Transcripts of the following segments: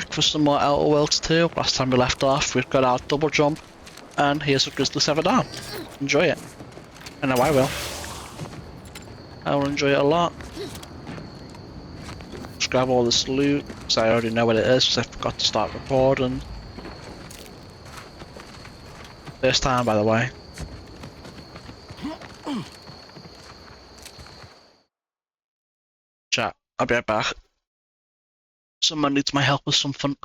back for some more Outer Worlds 2. Last time we left off, we've got our double jump, and here's a Grizzly 7 down. Enjoy it. I know I will. I will enjoy it a lot. Just grab all this loot, because I already know what it is, because I forgot to start recording. First time, by the way. Chat, I'll be right back. Someone needs my help with something.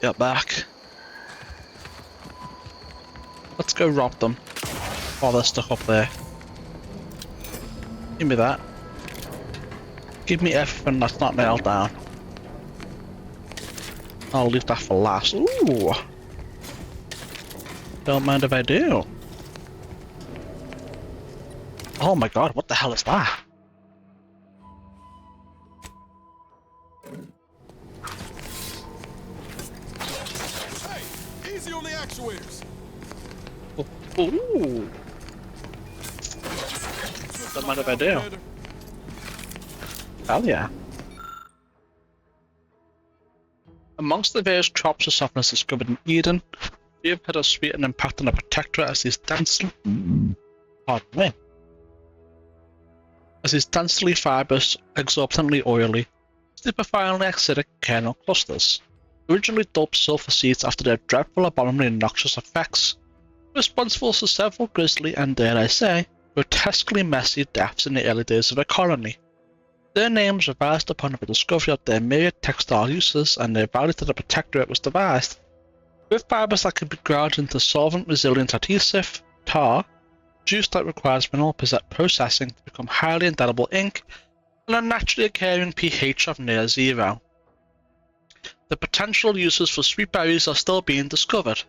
Get back. Let's go rob them while they're stuck up there. Give me that. Give me everything that's not nailed down. I'll leave that for last. Ooh! Don't mind if I do. Oh my god, what the hell is that? Hey, easy on the actuators. Ooh! Don't mind if I do. Hell yeah. Amongst the various crops of softness discovered in Eden, we have had a sweet and impact on a protectorate as these densely fibrous, exorbitantly oily, stupefyingly acidic kernel clusters. Originally dubbed sulfur seeds after their dreadful, abominably noxious effects, responsible for several grisly and, dare I say, grotesquely messy deaths in the early days of their colony. Their names revised upon the discovery of their myriad textile uses, and their value to the protectorate was devised. With fibers that can be ground into solvent-resilient adhesive, tar, juice that requires minimal processing to become highly indelible ink, and a naturally occurring pH of near 0. The potential uses for sweet berries are still being discovered.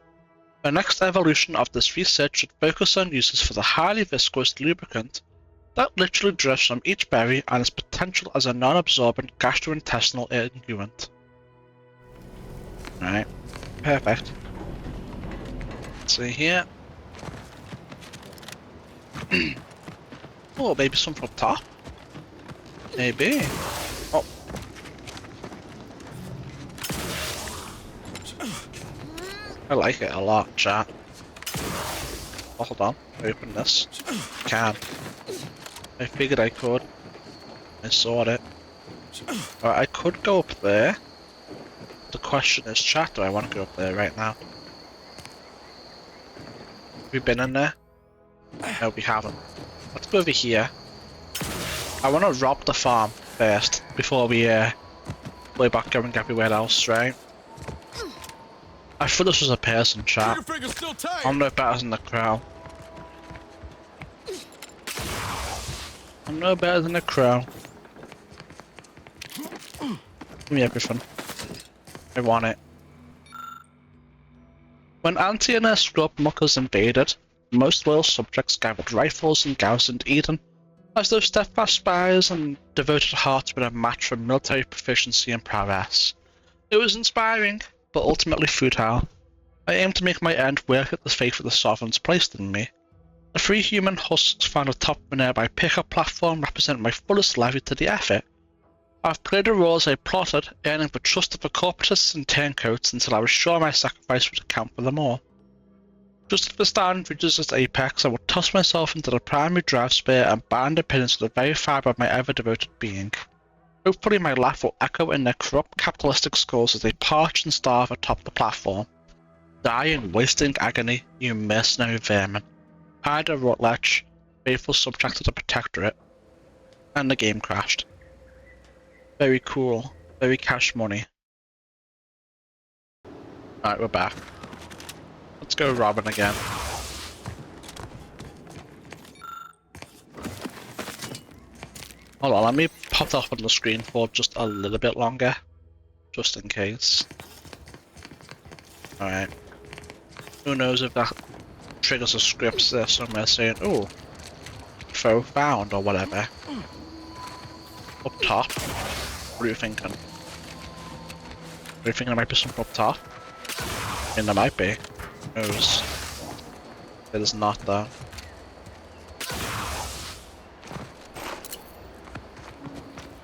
The next evolution of this research should focus on uses for the highly viscous lubricant that literally drifts from each berry and its potential as a non-absorbent gastrointestinal ingredient. Right, perfect. Let's see here. Oh, maybe some from top? Maybe. Oh. I like it a lot, chat. Oh, hold on, open this. Can. I figured I could. I saw it. Alright, I could go up there. The question is, chat, do I want to go up there right now? Have we been in there? No, we haven't. Let's go over here. I want to rob the farm first, before we way back going everywhere else, right? I thought this was a person, chat. I'm no better than the crow. I'm no better than a crow. Give me everything. I want it. When Auntie and her scrub muckers invaded, most loyal subjects gathered rifles and garrisoned Eden, as though steadfast spies and devoted hearts were a match for military proficiency and prowess. It was inspiring, but ultimately futile. I aimed to make my end work at the faith that the sovereigns placed in me. The 3 human husks found atop a nearby pickup platform represent my fullest levy to the effort. I've played the role as I plotted, earning the trust of the corporatists and turncoats until I was sure my sacrifice would account for them all. Just as the stand reaches its apex, I would toss myself into the primary drive spear and bind the pins to the very fibre of my ever-devoted being. Hopefully my laugh will echo in their corrupt capitalistic skulls as they parch and starve atop the platform. Die in wasting agony, you mercenary vermin. I, the Rutledge, faithful subject of the Protectorate, and the game crashed. Very cool. Very cash money. Alright, we're back. Let's go robbing again. Hold on, let me pop that up on the screen for just a little bit longer. Just in case. Alright. Who knows if that triggers a script there somewhere saying, oh, foe found or whatever. Up top. What are you thinking? Are you thinking there might be something up top? I mean, there might be. Who knows? It is not though.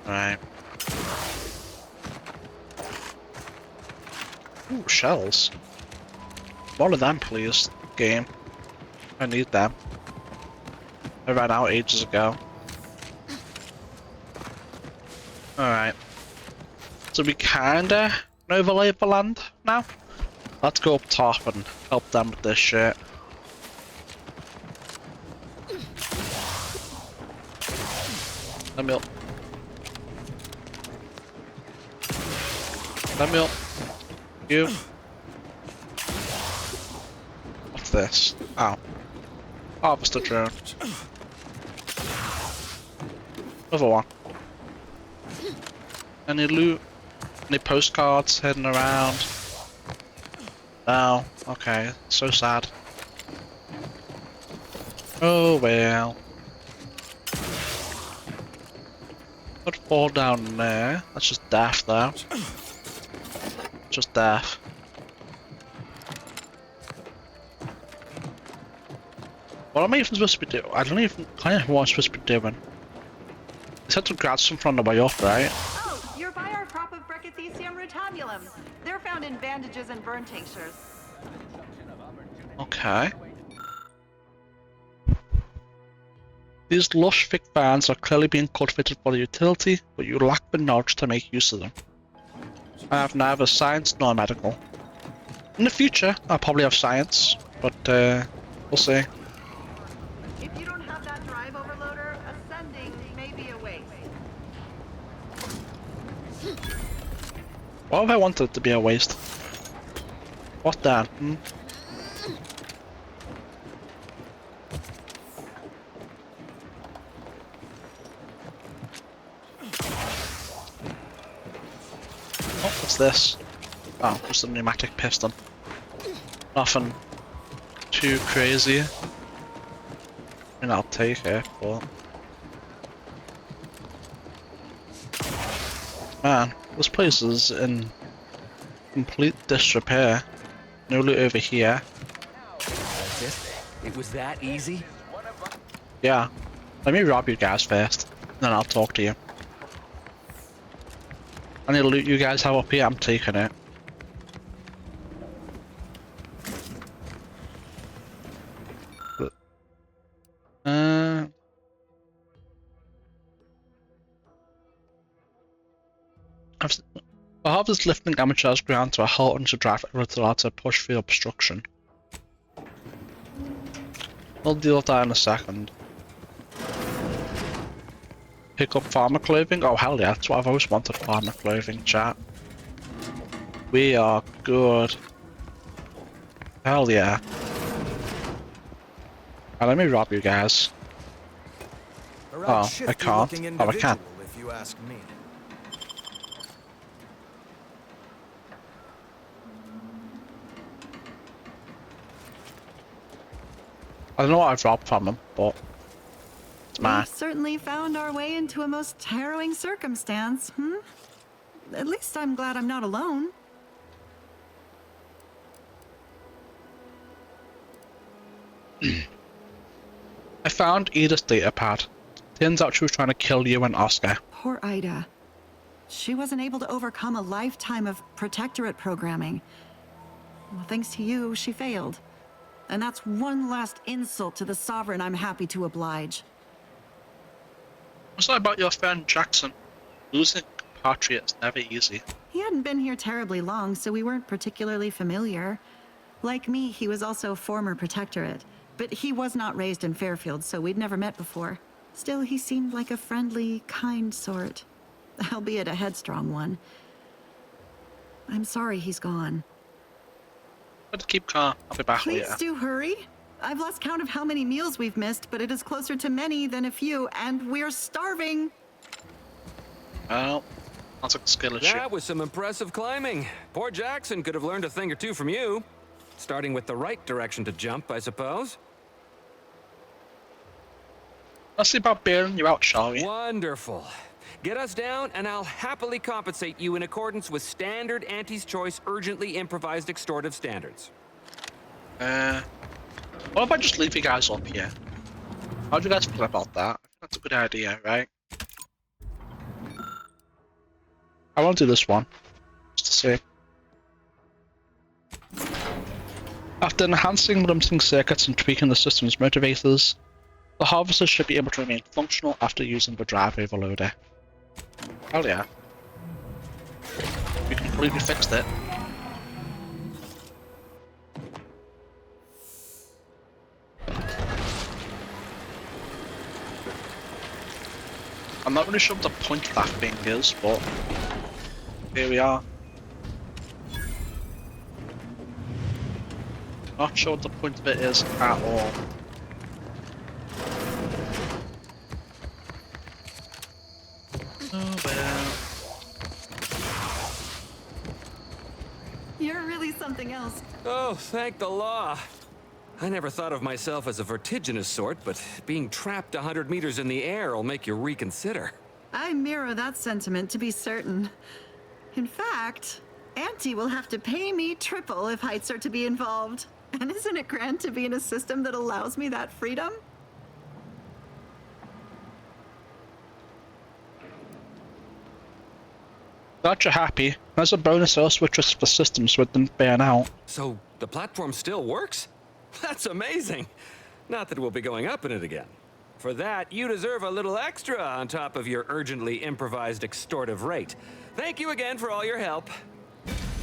Alright. Ooh, shells. One of them, please, game. I need them. I ran out ages ago. Alright. So we kinda overlay the land now. Let's go up top and help them with this shit. Let me up. Let me up. You. What's this? Oh. Harvester drone. Another one. Any loot? Any postcards heading around? Oh, okay. So sad. Oh well. Could fall down there. That's just death though. Just death. What am I even supposed to be doing? I don't even know what I'm supposed to be doing. I said to grab some from the way up, right? Oh, you're by our crop of Brachythecium rutabulum. They're found in bandages and burn tinctures. Okay. These lush, thick vines are clearly being cultivated for utility, but you lack the knowledge to make use of them. I have neither science nor medical. In the future, I'll probably have science, but we'll see. If you don't have that drive overloader, ascending may be a waste. What if I wanted it to be a waste? What then? Hmm? Oh, what's this? Oh, just a pneumatic piston. Nothing too crazy. I mean, I'll take it, but... Man, this place is in complete disrepair. No loot over here. That's it? It was that easy? Yeah. Let me rob you guys first, then I'll talk to you. Any loot you guys have up here, I'm taking it. I'll have this lifting amateur's ground to a halt and to drive everything allowed to push through obstruction. I'll deal with that in a second. Pick up farmer clothing? Oh hell yeah, that's what I've always wanted, farmer clothing, chat. We are good. Hell yeah. Now, let me rob you guys. Oh, I can't. Oh, I can. If you ask me. I don't know what I've robbed from them, but it's mine. We've certainly found our way into a most harrowing circumstance, At least I'm glad I'm not alone. I found Ida's data pad. Turns out she was trying to kill you and Oscar. Poor Ida. She wasn't able to overcome a lifetime of protectorate programming. Well, thanks to you, she failed. And that's one last insult to the Sovereign I'm happy to oblige. What's that about your friend Jackson? Losing compatriots never easy. He hadn't been here terribly long, so we weren't particularly familiar. Like me, he was also former protectorate. But he was not raised in Fairfield, so we'd never met before. Still, he seemed like a friendly, kind sort. Albeit a headstrong one. I'm sorry he's gone. But keep calm, I'll be back later. Please do hurry. I've lost count of how many meals we've missed, but it is closer to many than a few, and we're starving. Well, that's a skill issue. That was some impressive climbing. Poor Jackson could have learned a thing or two from you. Starting with the right direction to jump, I suppose. Let's see about bailing you out, shall we? Wonderful. Get us down, and I'll happily compensate you in accordance with standard Auntie's Choice urgently improvised extortive standards. What if I just leave you guys up here? How do you guys feel about that? That's a good idea, right? I want to do this one. Just to see. After enhancing limiting circuits and tweaking the system's motivators, the harvester should be able to remain functional after using the drive overloader. Hell yeah. We completely fixed it. I'm not really sure what the point of that thing is, but here we are. Not sure what the point of it is at all. Oh well. You're really something else. Oh, thank the law. I never thought of myself as a vertiginous sort, but being trapped 100 meters in the air will make you reconsider. I mirror that sentiment, to be certain. In fact, Auntie will have to pay me triple if heights are to be involved. And isn't it grand to be in a system that allows me that freedom? Glad you're happy. As a bonus, I'll switch us for systems so it didn't burn out. So, the platform still works? That's amazing! Not that we'll be going up in it again. For that, you deserve a little extra on top of your urgently improvised extortive rate. Thank you again for all your help.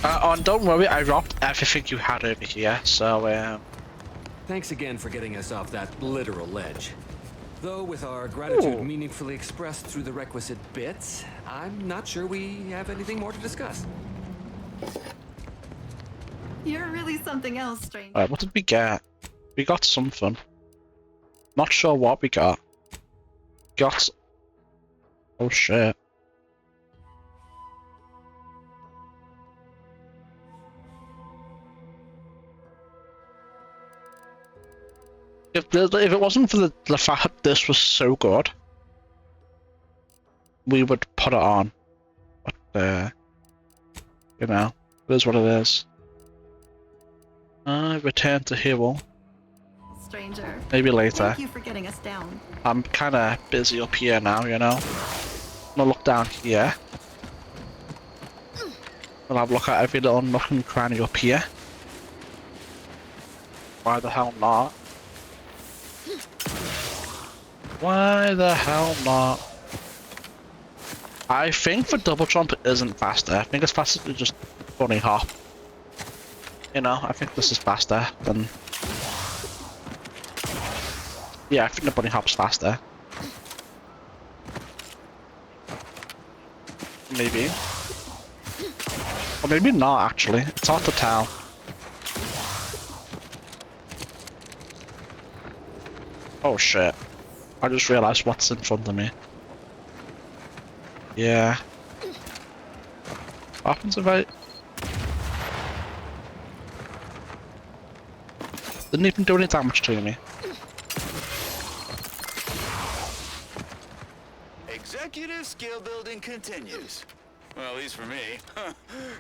And don't worry, I robbed everything you had over here, so Thanks again for getting us off that literal ledge. Though with our gratitude meaningfully expressed through the requisite bits, I'm not sure we have anything more to discuss. You're really something else, stranger. Alright, what did we get? We got something. Not sure what we got. Got... Oh shit. If it wasn't for the fact that this was so good, we would put it on. But, you know, it is what it is. Return to hero. Stranger. Maybe later. Thank you for getting us down. I'm kinda busy up here now, you know. I'm gonna look down here. I'll have a look at every little nook and cranny up here. Why the hell not? Why the hell not? I think the double jump isn't faster. I think it's faster to just bunny hop. You know, I think this is faster than... Yeah, I think the bunny hop's faster. Maybe. Or maybe not, actually. It's hard to tell. Oh shit. I just realized what's in front of me. Yeah. What happens if I... Didn't even do any damage to me. Executive skill building continues. Well, at least for me.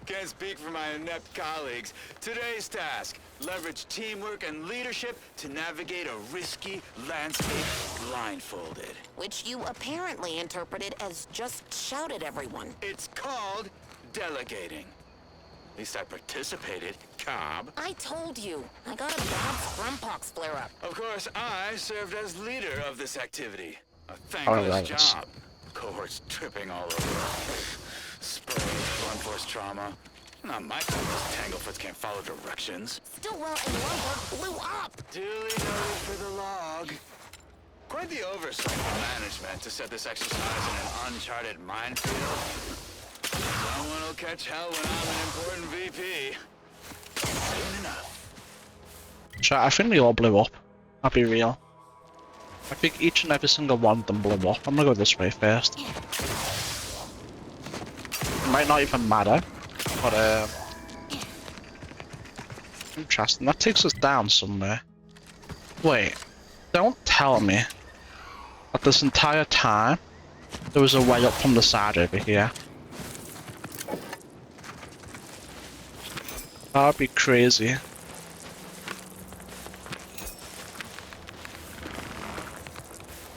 Can't speak for my inept colleagues. Today's task, leverage teamwork and leadership to navigate a risky landscape blindfolded. Which you apparently interpreted as just shout at everyone. It's called delegating. At least I participated, Cobb. I told you, I got a bad scrumpox flare-up. Of course, I served as leader of this activity. A Oh, thankless that's- job. Cohorts tripping all over. Sprays, blunt force trauma. Not my fault those Tanglefoots can't follow directions. Stillwell and Lumberg blew up. Duly noted for the log. Quite the oversight from management to set this exercise in an uncharted minefield. Someone will catch hell when I'm an important VP. Soon enough. Chat, I think they all blew up. I'll be real. I think each and every single one of them blew up. I'm gonna go this way first. It might not even matter, but interesting. That takes us down somewhere. Wait, don't tell me that this entire time there was a way up from the side over here. That would be crazy.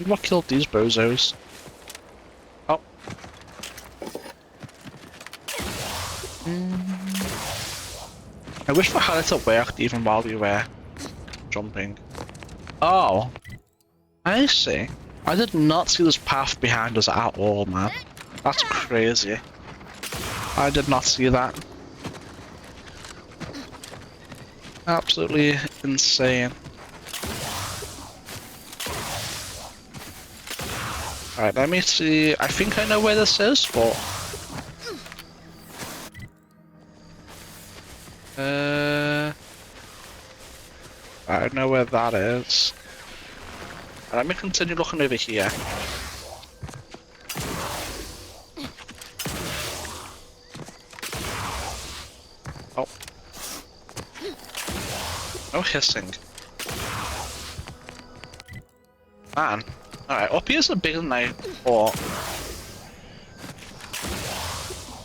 What killed these bozos? Oh. I wish my highlighter worked even while we were jumping. Oh, I see. I did not see this path behind us at all, man. That's crazy. I did not see that. Absolutely insane. Alright, let me see. I think I know where this is, but... I don't know where that is. Let me continue looking over here. Oh. No hissing. Man. Alright, up here's a bigger than I thought.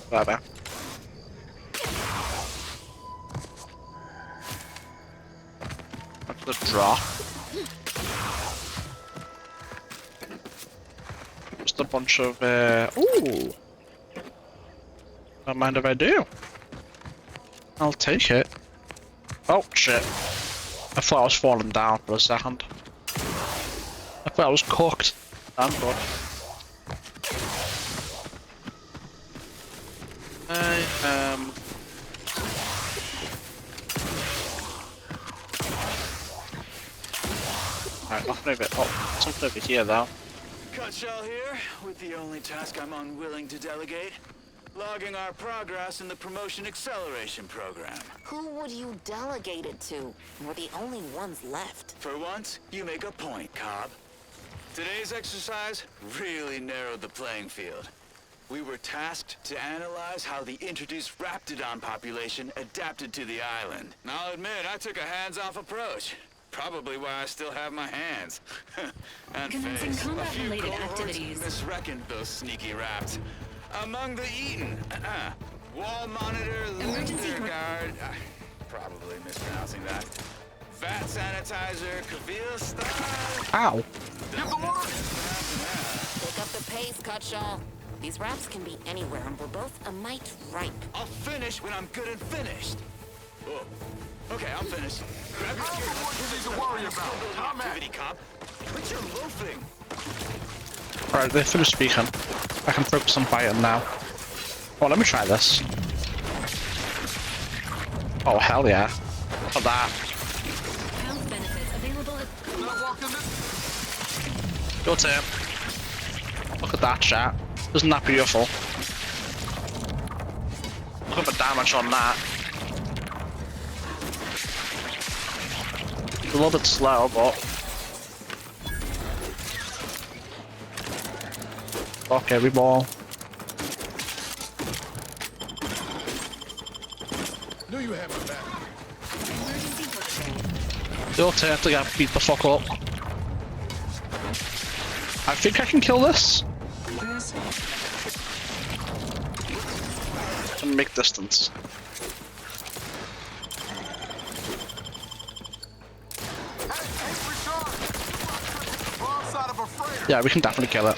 Whatever. That's the drop. Just a bunch of, ooh! Don't mind if I do. I'll take it. Oh, shit. I thought I was falling down for a second. I thought I was cooked. I'm good. Alright, nothing over. Oh, something over here though. Cutshell here, with the only task I'm unwilling to delegate. Logging our progress in the promotion acceleration program. Who would you delegate it to? We're the only ones left. For once, you make a point, Cobb. Today's exercise really narrowed the playing field. We were tasked to analyze how the introduced Raptidon population adapted to the island. And I'll admit, I took a hands-off approach. Probably why I still have my hands. And Commencing face. A few combat-related cohorts activities. misreckoned those sneaky raps. Among the Eaton, wall monitor, Emergency Linder guard, probably mispronouncing that. Vat sanitizer, Kavil style. Ow! Pick up the pace, Cutshaw. These raps can be anywhere, and we're both a mite ripe. I'll finish when I'm good and finished. Oh, okay, I'm finished. Grab your gear. What you need to worry about? I'm at Activity, Cobb. Quit your loafing. Alright, they finished speaking. I can focus on fighting now. Oh, let me try this. Oh, hell yeah. Look at that. Health benefits available at... Your turn. Look at that, chat. Isn't that beautiful? Look at the damage on that. It's a little bit slow, but... Fuck every ball. Knew you had my back. Emergency push. Your turn to get beat the fuck up. I think I can kill this. And make distance. Yeah, we can definitely kill it.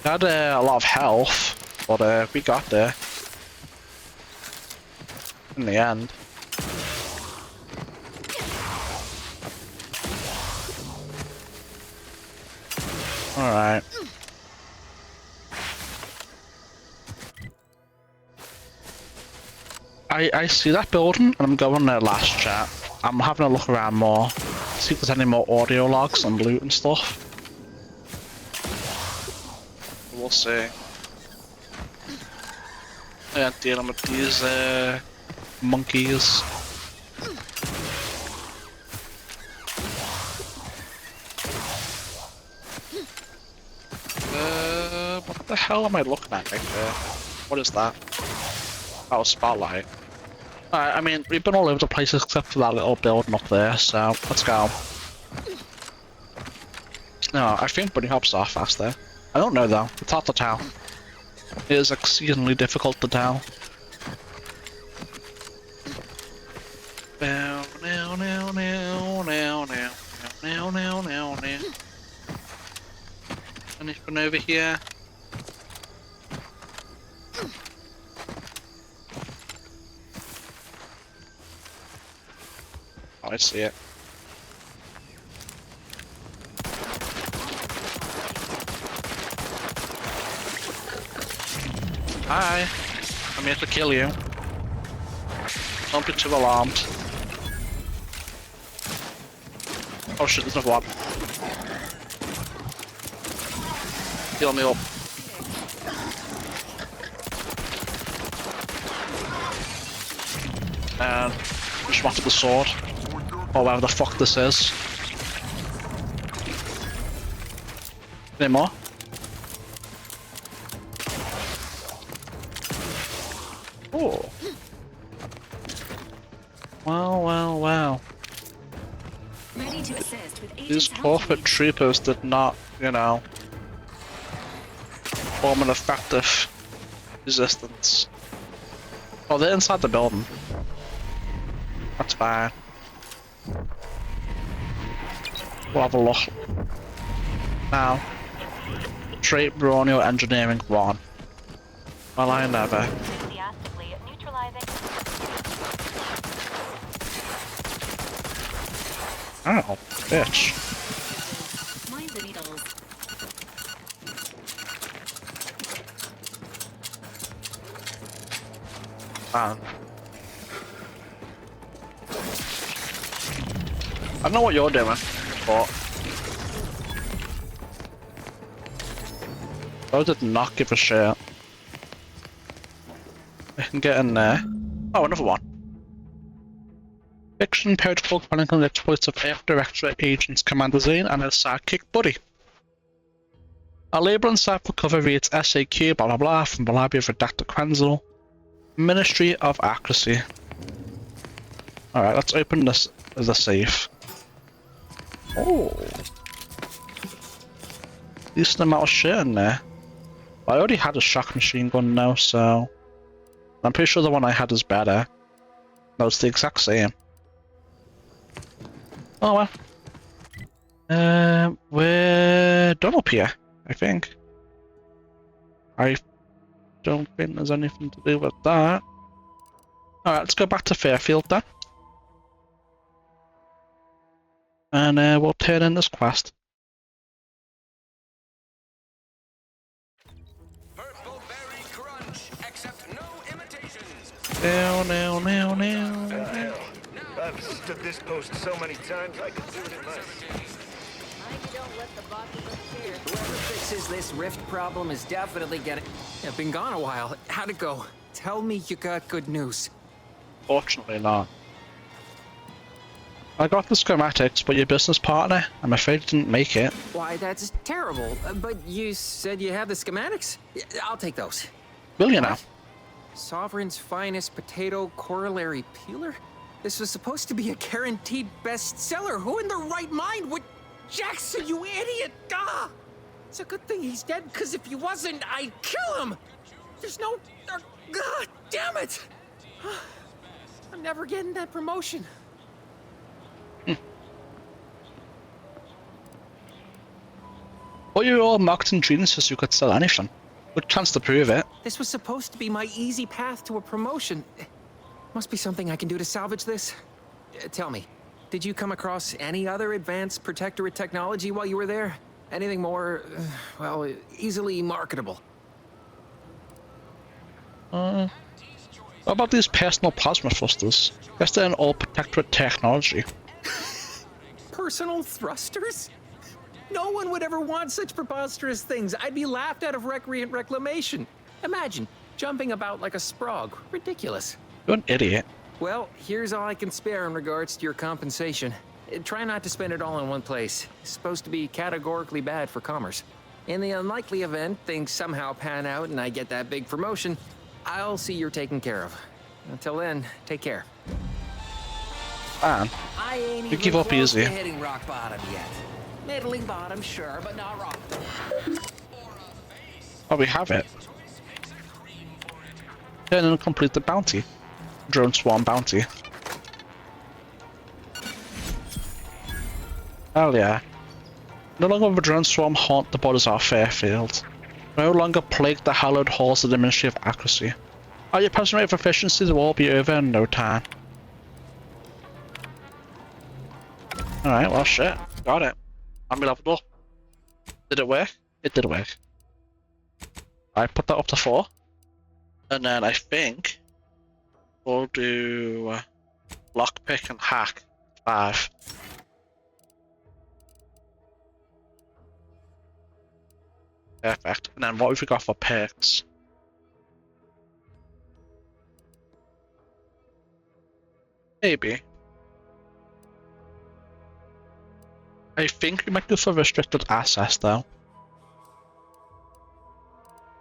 We had a lot of health, but we got there. In the end. Alright. I see that building and I'm going there last chat. I'm having a look around more. See if there's any more audio logs and loot and stuff. We'll see. Yeah, dealing with these monkeys. What the hell am I looking at right there? What is that? Oh, spotlight. Alright, I mean, we've been all over the place except for that little building up there, so let's go. No, I think bunny hops are faster. I don't know though, it's hard to tell. It is exceedingly difficult to tell. Anything over here? I see it. Hi. I'm here to kill you. Don't be too alarmed. Oh shit, there's another one. Heal me up. And just wanted the sword. Or whatever the fuck this is. Any more? Oh. Wow. Ready to assist with These agents corporate troopers did not, you know, form an effective resistance. Oh, they're inside the building. That's fine. We'll have a look. Now, trait Bronio Engineering 1. Well, I never. enthusiastically neutralizing. Oh, bitch. Mind the needles. Man. I know what you're doing, but I did not give a shit. I can get in there. Oh, another one. Fiction, periodical chronicling the exploits of Air Directorate agents Commander Zane and his sidekick Buddy. Our label and site for cover reads SAQ blah blah blah from the Library of Redacted Quenzel. Ministry of Accuracy. Alright, let's open this as a safe. Oh. Decent amount of shit in there. I already had a shock machine gun now, so I'm pretty sure the one I had is better. No, it's the exact same. Oh well. We're done up here, I think. I don't think there's anything to do with that. Alright, let's go back to Fairfield then. And we'll turn in this quest. Purple berry crunch, except no imitations. Now. Hell, I've stood this post so many times I could do it in my Whoever fixes this rift problem is definitely getting... I've been gone a while. How'd it go? Tell me you got good news. Fortunately not. I got the schematics, but your business partner, I'm afraid, didn't make it. Why, that's terrible. But you said you have the schematics? I'll take those. Will you now? What? Sovereign's finest potato corollary peeler? This was supposed to be a guaranteed bestseller. Who in their right mind would... Jackson, you idiot! Ah! It's a good thing he's dead, because if he wasn't, I'd kill him! There's no... God damn it! I'm never getting that promotion. Well, you're all marketing geniuses who could sell anything. Good chance to prove it. This was supposed to be my easy path to a promotion. Must be something I can do to salvage this. Tell me, did you come across any other advanced protectorate technology while you were there? Anything more, well, easily marketable? What about these personal plasma thrusters? Guess they're an all protectorate technology. Personal thrusters? No one would ever want such preposterous things. I'd be laughed out of recreant reclamation. Imagine, jumping about like a sprog. Ridiculous. You're an idiot. Well, here's all I can spare in regards to your compensation. Try not to spend it all in one place. It's supposed to be categorically bad for commerce. In the unlikely event things somehow pan out and I get that big promotion, I'll see you're taken care of. Until then, take care. Man, I ain't you give up easy. hitting rock bottom yet. Middling bottom, sure, but not rock. Oh, we have it. Turn and complete the bounty. Drone swarm bounty. Hell yeah. No longer will the drone swarm haunt the borders of Fairfield. No longer plague the hallowed halls of the Ministry of Accuracy. At your present rate of efficiency, they will all be over in no time. Alright, well shit. Got it. I'm leveled up. Did it work? It did work. I put that up to 4. And then I think we'll do lockpick and hack 5. Perfect. And then what have we got for perks? Maybe. I think we might go for restricted access though.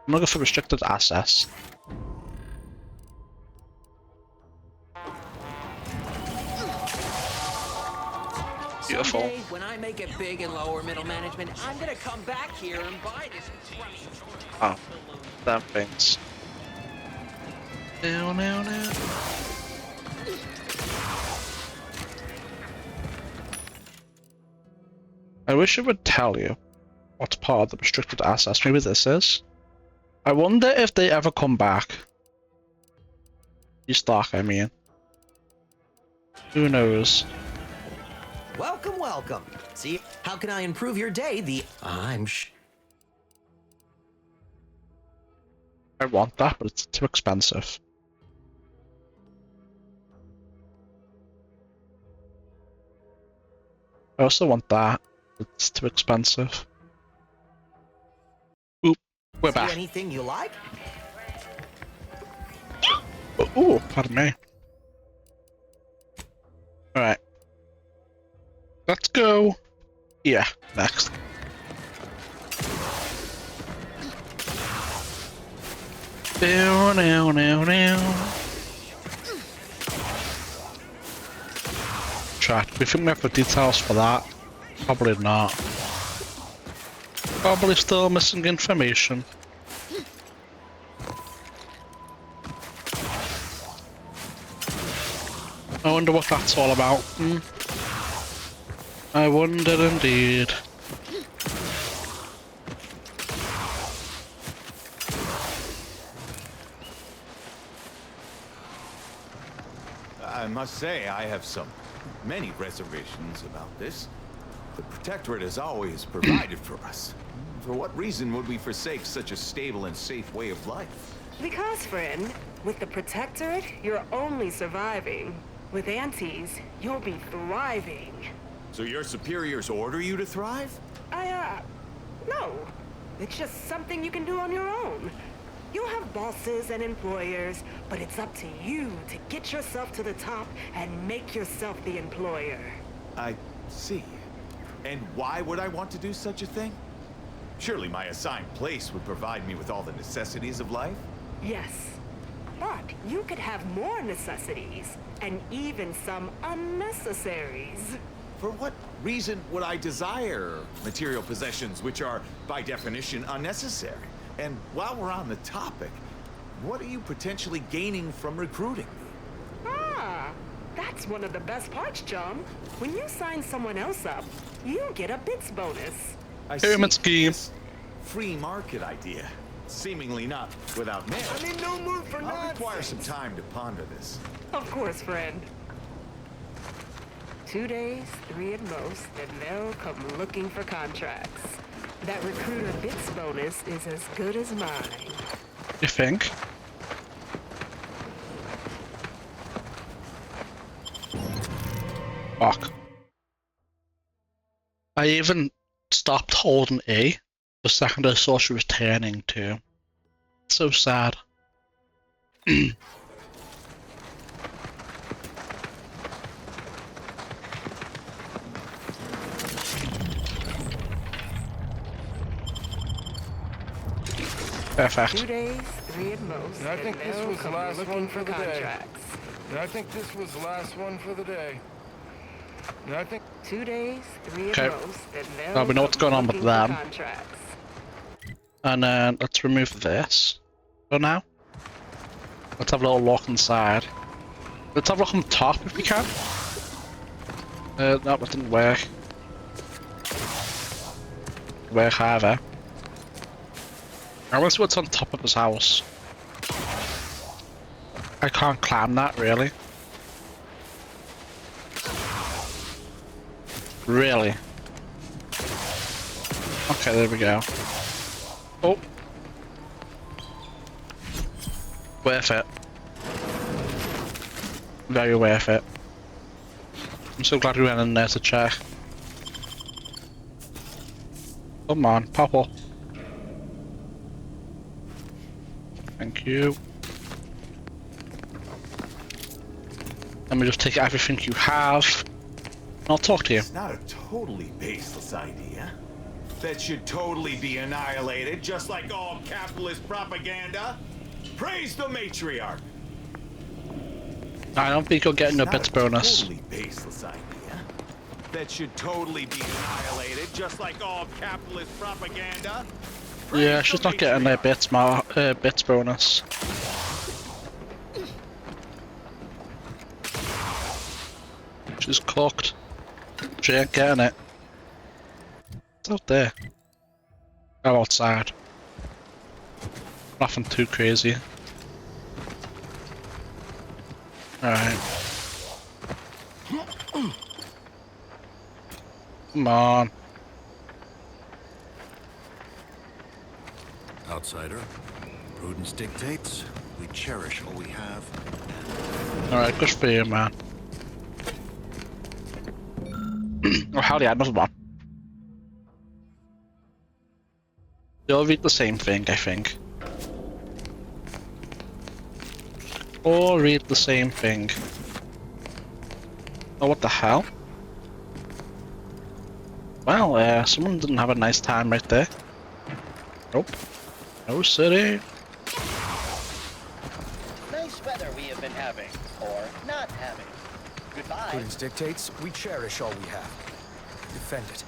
I'm gonna go for restricted access. Beautiful. Someday, when I make it big in lower middle management, I'm gonna come back here and buy this. Oh, damn things. No. I wish it would tell you what's part of the restricted access. Maybe this is. I wonder if they ever come back. You stock, I mean. Who knows? Welcome, welcome. See, how can I improve your day? I want that, but it's too expensive. I also want that. It's too expensive. Oop, we're See back. anything you like? Ooh, pardon me. Alright. Let's go. Yeah, next. Now. Chat, we think we have the details for that? Probably not. Probably still missing information. I wonder what that's all about. I wonder indeed. I must say, I have many reservations about this. The Protectorate has always provided for us. For what reason would we forsake such a stable and safe way of life? Because, friend, with the Protectorate, you're only surviving. With Antes, you'll be thriving. So your superiors order you to thrive? No. It's just something you can do on your own. You'll have bosses and employers, but it's up to you to get yourself to the top and make yourself the employer. I see. And why would I want to do such a thing? Surely my assigned place would provide me with all the necessities of life? Yes. But you could have more necessities, and even some unnecessaries. For what reason would I desire material possessions which are, by definition, unnecessary? And while we're on the topic, what are you potentially gaining from recruiting me? That's one of the best parts, John. When you sign someone else up, you get a bits bonus. Pyramid scheme. This free market idea. Seemingly not without merit. I'm in no mood for I'll require some time to ponder this. Of course, friend. 2 days, 3 at most, and they'll come looking for contracts. That recruiter bits bonus is as good as mine. You think? Fuck. I even stopped holding A the second I saw she was turning too. So sad. Perfect. 2 days, 3 at most, And I think and this they'll was the come last looking one for for the day. contracts. And I think this was the last one for the day. And I think 2 days, 3 at Okay. most, and they'll Now we know what's come going on with looking for them. contracts. And then let's remove this for now. Let's have a little look inside. Let's have a look on the top if we can. No, that didn't work. Work either. I want to see what's on top of his house. I can't climb that really. Really? Okay, there we go. Oh. Worth it. Very worth it. I'm so glad we went in there to check. Come on, pop up. Thank you. Let me just take everything you have. And I'll talk to you. It's not a totally baseless idea. That should totally be annihilated, just like all capitalist propaganda. Praise the matriarch. I don't think you're getting a bits bonus. Totally baseless idea. That should totally be annihilated, just like all capitalist propaganda. Yeah, she's not getting a bits bonus. She's cooked. She ain't getting it. It's out there. Go outside. Nothing too crazy. Alright. Come on. Outsider, prudence dictates we cherish all we have. Alright, good for you, man. Oh, hell yeah, another one. They all read the same thing, I think. All read the same thing. Oh, what the hell? Well, someone didn't have a nice time right there. Nope. No city. Nice weather we have been having, or not having. Goodbye. Prudence dictates we cherish all we have. Defend it.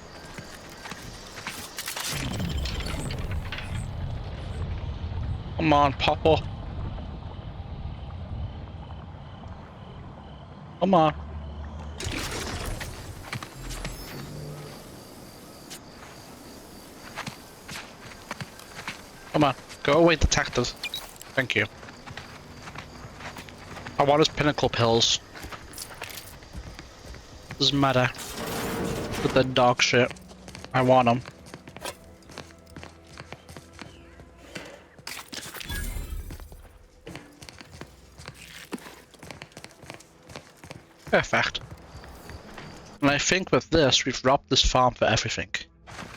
Come on, Papa. Come on. Come on. Go away, detective. Thank you. I want his pinnacle pills. Doesn't matter. With the dog shit. I want them. Perfect. And I think with this, we've robbed this farm for everything.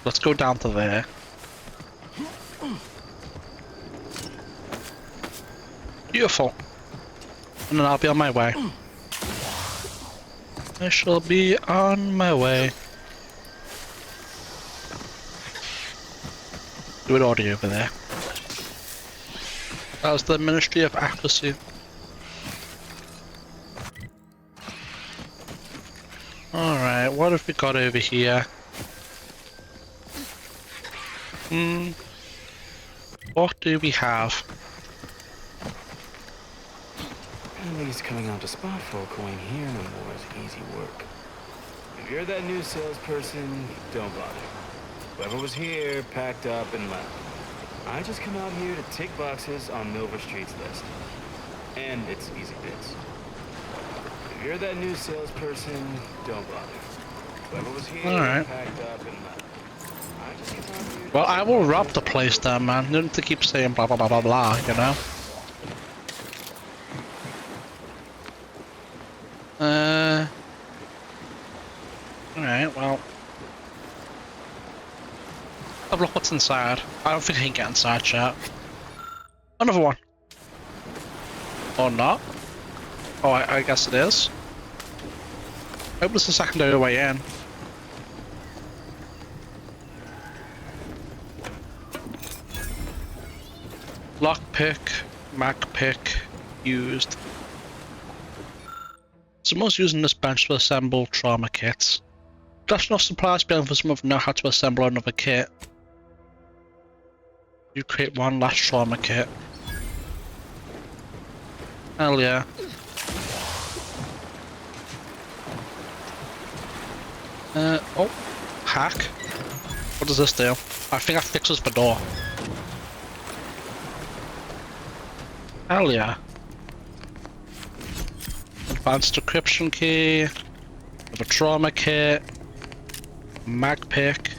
Let's go down to there. Beautiful. And then I'll be on my way. I shall be on my way. Good audio over there. That was the Ministry of Accuracy. Alright, what have we got over here? What do we have? At least coming out to spot folk who ain't here no more is easy work. If you're that new salesperson, don't bother. Whoever was here packed up and left. I just come out here to tick boxes on Milver Street's list. And it's easy bits. If you're that new salesperson, don't bother. Whoever was here packed up and left. I just come out here. Well, I will rob the place then, man. You don't have to keep saying blah blah blah blah blah, you know? Alright, well. Have a look what's inside. I don't think I can get inside, chat. Another one. Or not. Oh, I guess it is. I hope it's a secondary way in. Lockpick, mag pick, used. Someone's using this bench to assemble trauma kits. That's not surprised me for someone to know how to assemble another kit. You create one last trauma kit. Hell yeah. Oh, hack. What does this do? I think that fixes the door. Hell yeah. Advanced decryption key. With a trauma kit. mag pick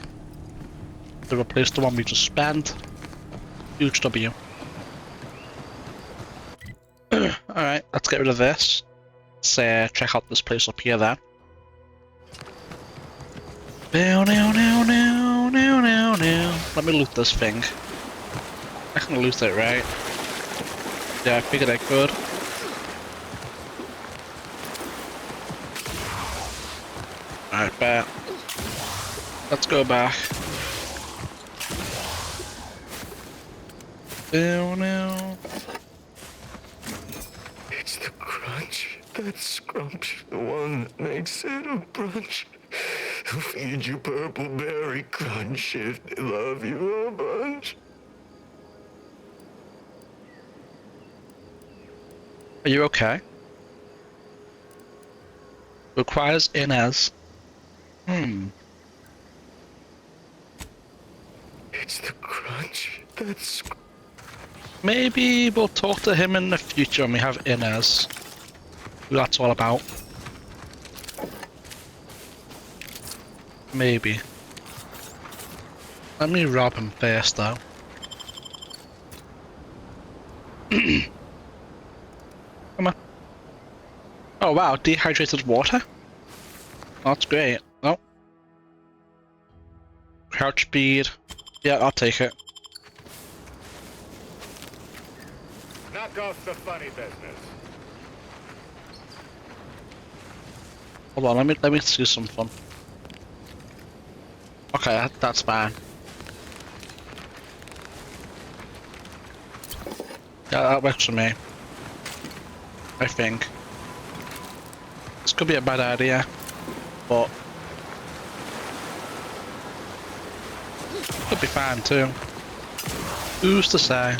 to replace the one we just spent. Huge W. Alright, let's get rid of this. Let's check out this place up here then. Let me loot this thing. I can loot it, right? Yeah, I figured I could. Alright, bet. Let's go back. It's the crunch. That scrumptious, the one that makes it a brunch. Who feed you purple berry crunch if they love you a bunch? Are you okay? Requires Inez. It's the crunch. That's. Maybe we'll talk to him in the future when we have Inez. Who that's all about. Maybe. Let me rob him first though. Come on. Oh wow, dehydrated water? That's great. Oh. Crouch speed. Yeah, I'll take it. Knock off the funny business. Hold on, let me see something. Okay, that's fine. Yeah, that works for me. I think. This could be a bad idea, but could be fine too. Who's to say?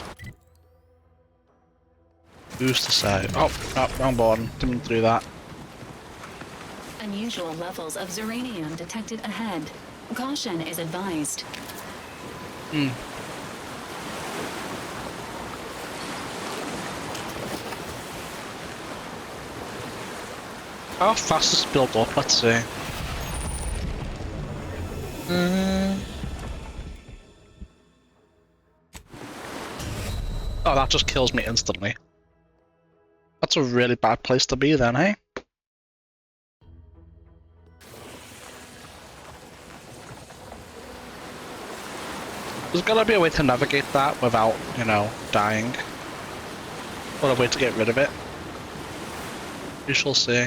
Who's to say? Oh, wrong button. Didn't do that. Unusual levels of Zyranium detected ahead. Caution is advised. How fast is it built up? Let's see. Oh, that just kills me instantly. That's a really bad place to be then, eh? There's gotta be a way to navigate that without, you know, dying. Or a way to get rid of it. We shall see.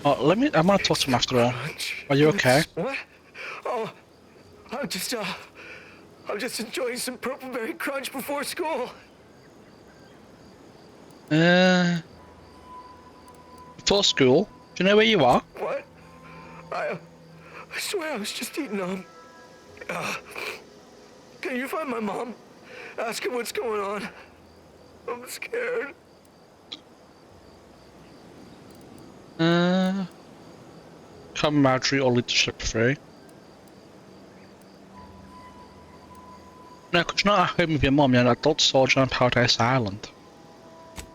Oh, I'm gonna talk to him after all. Are you okay? What? Oh, I'm just enjoying some purple berry crunch before school. Before school? Do you know where you are? What? I swear I was just eating can you find my mom? Ask her what's going on. I'm scared. Camaraderie or leadership 3. No, could you not at home with your mum? You're an adult soldier on Paradise Island.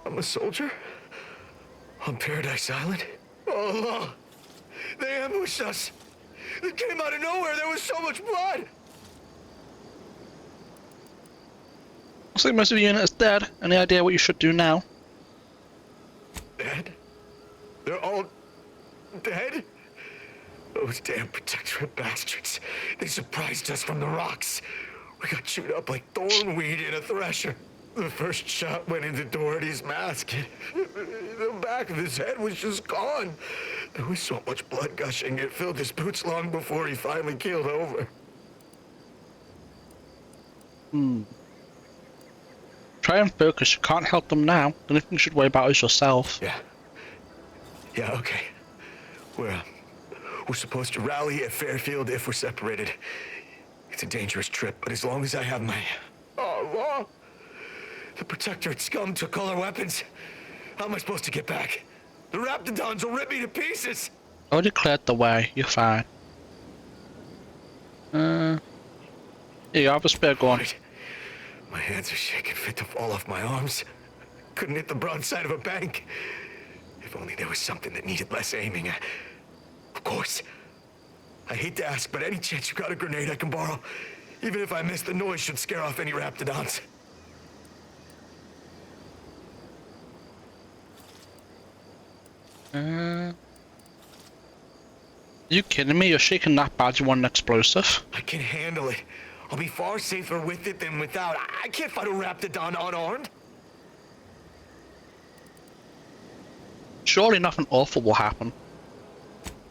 I'm a soldier? On Paradise Island? Oh, they ambushed us. They came out of nowhere. There was so much blood. Looks like most of your unit is dead. Any idea what you should do now? Dead? They're all dead? Those damn Protectorate bastards. They surprised us from the rocks. We got chewed up like thornweed in a thresher. The first shot went into Doherty's mask. The back of his head was just gone. There was so much blood gushing, it filled his boots long before he finally keeled over. Try and focus. You can't help them now. The only thing you should worry about is yourself. Yeah, okay. We're supposed to rally at Fairfield if we're separated. It's a dangerous trip, but as long as I have my... Oh, the Protectorate scum took all our weapons. How am I supposed to get back? The Raptidons will rip me to pieces! I already cleared the way. You're fine. Here you have a spare gun. My hands are shaking fit to fall off my arms. Couldn't hit the broadside of a bank. If only there was something that needed less aiming. Of course. I hate to ask, but any chance you got a grenade I can borrow? Even if I miss, the noise should scare off any raptidons. You kidding me? You're shaking that bad you want an explosive? I can handle it. I'll be far safer with it than without. I can't fight a raptidon unarmed. Surely nothing awful will happen.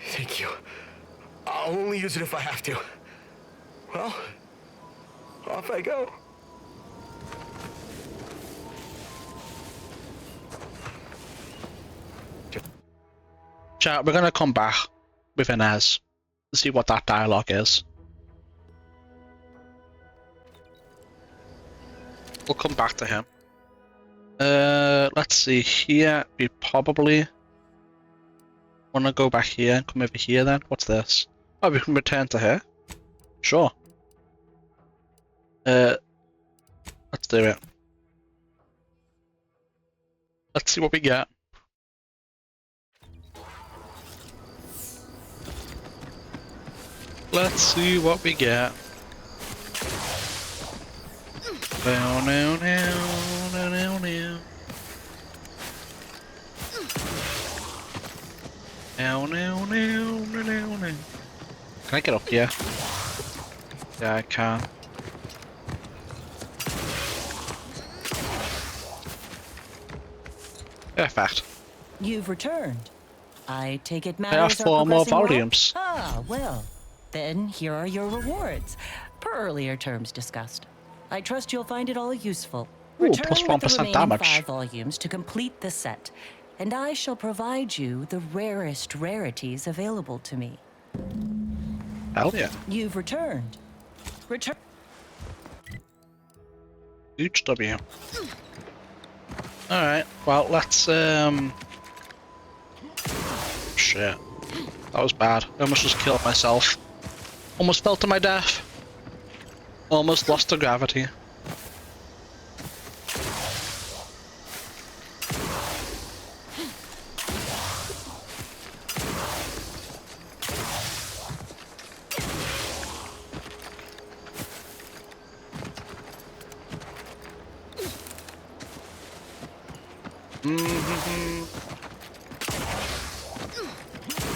Thank you. I'll only use it if I have to. Well, off I go. Chat, we're gonna come back with Inez to see what that dialogue is. We'll come back to him. Let's see here. We probably want to go back here and come over here then. What's this? Oh, we can return to her. Sure. Let's do it. Let's see what we get. Let's see what we get. Now, now, now, now, now, now. Now, now, now, now, now, now. Can I get up here? Yeah, I can. Perfect. You've returned. I take it I matters have 4 more progressing well? volumes. Ah, well. Then here are your rewards, per earlier terms discussed. I trust you'll find it all useful. Ooh, Return plus with 1% the remaining damage. 5 volumes to complete the set, and I shall provide you the rarest rarities available to me. Hell yeah. You've returned. Return. Huge W. Alright, well, let's, shit. That was bad. I almost just killed myself. Almost fell to my death. Almost lost to gravity.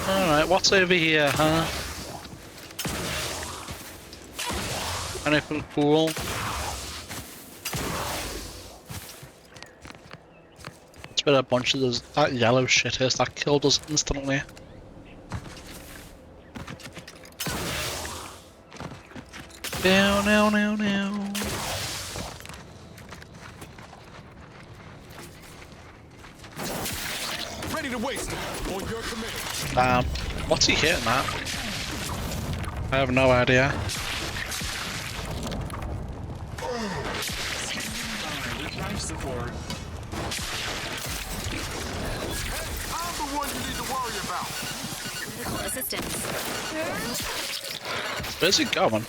Alright, what's over here, huh? Anything cool? It's been a bunch of those, that yellow shit is that killed us instantly. Down, down, down, down. Ready to waste it. On your command. Damn. What's he hitting at? I have no idea. Support. I'm the one you need to worry about. Critical assistance. Where's he going?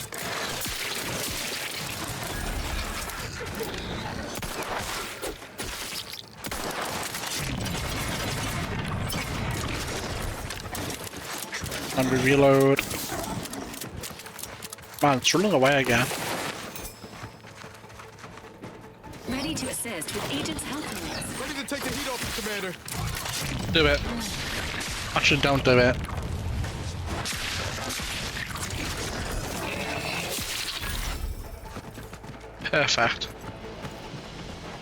And we reload. Man, it's running away again. Ready to assist with agent's health units. Ready to take the heat off, Commander. Do it. Actually, don't do it. Perfect.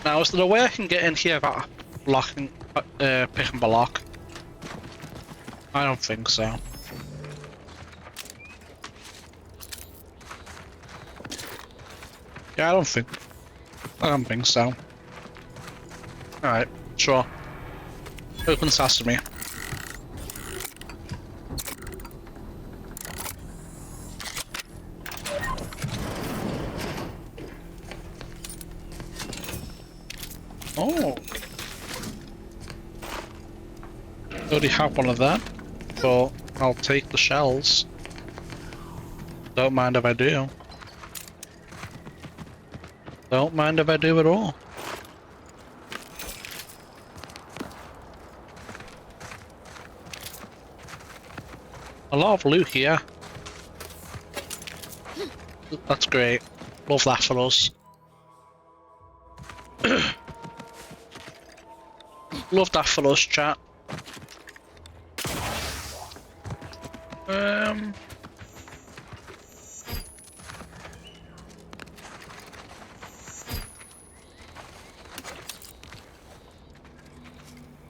Now, is there a way I can get in here without locking, picking the lock? I don't think so. Yeah, I don't think so. Alright, sure. Open sesame. Oh. I already have one of them, but I'll take the shells. Don't mind if I do. Don't mind if I do at all. A lot of loot here. That's great. Love that for us. Love that for us, chat.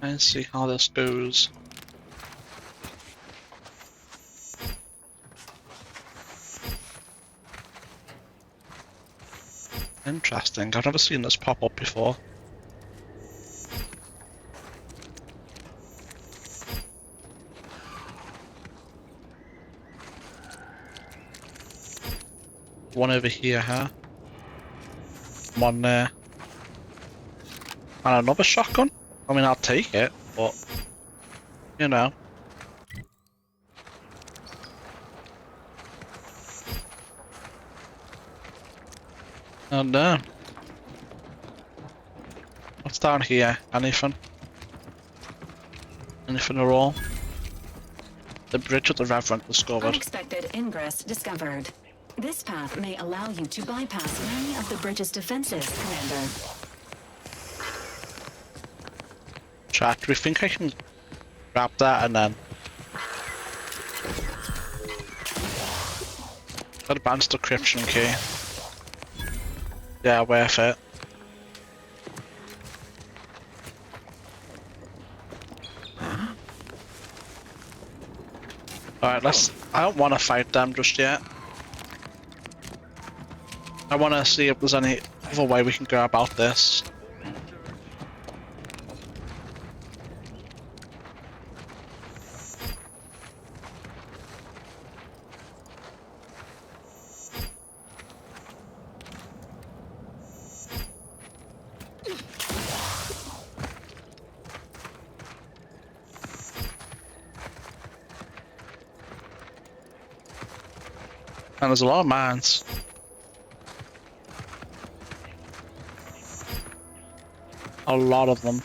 Let's see how this goes. Interesting, I've never seen this pop up before. One over here, huh? One there. And another shotgun? I mean, I'll take it, but... You know. And what's down here? Anything? Anything at all? The bridge of the Reverend discovered. Unexpected ingress discovered. This path may allow you to bypass many of the bridge's defenses, Commander. Chat, do we think I can grab that and then... Advanced decryption key. Yeah, worth it. Alright, I don't want to fight them just yet. I want to see if there's any other way we can go about this. And there's a lot of mines. A lot of them.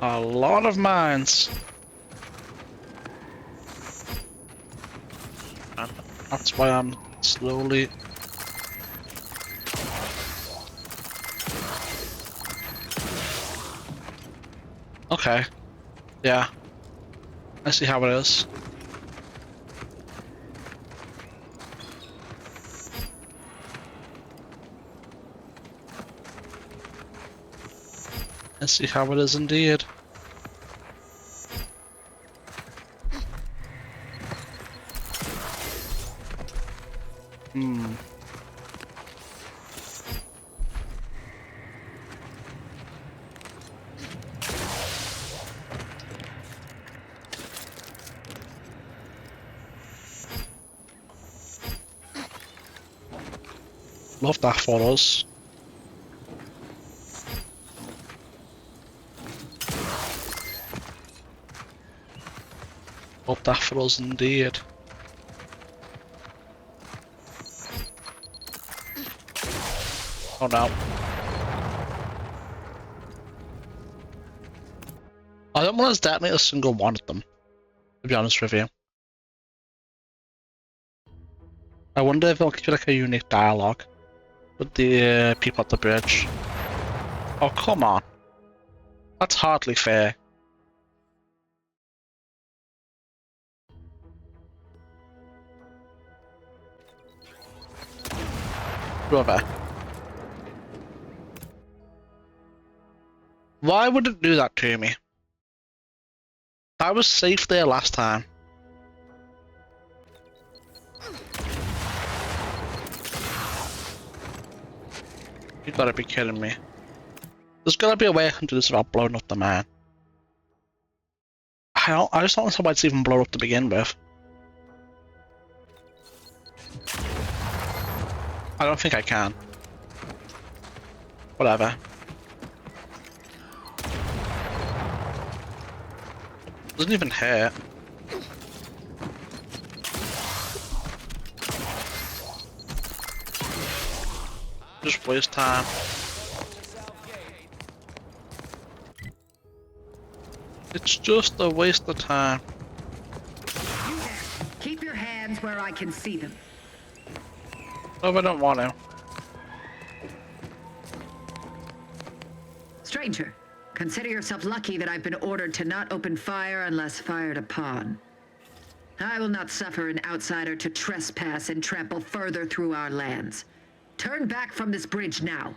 A lot of mines. And that's why I'm slowly... Okay. Yeah. I see how it is. I see how it is indeed. Love that for us. Love that for us indeed. Oh no. I don't want to detonate a single one of them, to be honest with you. I wonder if it'll give you like a unique dialogue with the people at the bridge. Oh, come on. That's hardly fair. Brother. Why would it do that to me? I was safe there last time. You gotta be kidding me. There's gotta be a way I can do this without blowing up the man. I just don't understand why it's even blown up to begin with. I don't think I can. Whatever. Doesn't even hurt. Just waste time. It's just a waste of time. Keep your hands where I can see them. No, I don't want to. Stranger, consider yourself lucky that I've been ordered to not open fire unless fired upon. I will not suffer an outsider to trespass and trample further through our lands. Turn back from this bridge now,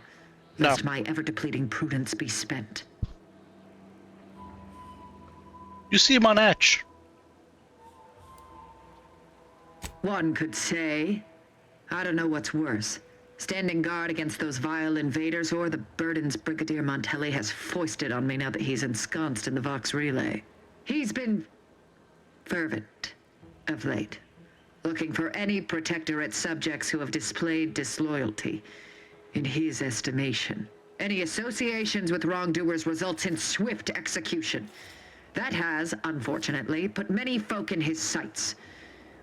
lest my ever-depleting prudence be spent. You seem on edge. One could say. I don't know what's worse. Standing guard against those vile invaders or the burdens Brigadier Montelli has foisted on me now that he's ensconced in the Vox Relay. He's been fervent of late, looking for any Protectorate subjects who have displayed disloyalty. In his estimation, any associations with wrongdoers results in swift execution. That has, unfortunately, put many folk in his sights,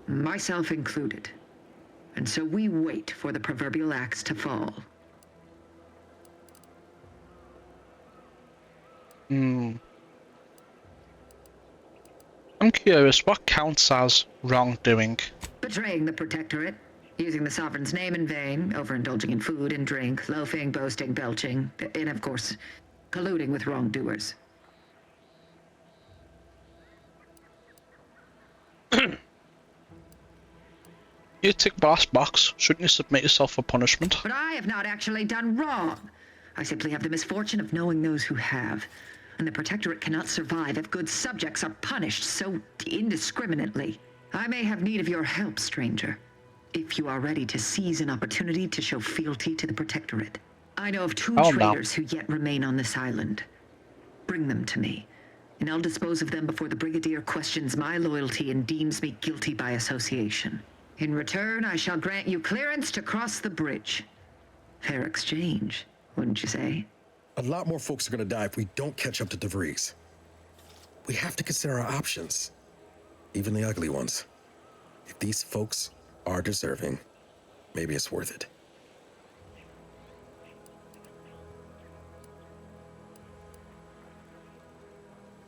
myself included. And so we wait for the proverbial axe to fall. I'm curious, what counts as wrongdoing? Betraying the Protectorate, using the Sovereign's name in vain, overindulging in food and drink, loafing, boasting, belching, and of course, colluding with wrongdoers. You tick the last box. Shouldn't you submit yourself for punishment? But I have not actually done wrong. I simply have the misfortune of knowing those who have. And the Protectorate cannot survive if good subjects are punished so indiscriminately. I may have need of your help, stranger, if you are ready to seize an opportunity to show fealty to the Protectorate. I know of two traitors who yet remain on this island. Bring them to me, and I'll dispose of them before the Brigadier questions my loyalty and deems me guilty by association. In return, I shall grant you clearance to cross the bridge. Fair exchange, wouldn't you say? A lot more folks are gonna die if we don't catch up to DeVries. We have to consider our options, even the ugly ones. If these folks are deserving, maybe it's worth it.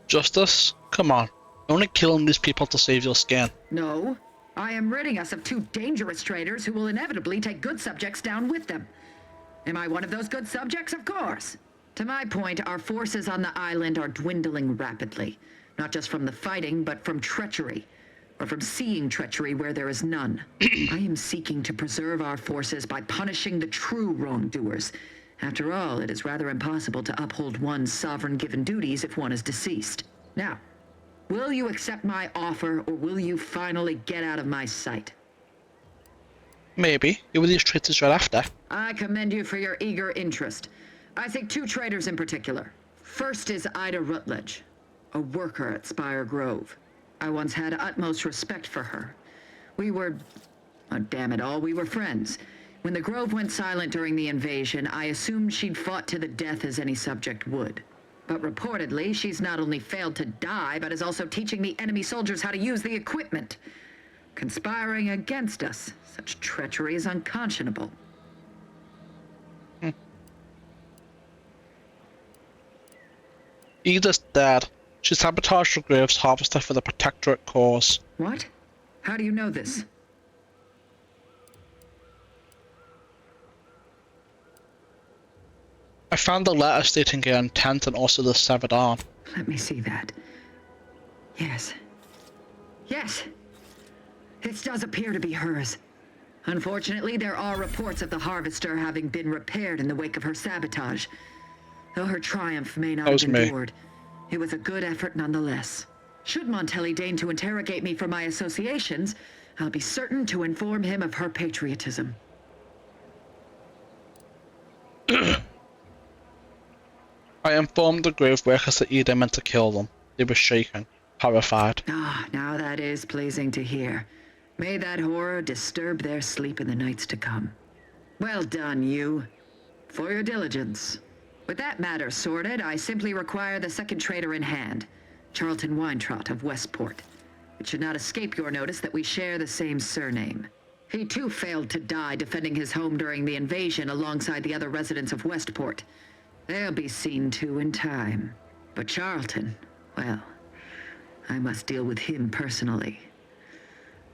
Justice? Come on. You're only killing these people to save your skin. No. I am ridding us of two dangerous traitors who will inevitably take good subjects down with them. Am I one of those good subjects? Of course. To my point, our forces on the island are dwindling rapidly. Not just from the fighting, but from treachery. Or from seeing treachery where there is none. I am seeking to preserve our forces by punishing the true wrongdoers. After all, it is rather impossible to uphold one's sovereign-given duties if one is deceased. Now, will you accept my offer, or will you finally get out of my sight? Maybe. Who are these traitors you're after? I commend you for your eager interest. I think two traitors in particular. First is Ida Rutledge, a worker at Spire Grove. I once had utmost respect for her. We were... oh, damn it all, we were friends. When the Grove went silent during the invasion, I assumed she'd fought to the death as any subject would. But reportedly, she's not only failed to die, but is also teaching the enemy soldiers how to use the equipment. Conspiring against us. Such treachery is unconscionable. Edith's dead. She sabotaged the Graves harvester for the Protectorate cause. What? How do you know this? I found a letter stating her intent and also the severed arm. Let me see that. Yes. Yes! This does appear to be hers. Unfortunately, there are reports of the Harvester having been repaired in the wake of her sabotage. Though her triumph may not have endured, it was a good effort nonetheless. Should Montelli deign to interrogate me for my associations, I'll be certain to inform him of her patriotism. I informed the grave workers that Ida meant to kill them. They were shaken, horrified. Ah, now that is pleasing to hear. May that horror disturb their sleep in the nights to come. Well done, you. For your diligence. With that matter sorted, I simply require the second traitor in hand, Charlton Weintraut of Westport. It should not escape your notice that we share the same surname. He too failed to die defending his home during the invasion alongside the other residents of Westport. They'll be seen to in time. But Charlton, well, I must deal with him personally.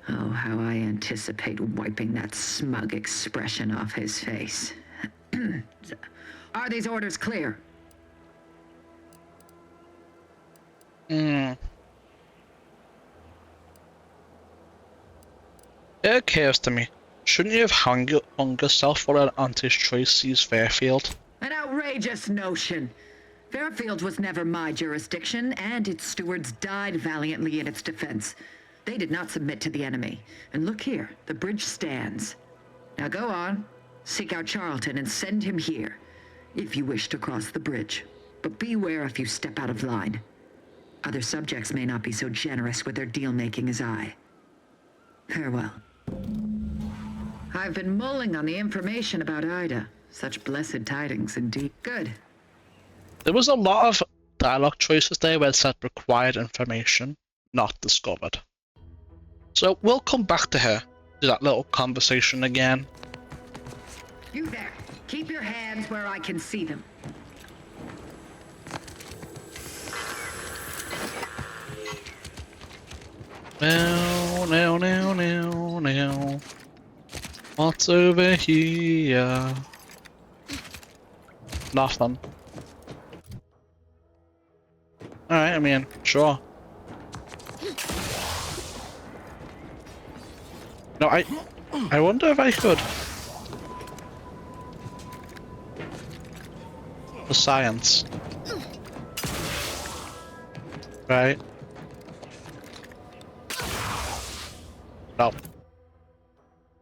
Oh, how I anticipate wiping that smug expression off his face. Are these orders clear? It occurs to me, shouldn't you have hung yourself for an auntie's choice sees Fairfield? An outrageous notion. Fairfield was never my jurisdiction, and its stewards died valiantly in its defense. They did not submit to the enemy. And look here, the bridge stands. Now go on, seek out Charlton and send him here, if you wish to cross the bridge. But beware if you step out of line. Other subjects may not be so generous with their deal-making as I. Farewell. I've been mulling on the information about Ida. Such blessed tidings indeed. Good. There was a lot of dialogue choices there where it said required information, not discovered. So we'll come back to her, do that little conversation again. You there. Keep your hands where I can see them. Now. What's over here? Nothing. Alright, I mean, sure. No, I wonder if I could. For science. Right. No.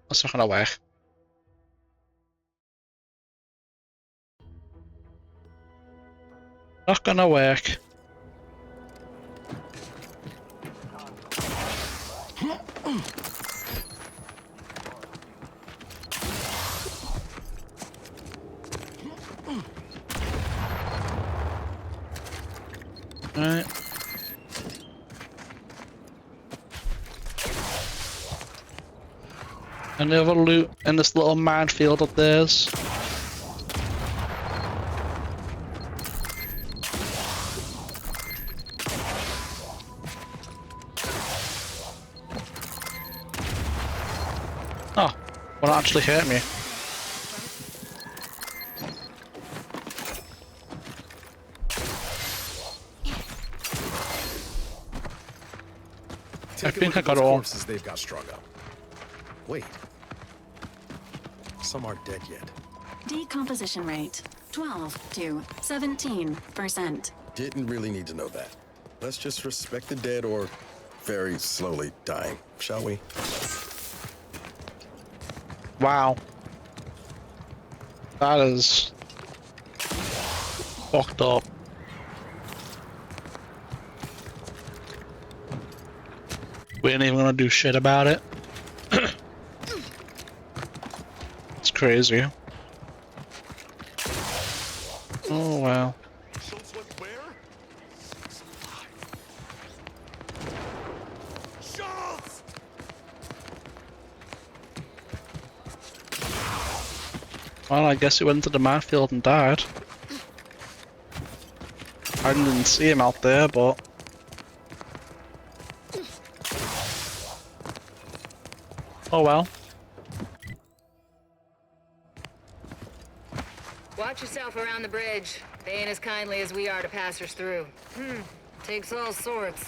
That's not gonna work. Not gonna work. Alright. Any other loot in this little minefield of theirs? Oh, well, that actually hurt me. I think I got all. Corpses they've got strung up. Wait. Some aren't dead yet. Decomposition rate 12 to 17%. Didn't really need to know that. Let's just respect the dead or very slowly dying, shall we? Wow. That is fucked up. We ain't even gonna do shit about it. It's crazy. Oh wow. Well, I guess he went to the minefield and died. I didn't see him out there, but... oh well. Watch yourself around the bridge. They ain't as kindly as we are to passers through. Takes all sorts.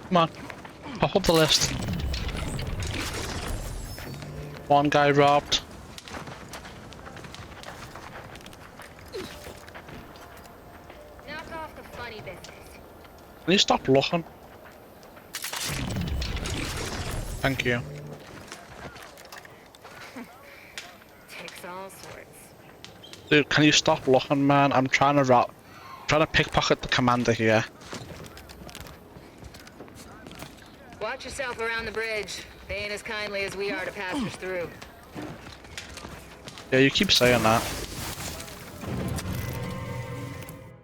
Come on, pop up the list. One guy robbed. Knock off the funny business. Can you stop looking? Thank you. Takes all sorts. Dude, can you stop looking, man? I'm trying to pickpocket the commander here. Watch yourself around the bridge. They ain't as kindly as we are to passers through. Yeah, you keep saying that.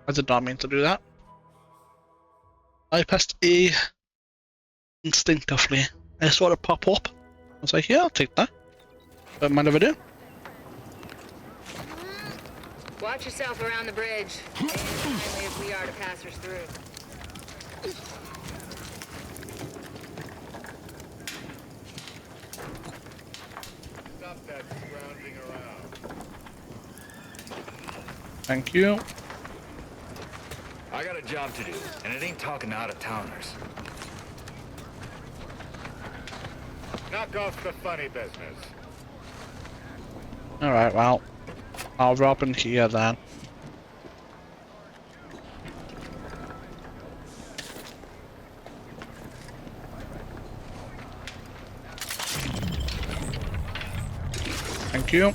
I did not mean to do that. I pressed E instinctively. I saw it pop up. I was like, yeah, I'll take that. Don't mind if I do. Watch yourself around the bridge. As kindly as we are to passers through. Stop that scrounging around. Thank you. I got a job to do, and it ain't talking to out-of-towners. Knock off the funny business. Alright, well, I'll rob in here then. Thank you.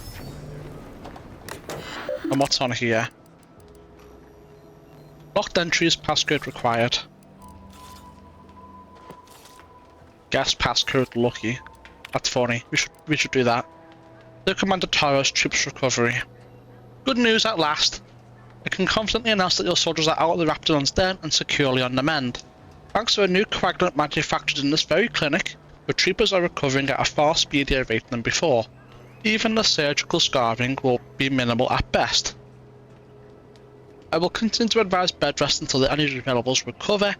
And what's on here? Locked entries, passcode required. Guess passcode lucky. That's funny. We should do that. The Commander Taro's troops recovery. Good news at last. I can confidently announce that your soldiers are out of the Raptidon's den and securely on the mend. Thanks to a new coagulant manufactured in this very clinic, the troopers are recovering at a far speedier rate than before. Even the surgical scarring will be minimal at best. I will continue to advise bed rest until the energy levels recover,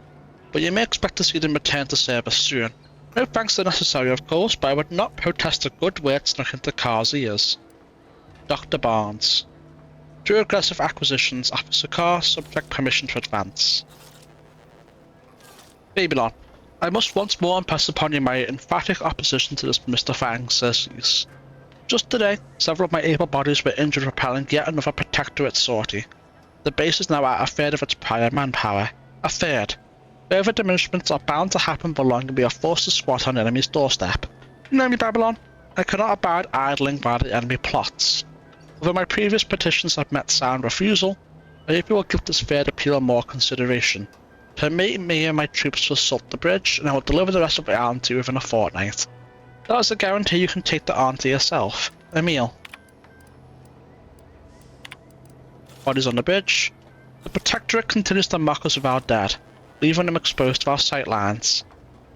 but you may expect to see them return to service soon. No thanks are necessary, of course, but I would not protest a good word snuck into Carr's ears. Dr. Barnes. Through aggressive acquisitions, Officer Carr, subject permission to advance. Babylon. I must once more impress upon you my emphatic opposition to this mystifying surcease. Just today, several of my able bodies were injured repelling yet another Protectorate sortie. The base is now at a third of its prior manpower. A third. Further diminishments are bound to happen the longer we are forced to squat on enemy's doorstep. You know me, Babylon. I cannot abide idling while the enemy plots. Although my previous petitions have met sound refusal, I hope you will give this third appeal more consideration. Permit me and my troops to assault the bridge, and I will deliver the rest of the island to you within a fortnight. That is a guarantee you can take the island to yourself. Emil. Bodies on the bridge. The Protectorate continues to mock us with our dead, leaving them exposed to our sightlines.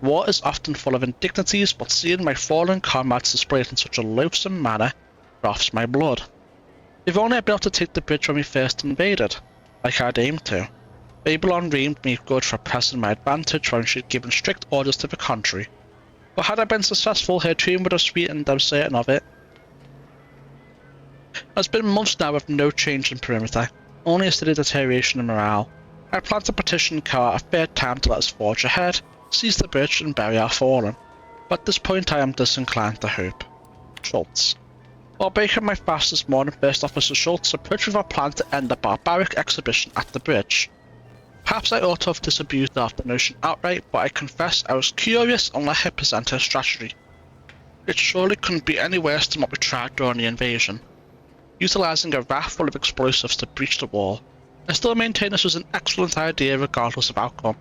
War is often full of indignities, but seeing my fallen comrades displayed in such a loathsome manner froths my blood. If only I'd been able to take the bridge when we first invaded, like I'd aimed to. Babylon reamed me good for pressing my advantage when she'd given strict orders to the contrary. But had I been successful, her dream would have sweetened, I'm certain of it. It's been months now with no change in perimeter, only a steady deterioration in morale. I plan to petition Carr a third time to let us forge ahead, seize the bridge and bury our fallen. But at this point I am disinclined to hope. Schultz. While breaking my fast this morning, First Officer Schultz approached with a plan to end the barbaric exhibition at the bridge. Perhaps I ought to have disabused of the notion outright, but I confess I was curious and let her present her strategy. It surely couldn't be any worse than what we tried during the invasion. Utilising a raft full of explosives to breach the wall, I still maintain this was an excellent idea regardless of outcome.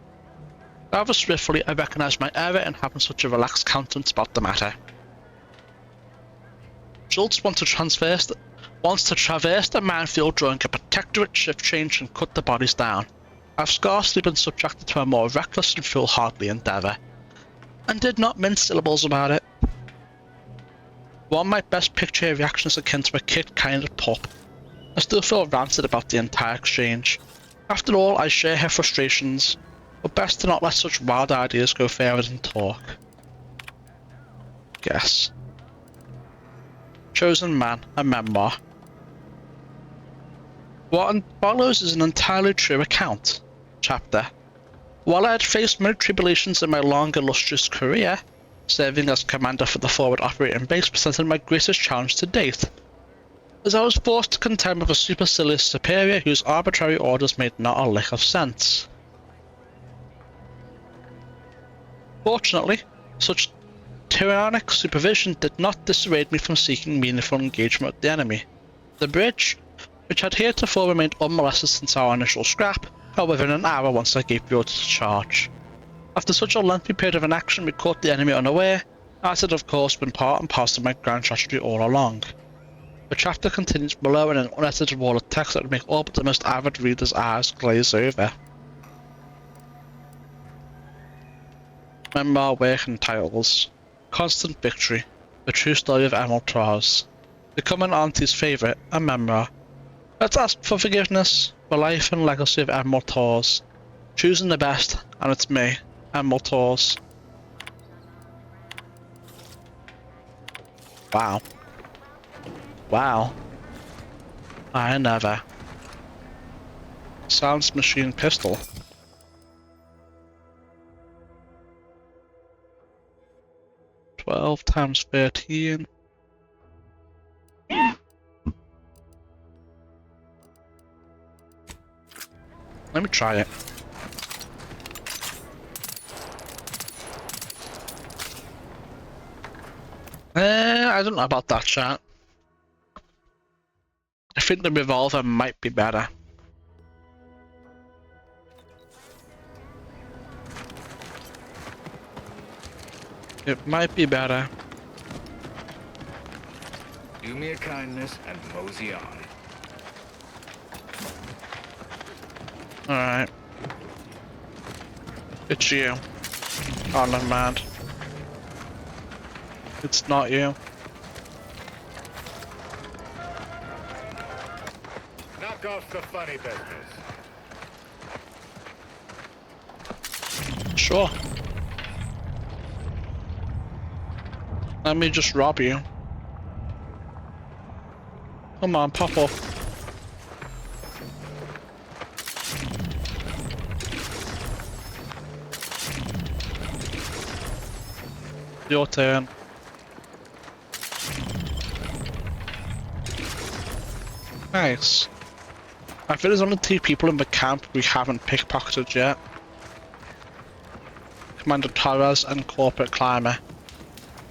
Rather swiftly, I recognised my error in having such a relaxed countenance about the matter. Schultz wants to traverse the minefield during a Protectorate shift change and cut the bodies down. I've scarcely been subjected to a more reckless and foolhardy endeavour, and did not mince syllables about it. One might best picture her reaction as akin to a kid-kinded pup. I still feel rancid about the entire exchange. After all, I share her frustrations, but best to not let such wild ideas go further than talk. Guess. Chosen Man, a memoir. What follows is an entirely true account. Chapter. While I had faced many tribulations in my long illustrious career, serving as commander for the forward operating base presented my greatest challenge to date, as I was forced to contend with a supercilious superior whose arbitrary orders made not a lick of sense. Fortunately, such tyrannic supervision did not dissuade me from seeking meaningful engagement with the enemy. The bridge, which had heretofore remained unmolested since our initial scrap, fell within an hour once I gave the order to charge. After such a lengthy period of inaction, we caught the enemy unaware, as had of course been part and parcel of my grand strategy all along. The chapter continues below in an unedited wall of text that would make all but the most avid reader's eyes glaze over. Memoir work and titles. Constant Victory. The True Story of Emerald Trawers. Become an auntie's favourite, a memoir. Let's ask for forgiveness for life and legacy of Emerald Trawers. Choosing the best, and it's me, Emerald Trawers. Wow. Wow. I never. Sounds machine pistol. Times 13. Let me try it. I don't know about that, chat. I think the revolver might be better. It might be better. Do me a kindness and mosey on. Alright. It's you. Oh, never mind. It's not you. Knock off the funny business. Sure. Let me just rob you. Come on, pop off. Your turn. Nice. I think there's only 2 people in the camp we haven't pickpocketed yet. Commander Torres and Corporate Climber.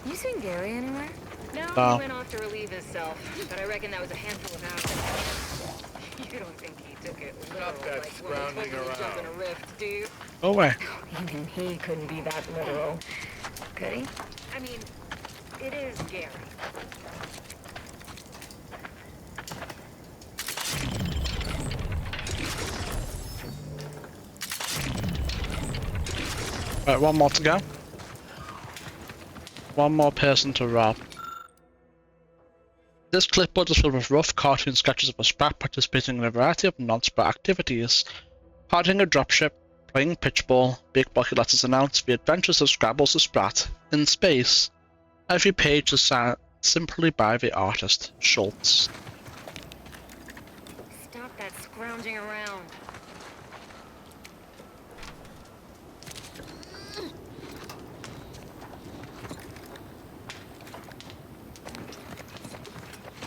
You seen Gary anywhere? No, No. he went off to relieve himself, but I reckon that was a handful of hours. You don't think he took it literal, like when he told me to jump in a rift, do you? No way. Even he couldn't be that literal. Could he? I mean, it is Gary. Right, one more to go. One more person to rob. This clipboard is filled with rough cartoon sketches of a Sprat participating in a variety of non-Sprat activities. Harding a dropship, playing pitchball, big blocky letters announce the adventures of Scrabbles the Sprat in space. Every page is signed simply by the artist, Schultz. Stop that scrounging around.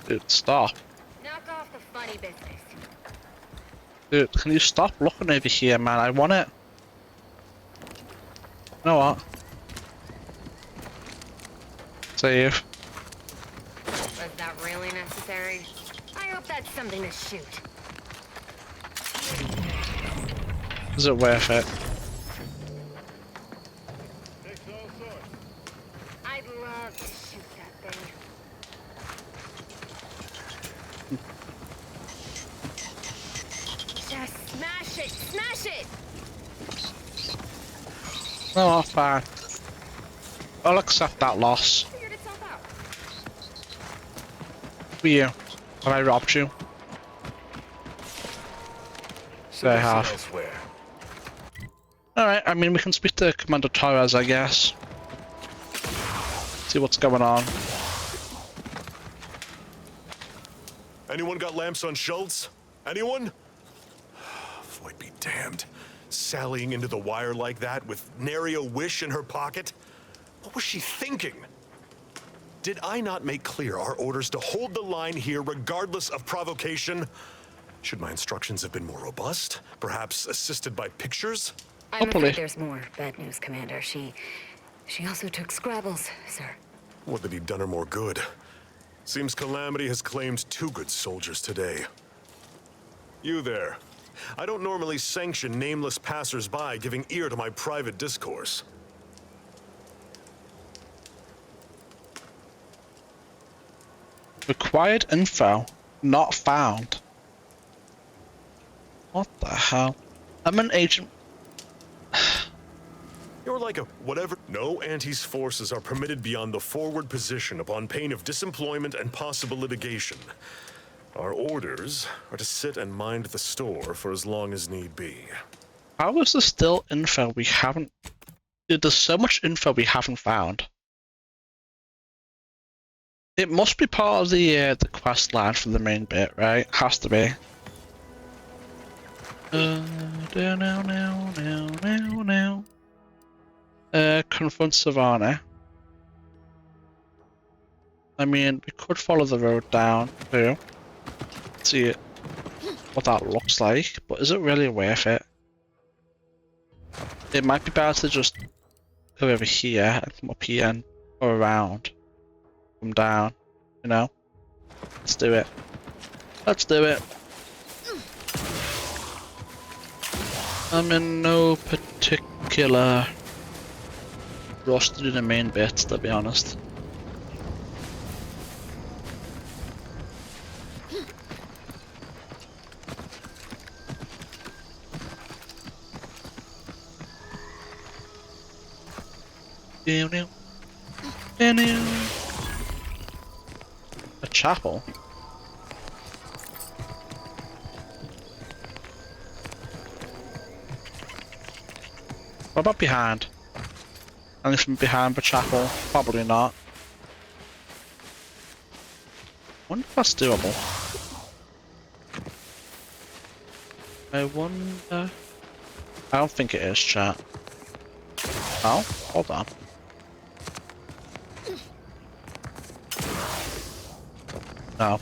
Dude, stop. Knock off the funny business. Dude, can you stop looking over here, man? I want it. You know what? Save. Was that really necessary? I hope that's something to shoot. Is it worth it? I'd love to shoot that thing. Just smash it! Smash it! No, fine. I'll accept that loss. Figured itself out. For you. Have I robbed you? So I have. Elsewhere. Alright, I mean, we can speak to Commander Torres, I guess. See what's going on. Anyone got lamps on Schultz? Anyone? Void be damned. Sallying into the wire like that with nary a wish in her pocket? What was she thinking? Did I not make clear our orders to hold the line here regardless of provocation? Should my instructions have been more robust? Perhaps assisted by pictures? I'm afraid there's more bad news, Commander. She also took Scrabbles, sir. Would that he'd done her more good. Seems Calamity has claimed 2 good soldiers today. You there. I don't normally sanction nameless passers-by giving ear to my private discourse. Required info not found. What the hell? I'm an agent. You're like a whatever. No Antis forces are permitted beyond the forward position upon pain of disemployment and possible litigation. Our orders are to sit and mind the store for as long as need be. How is there still info we haven't... Dude, there's so much info we haven't found. It must be part of the quest line from the main bit, right? Has to be. Confront Savannah. I mean, we could follow the road down too. See what that looks like, but is it really worth it? It might be better to just go over here and come up here and go around. Come down, you know? Let's do it. Let's do it. I'm in no particular rush to do the main bits, to be honest. A chapel? What about behind? Anything behind the chapel? Probably not. Wonder if that's doable. I wonder... I don't think it is, chat. Oh, hold on. No.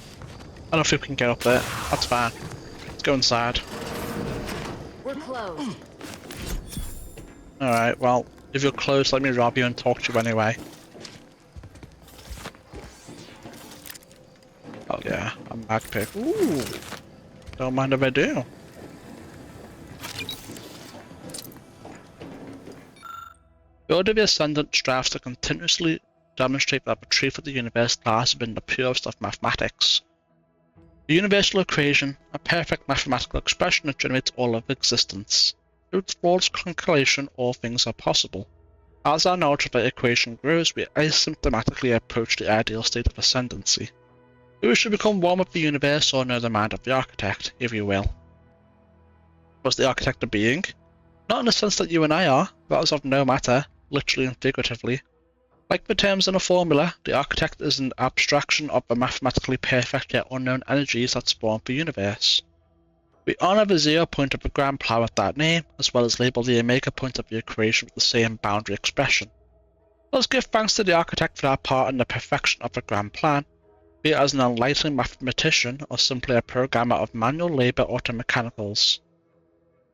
I don't think we can get up there. That's fine. Let's go inside. We're closed. Alright, well, if you're close, let me rob you and talk to you anyway. Oh yeah, a mag pick. Ooh! Don't mind if I do. The Order of the Ascendant strives to continuously demonstrate that the truth of the universe lies within the purest of mathematics. The universal equation, a perfect mathematical expression that generates all of existence. Through its flawless calculation, all things are possible. As our knowledge of the equation grows, we asymptomatically approach the ideal state of ascendancy. We wish to become one with the universe or know the mind of the architect, if you will. Was the architect a being? Not in the sense that you and I are, that is of no matter, literally and figuratively. Like the terms in a formula, the architect is an abstraction of the mathematically perfect yet unknown energies that spawn the universe. We honour the 0 point of the grand plan with that name, as well as label the omega point of the equation with the same boundary expression. Let us give thanks to the architect for our part in the perfection of the grand plan, be it as an enlightening mathematician or simply a programmer of manual labour automechanicals.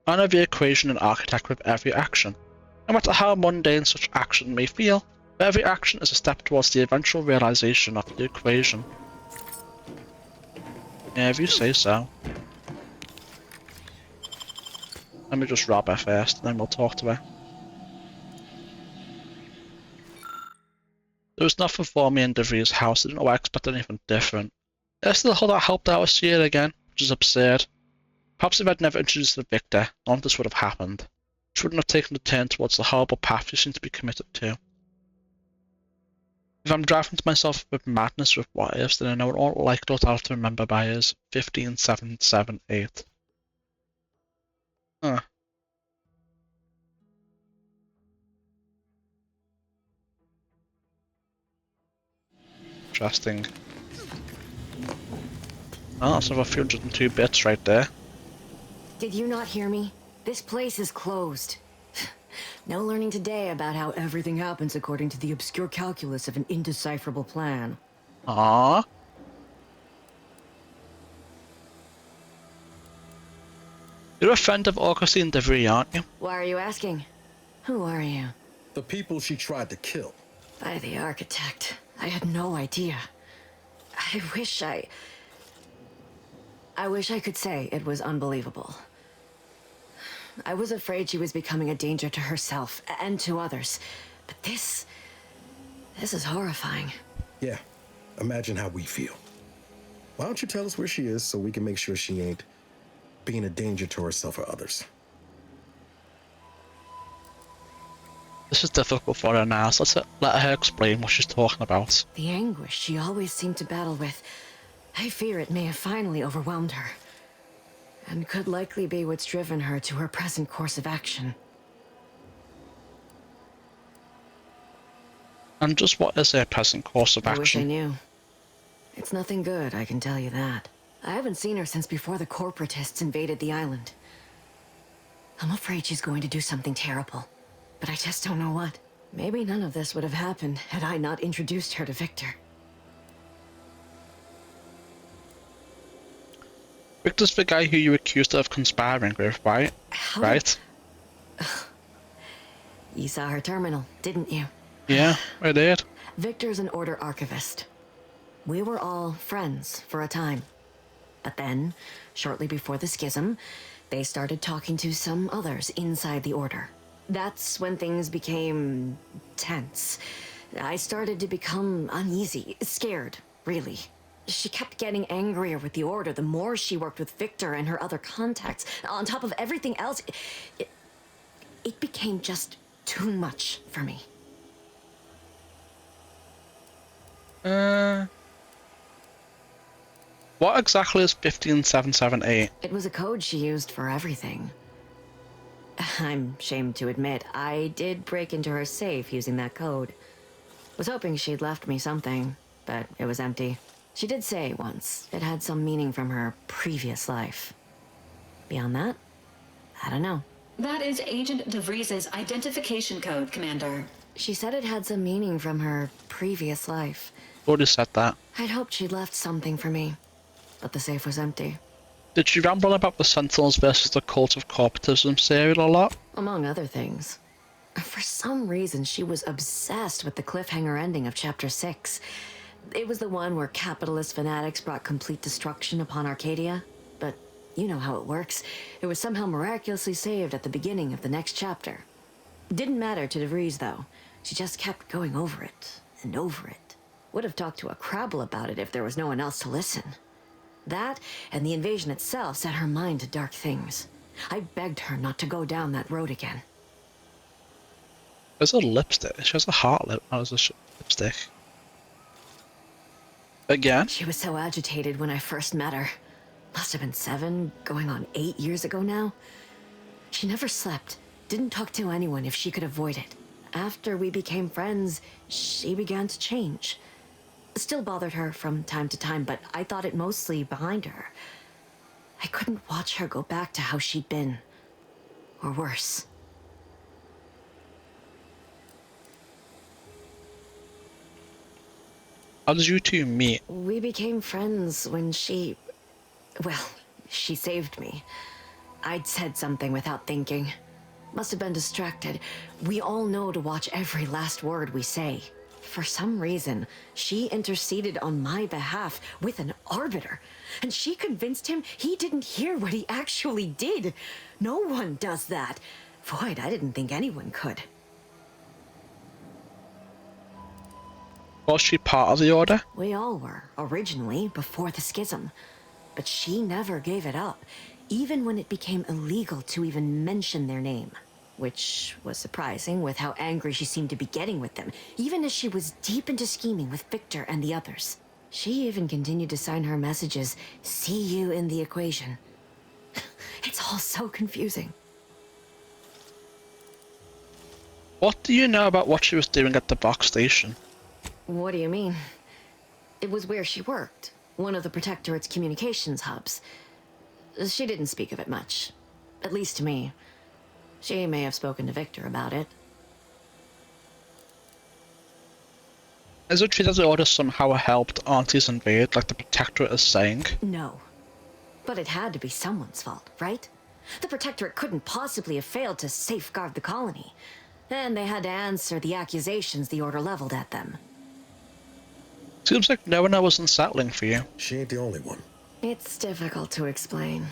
Honour the equation and architect with every action. No matter how mundane such action may feel, every action is a step towards the eventual realization of the equation. Yeah, if you say so. Let me just rob her first, and then we'll talk to her. There was nothing for me in DeVries' house. I didn't know I expected anything different. I still thought I helped out see it again, which is absurd. Perhaps if I'd never introduced the Victor, none of this would have happened. She wouldn't have taken the turn towards the horrible path she seemed to be committed to. If I'm driving to myself with madness with what ifs, then I know all likely what I'll have to remember by is 15778. Huh. Interesting. Oh, that's another 302 bits right there. Did you not hear me? This place is closed. No learning today about how everything happens according to the obscure calculus of an indecipherable plan. Aww. You're a friend of Augustine DeVries, aren't you? Why are you asking? Who are you? The people she tried to kill. By the architect. I had no idea. I wish I could say it was unbelievable. I was afraid she was becoming a danger to herself and to others. But this is horrifying. Yeah, imagine how we feel. Why don't you tell us where she is so we can make sure she ain't being a danger to herself or others? This is difficult for her now, so let her explain what she's talking about. The anguish she always seemed to battle with, I fear it may have finally overwhelmed her. And could likely be what's driven her to her present course of action. And just what is her present course of I wish I action? knew. It's nothing good, I can tell you that. I haven't seen her since before the corporatists invaded the island. I'm afraid she's going to do something terrible, but I just don't know what. Maybe none of this would have happened had I not introduced her to Victor. Victor's the guy who you accused her of conspiring with, right? Right? You saw her terminal, didn't you? Yeah, I did. Victor's an Order archivist. We were all friends for a time. But then, shortly before the schism, they started talking to some others inside the Order. That's when things became tense. I started to become uneasy, scared, really. She kept getting angrier with the Order the more she worked with Victor and her other contacts. On top of everything else, it became just too much for me. What exactly is 15778? It was a code she used for everything. I'm ashamed to admit, I did break into her safe using that code. Was hoping she'd left me something, but it was empty. She did say once it had some meaning from her previous life. Beyond that, I don't know. That is Agent DeVries's identification code, Commander. She said it had some meaning from her previous life. Already said that. I'd hoped she'd left something for me, but the safe was empty. Did she ramble about the Sentinels versus the Cult of Corporatism serial a lot? Among other things. For some reason, she was obsessed with the cliffhanger ending of Chapter 6. It was the one where capitalist fanatics brought complete destruction upon Arcadia. But you know how it works. It was somehow miraculously saved at the beginning of the next chapter. Didn't matter to DeVries, though. She just kept going over it and over it. Would have talked to a Crabble about it if there was no one else to listen. That, and the invasion itself, set her mind to dark things. I begged her not to go down that road again. There's a lipstick. She has a heart lip as a lipstick. Again? She was so agitated when I first met her. Must have been 7, going on 8 years ago now. She never slept, didn't talk to anyone if she could avoid it. After we became friends, she began to change. Still bothered her from time to time, but I thought it mostly behind her. I couldn't watch her go back to how she'd been. Or worse. How did you two meet? We became friends when she... well, she saved me. I'd said something without thinking. Must have been distracted. We all know to watch every last word we say. For some reason, she interceded on my behalf with an arbiter, and she convinced him he didn't hear what he actually did. No one does that. Void, I didn't think anyone could. Was she part of the Order? We all were, originally, before the schism. But she never gave it up, even when it became illegal to even mention their name. Which was surprising with how angry she seemed to be getting with them, even as she was deep into scheming with Victor and the others. She even continued to sign her messages, "See you in the equation." It's all so confusing. What do you know about what she was doing at the box station? What do you mean? It was where she worked, one of the Protectorate's communications hubs. She didn't speak of it much, at least to me. She may have spoken to Victor about it. Is it true that the Order somehow helped aunties invade, like the Protectorate is saying? No. But it had to be someone's fault, right? The Protectorate couldn't possibly have failed to safeguard the colony. And they had to answer the accusations the Order leveled at them. Seems like no one was unsettling for you. She ain't the only one. It's difficult to explain.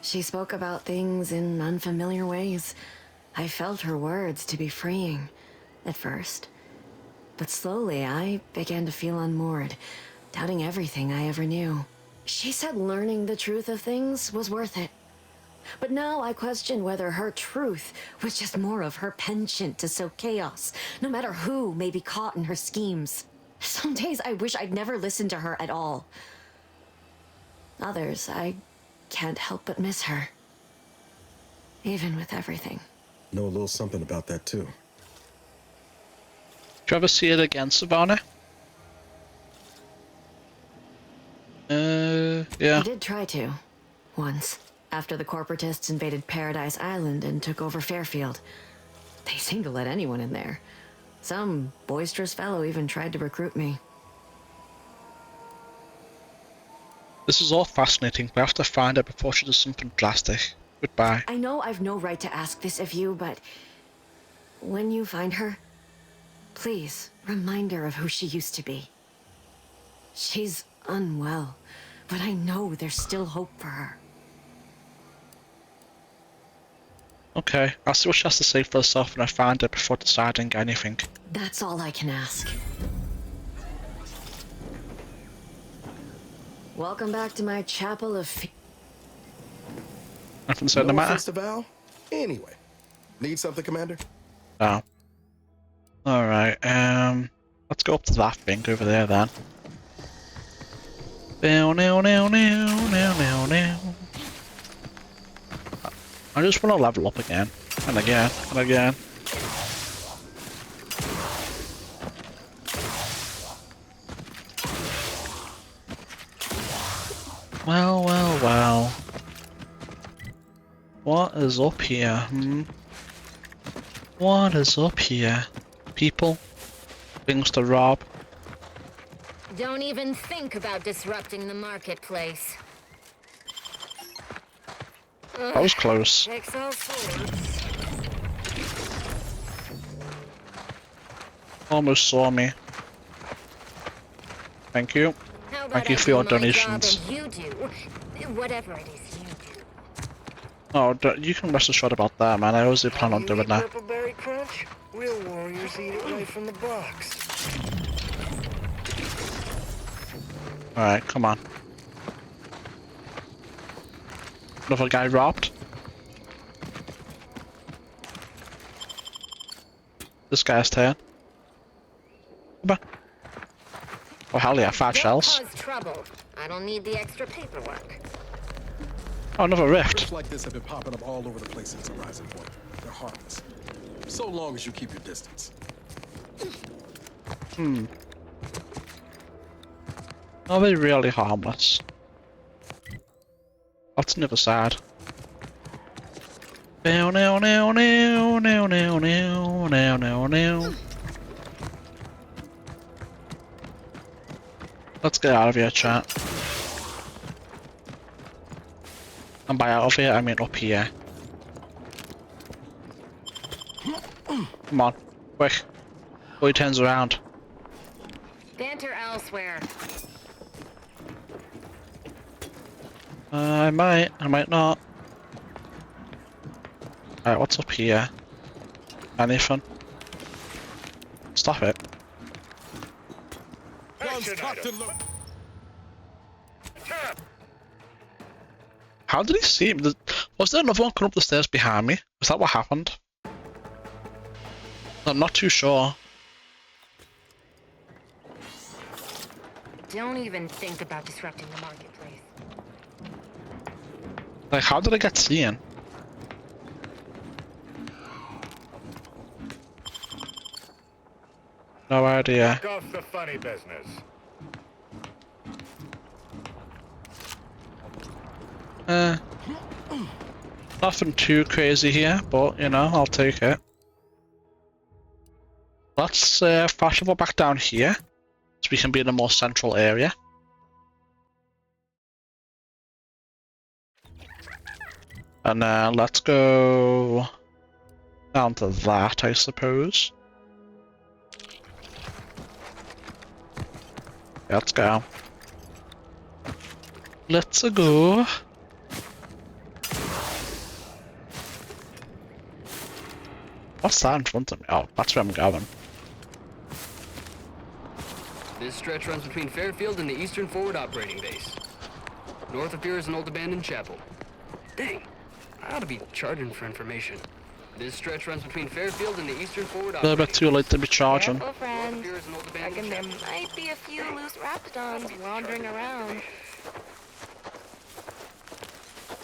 She spoke about things in unfamiliar ways. I felt her words to be freeing, at first. But slowly, I began to feel unmoored, doubting everything I ever knew. She said learning the truth of things was worth it. But now I question whether her truth was just more of her penchant to sow chaos, no matter who may be caught in her schemes. Some days I wish I'd never listened to her at all. Others, I can't help but miss her. Even with everything. Know a little something about that, too. Do you ever see it again, Savannah? Yeah. I did try to. Once. After the corporatists invaded Paradise Island and took over Fairfield. They seemed to let anyone in there. Some boisterous fellow even tried to recruit me. This is all fascinating, but I have to find her before she does something drastic. Goodbye. I know I've no right to ask this of you, but when you find her, please remind her of who she used to be. She's unwell, but I know there's still hope for her. Okay, I'll see what she has to say for herself when I find her before deciding anything. That's all I can ask. Welcome back to my chapel of... Nothing said no matter. Val? Anyway, need something, Commander? Oh. Alright, let's go up to that thing over there then. I just want to level up again, and again, and again. Well, well, well. What is up here, What is up here? People? Things to rob? Don't even think about disrupting the marketplace. That was close. Takes all sorts. Almost saw me. Thank you. Thank you for your donations. You do whatever it is you do. Oh, you can rest assured about that, man. I always do plan on doing that. Purple berry crunch? Real warriors eat it right from the box. Alright, come on. Another guy robbed. This guy's turn. Come on. Oh hell yeah, 5 shells. Don't cause trouble. I don't need the extra paperwork. Oh, another rift. Rifts like this have been popping up all over the place since Horizon Point. They're harmless. So long as you keep your distance. Are they really harmless? That's never sad. Now. Let's get out of here, chat. And by out of here, I mean up here. Come on, quick. Before he turns around. Banter elsewhere. I might not. Alright, what's up here? Anything? Stop it. How did he see me? Was there another one coming up the stairs behind me? Was that what happened? I'm not too sure. Don't even think about disrupting the marketplace. Like, how did I get seen? No idea. Back off the funny business. Nothing too crazy here, but you know, I'll take it. Let's fast travel back down here, so we can be in a more central area. And let's go down to that, I suppose. Yeah, let's go. Let's go. What's that in front of me? Oh, that's where I'm going. This stretch runs between Fairfield and the Eastern Forward Operating Base. North of here is an old abandoned chapel. Dang, I ought to be charging for information. This stretch runs between Fairfield and the Eastern Forward A little bit too late to be charging. Careful, friend. Reckon there might be a few loose raptidons wandering around.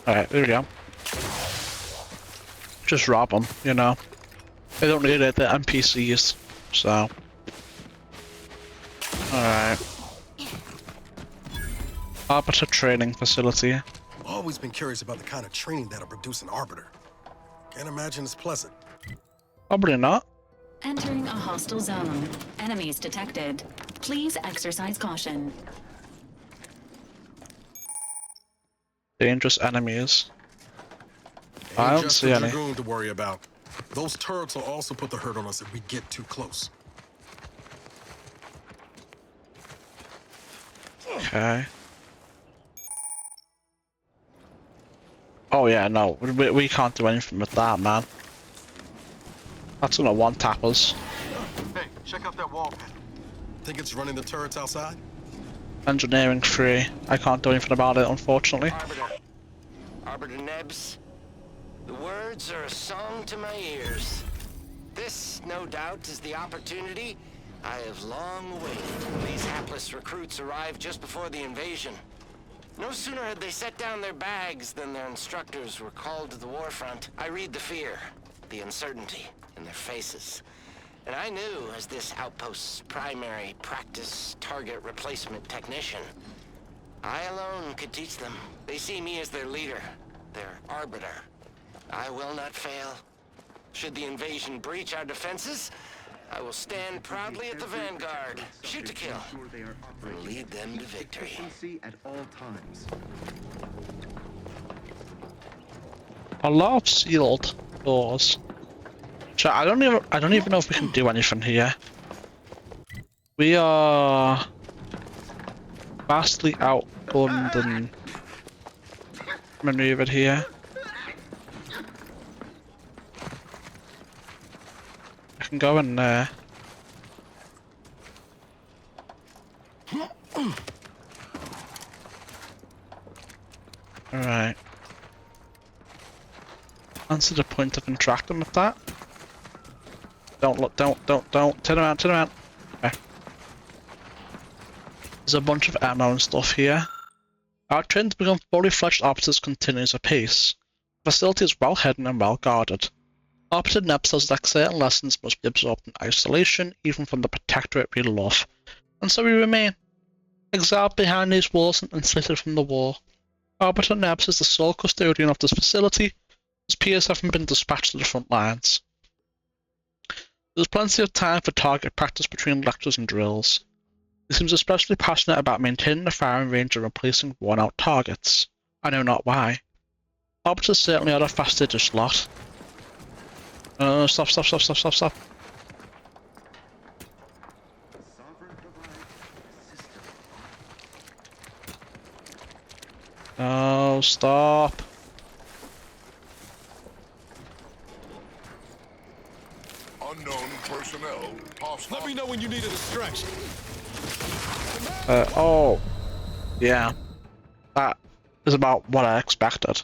Alright, there we go. Just rob them, you know. They don't need it, they're NPCs, so. Alright. Arbiter training facility. Always been curious about the kind of training that'll produce an Arbiter. Can't imagine it's pleasant. Probably not. Entering a hostile zone. Enemies detected. Please exercise caution. Dangerous enemies. I don't see any. Dragoon to worry about. Those turrets will also put the hurt on us if we get too close. Okay. Oh yeah, no, we can't do anything with that, man. That's gonna one-tap us. Hey, check out that wall pad. Think it's running the turrets outside? Engineering 3. I can't do anything about it, unfortunately. Arbiter Nebs, the words are a song to my ears. This, no doubt, is the opportunity I have long awaited. These hapless recruits arrived just before the invasion. No sooner had they set down their bags than their instructors were called to the war front. I read the fear, the uncertainty in their faces. And I knew, as this outpost's primary practice target replacement technician, I alone could teach them. They see me as their leader, their arbiter. I will not fail. Should the invasion breach our defenses, I will stand proudly at the vanguard, shoot to kill, and lead them to victory. At all times. A lot of sealed doors. So I don't even know if we can do anything here. We are vastly outgunned and maneuvered here. I can go in there. Alright. Answer the point of interacting with that. Don't look, don't. Turn around. Okay. There's a bunch of ammo and stuff here. Our training to become fully fledged arbiters continues apace. The facility is well hidden and well guarded. Arbiter Neb says that certain lessons must be absorbed in isolation, even from the protectorate we love. And so we remain, exiled behind these walls and insulated from the war. Arbiter Nebs is the sole custodian of this facility. His peers haven't been dispatched to the front lines. There's plenty of time for target practice between lectures and drills. He seems especially passionate about maintaining the firing range and replacing worn-out targets. I know not why. Arbiters certainly are a fastidious lot. Stop. No, stop. Unknown personnel. Let me know when you need a distraction. Oh. Yeah. That is about what I expected.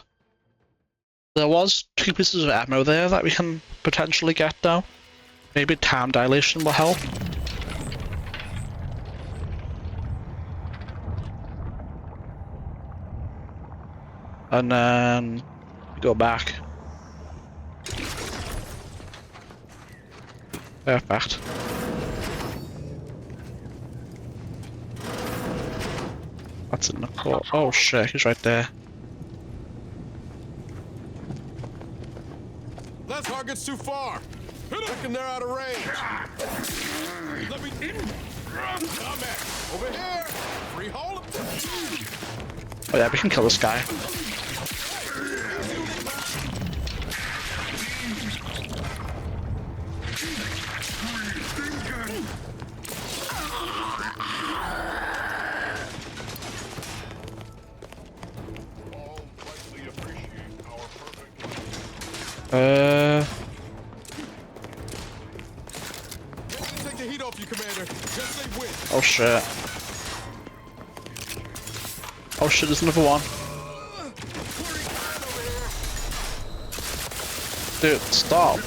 There was 2 pieces of ammo there that we can potentially get though. Maybe time dilation will help. And then go back. Perfect. That's in the court. Oh shit, he's right there. That target's too far. Reckon they're out of range. Let me in. Over here. Free hold him. Oh yeah, we can kill this guy. Take the heat off you, Commander. Just say win. Oh shit. Oh shit, there's another one. Dude, stop.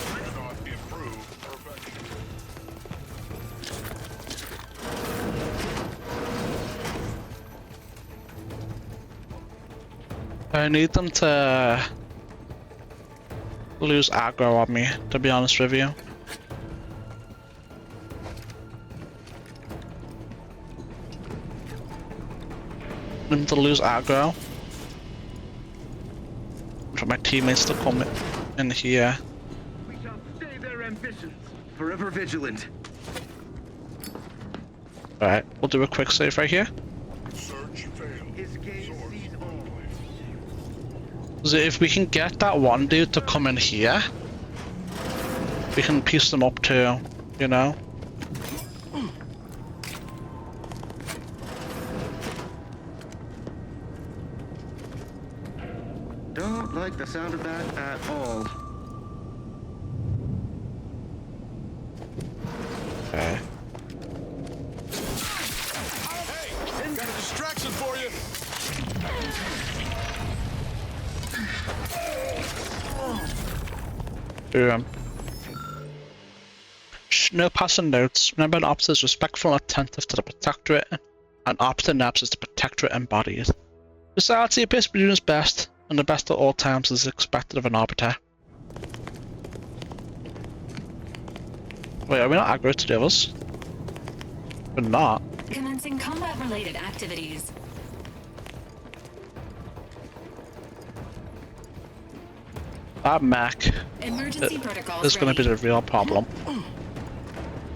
I need them to lose aggro on me, to be honest with you. Them to lose aggro. For my teammates to come in here. We shall stay their ambitions, forever vigilant. Alright, we'll do a quick save right here. So if we can get that one dude to come in here, we can piece them up too, you know? Don't like the sound of that at all. Okay. Hey, got a distraction for you. No passing notes. Remember, an officer is respectful and attentive to the Protectorate, and Operator Nebs is the Protectorate embodied. Besides, he appears to be doing his best, and the best at all times is expected of an Arbiter. Wait, are we not aggro to the others? We're not. Commencing combat-related activities. That mech Emergency protocols is going to be the real problem.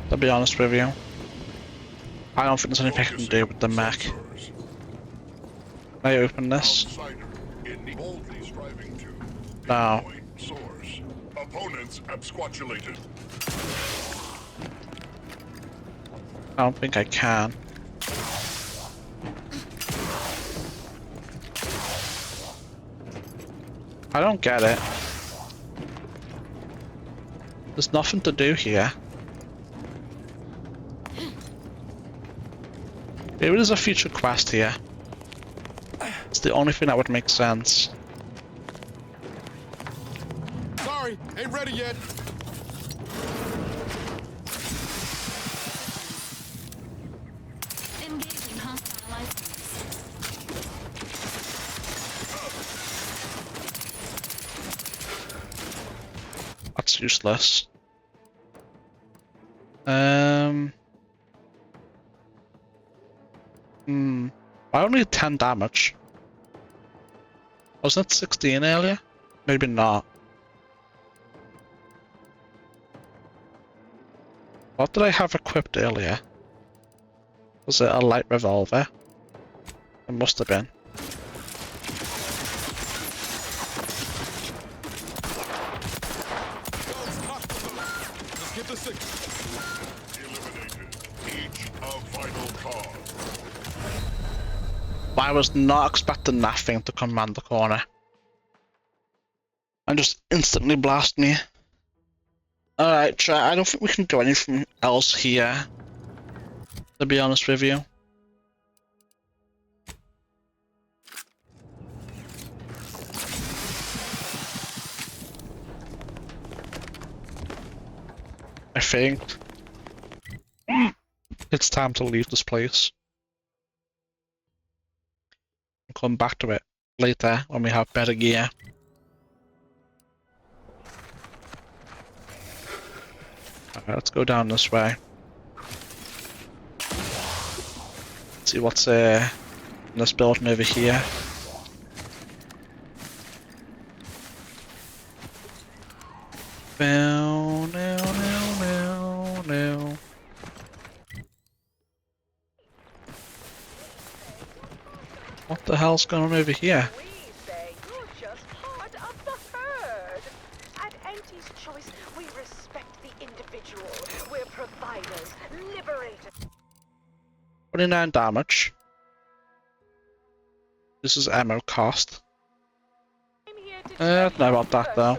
To be honest with you. I don't think there's anything I can do with the mech. Can I open this? No. Opponents absquatulated. I don't think I can. I don't get it. There's nothing to do here. Maybe there's a future quest here. It's the only thing that would make sense. Sorry, ain't ready yet. Engaging hostile license. That's useless. I only did 10 damage. Wasn't it 16 earlier? Maybe not. What did I have equipped earlier? Was it a light revolver? It must have been. Let's get the signal. Eliminated each of vital cause. I was not expecting that thing to come around the corner and just instantly blast me. Alright, try. I don't think we can do anything else here, to be honest with you. I think it's time to leave this place. Come back to it later when we have better gear. Alright, let's go down this way. See what's in this building over here. No. What the hell's going on over here? You're just part of the herd. At Auntie's choice, we respect the individual. We're providers, liberators. 29 damage. This is ammo cost. I don't know about that though.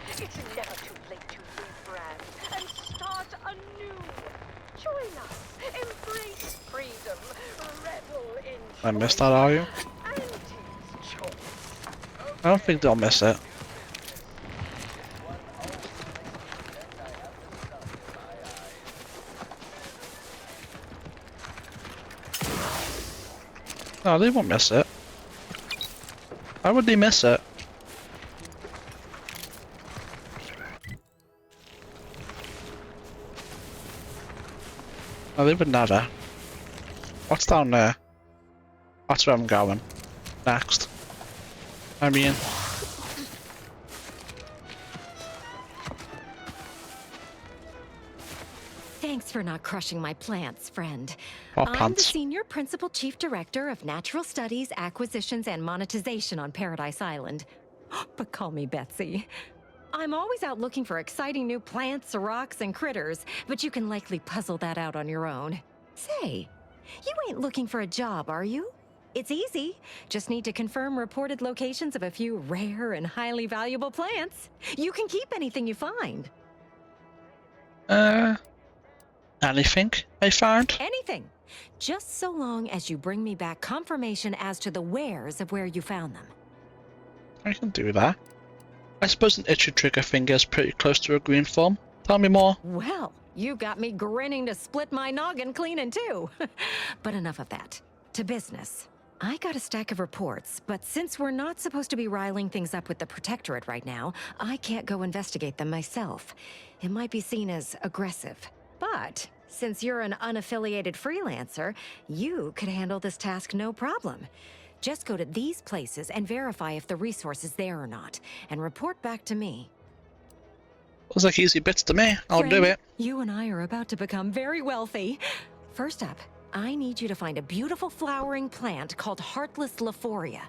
It's never too late to rebrand and start anew. Join us I missed that, are you? I don't think they'll miss it. No, they won't miss it. Why would they miss it? No, they would never. What's down there? That's where I'm going. Next. I mean... Thanks for not crushing my plants, friend. What I'm the plants? Senior Principal Chief Director of Natural Studies, Acquisitions, and Monetization on Paradise Island. But call me Betsy. I'm always out looking for exciting new plants, rocks, and critters, but you can likely puzzle that out on your own. Say, you ain't looking for a job, are you? It's easy. Just need to confirm reported locations of a few rare and highly valuable plants. You can keep anything you find. Anything I find? Anything. Just so long as you bring me back confirmation as to the wheres of where you found them. I can do that. I suppose an itchy trigger finger is pretty close to a green thumb. Tell me more. Well, you got me grinning to split my noggin clean in two. But enough of that. To business. I got a stack of reports, but since we're not supposed to be riling things up with the Protectorate right now, I can't go investigate them myself. It might be seen as aggressive. But since you're an unaffiliated freelancer, you could handle this task no problem. Just go to these places and verify if the resource is there or not, and report back to me. Looks like easy bits to me. I'll do it. You and I are about to become very wealthy. First up, I need you to find a beautiful flowering plant called Heartless Lephoria.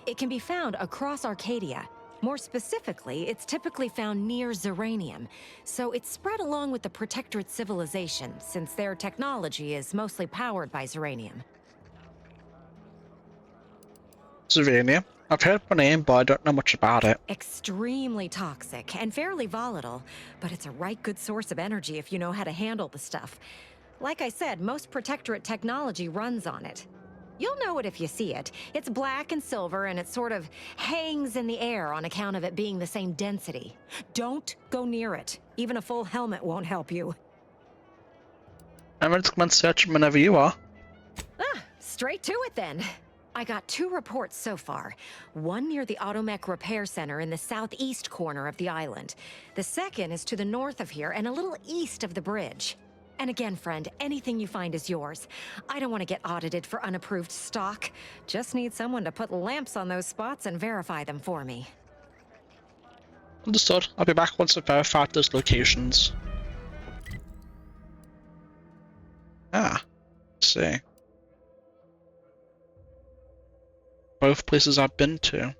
It can be found across Arcadia. More specifically, it's typically found near Zyranium, so it's spread along with the Protectorate civilization, since their technology is mostly powered by Zyranium. Zyranium. I've heard the name, but I don't know much about it. Extremely toxic and fairly volatile, but it's a right good source of energy if you know how to handle the stuff. Like I said, most Protectorate technology runs on it. You'll know it if you see it. It's black and silver, and it sort of hangs in the air on account of it being the same density. Don't go near it. Even a full helmet won't help you. I'm ready to commence searching whenever you are. Straight to it then. I got 2 reports so far. One near the Automech Repair Center in the southeast corner of the island. The second is to the north of here and a little east of the bridge. And again, friend, anything you find is yours. I don't want to get audited for unapproved stock. Just need someone to put lamps on those spots and verify them for me. Understood. I'll be back once I've verified those locations. Let's see. Both places I've been to.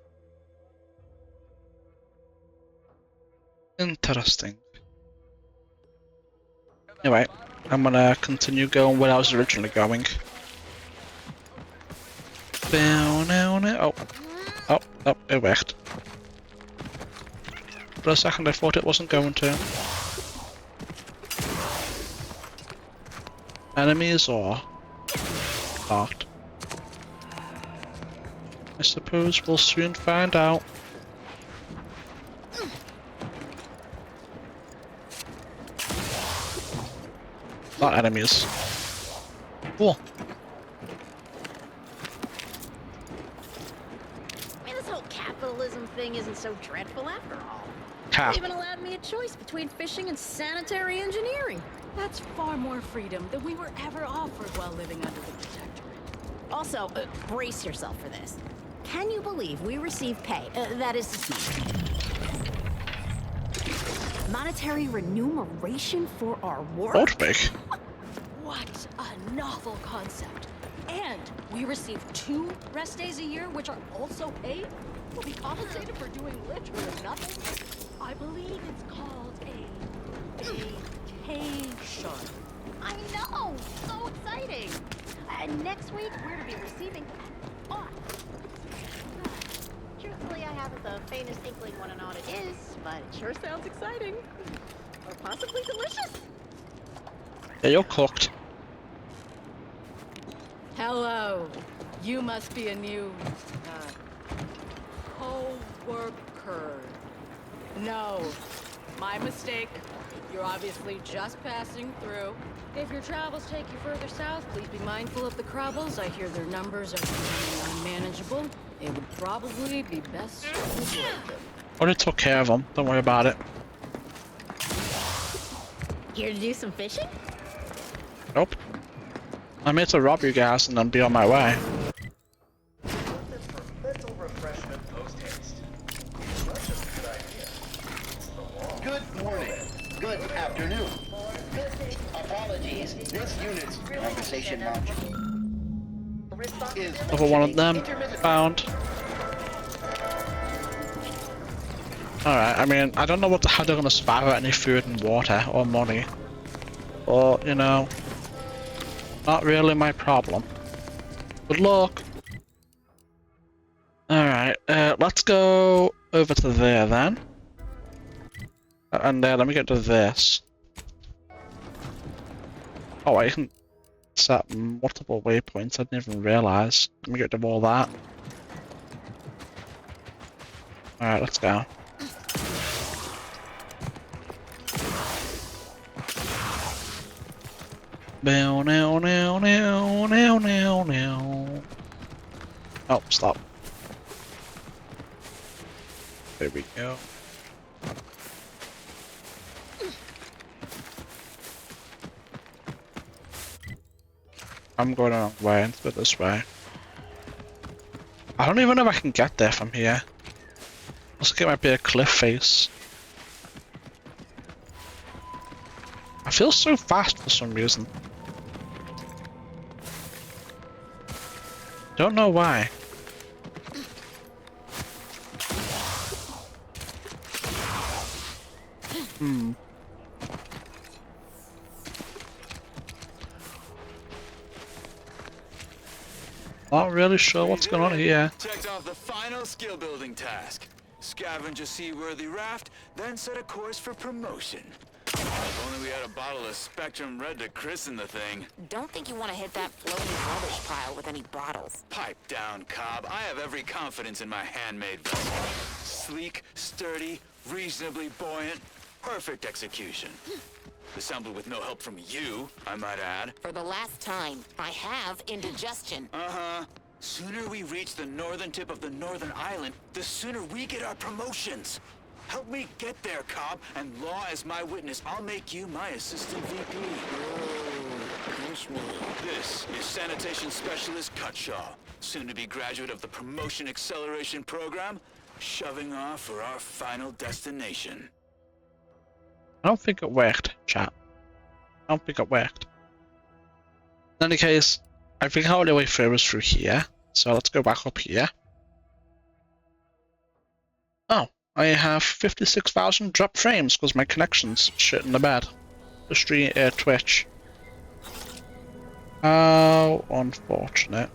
Interesting. Anyway, I'm gonna continue going where I was originally going. Oh, it worked. For a second I thought it wasn't going to. Enemies or not? I suppose we'll soon find out. Not enemies. Cool. I mean, this whole capitalism thing isn't so dreadful after all. Cap. It even allowed me a choice between fishing and sanitary engineering. That's far more freedom than we were ever offered while living under the Protectorate. Also, brace yourself for this. Can you believe we receive pay, that is to speak, monetary remuneration for our work? What a novel concept. And we receive 2 rest days a year, which are also paid? We'll be compensated for doing literally nothing? I believe it's called a vacation. I know! So exciting! And next week, we're to be receiving off. Truthfully, I haven't the faintest inkling what an audit is, but it sure sounds exciting. Or possibly delicious. Yeah, you're cooked. Hello. You must be a new, co-worker. No, my mistake. You're obviously just passing through. If your travels take you further south, please be mindful of the Krabbles. I hear their numbers are becoming unmanageable. It would probably be best to avoid them. Already took care of them. Don't worry about it. Here to do some fishing? Nope. I'm here to rob you guys and then be on my way. Mental refreshment post-haste. Not just a good idea. It's the law. Good morning. Good afternoon. Apologies. This unit's conversation module is Another one of them found. Alright, I mean, I don't know how they're gonna survive without any food and water or money. But, you know, not really my problem. Good luck! Alright, let's go over to there then. And let me get to this. Oh, I can set multiple waypoints, I didn't even realise. Let me get to all that. Alright, let's go. Now, now, now, now, now, now, now. Oh, stop. There we go. I'm going the wrong way, instead of this way. I don't even know if I can get there from here. Looks like it might be a cliff face. I feel so fast for some reason. Don't know why. Not really sure what's going on here. Checked off the final skill building task. Scavenge a seaworthy raft, then set a course for promotion. If only we had a bottle of Spectrum Red to christen the thing. Don't think you want to hit that floating rubbish pile with any bottles. Pipe down, Cobb. I have every confidence in my handmade vessel. Sleek, sturdy, reasonably buoyant, perfect execution. Assembled with no help from you, I might add. For the last time, I have indigestion. Uh-huh. Sooner we reach the northern tip of the northern island, the sooner we get our promotions. Help me get there, Cobb, and law as my witness, I'll make you my assistant VP. This is Sanitation Specialist Cutshaw, soon-to-be graduate of the Promotion Acceleration Program, shoving off for our final destination. I don't think it worked, chat. I don't think it worked. In any case, I think our only way through is through here, so let's go back up here. Oh. I have 56,000 drop frames because my connection's shit in the bed. The stream, Twitch. How unfortunate.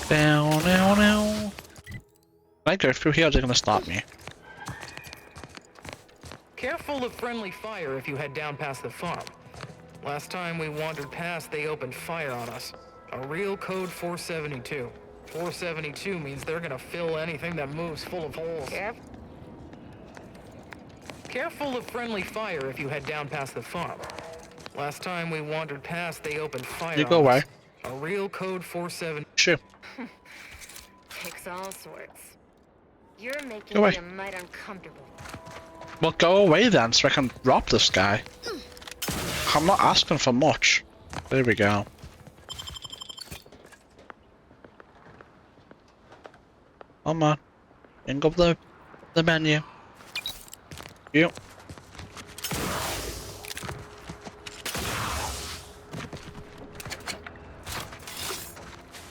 Down, down, down. If I go through here, they're gonna stop me. Careful of friendly fire if you head down past the farm. Last time we wandered past, they opened fire on us. A real code 472. 472 means they're gonna fill anything that moves full of holes. Careful of friendly fire if you head down past the farm. Last time we wandered past, they opened fire You go away. A real code 472. Sure. Takes all sorts. You're Go making away. me a mite uncomfortable. Well, go away then, so I can rob this guy. I'm not asking for much. There we go. Come on. Bring up the menu. You.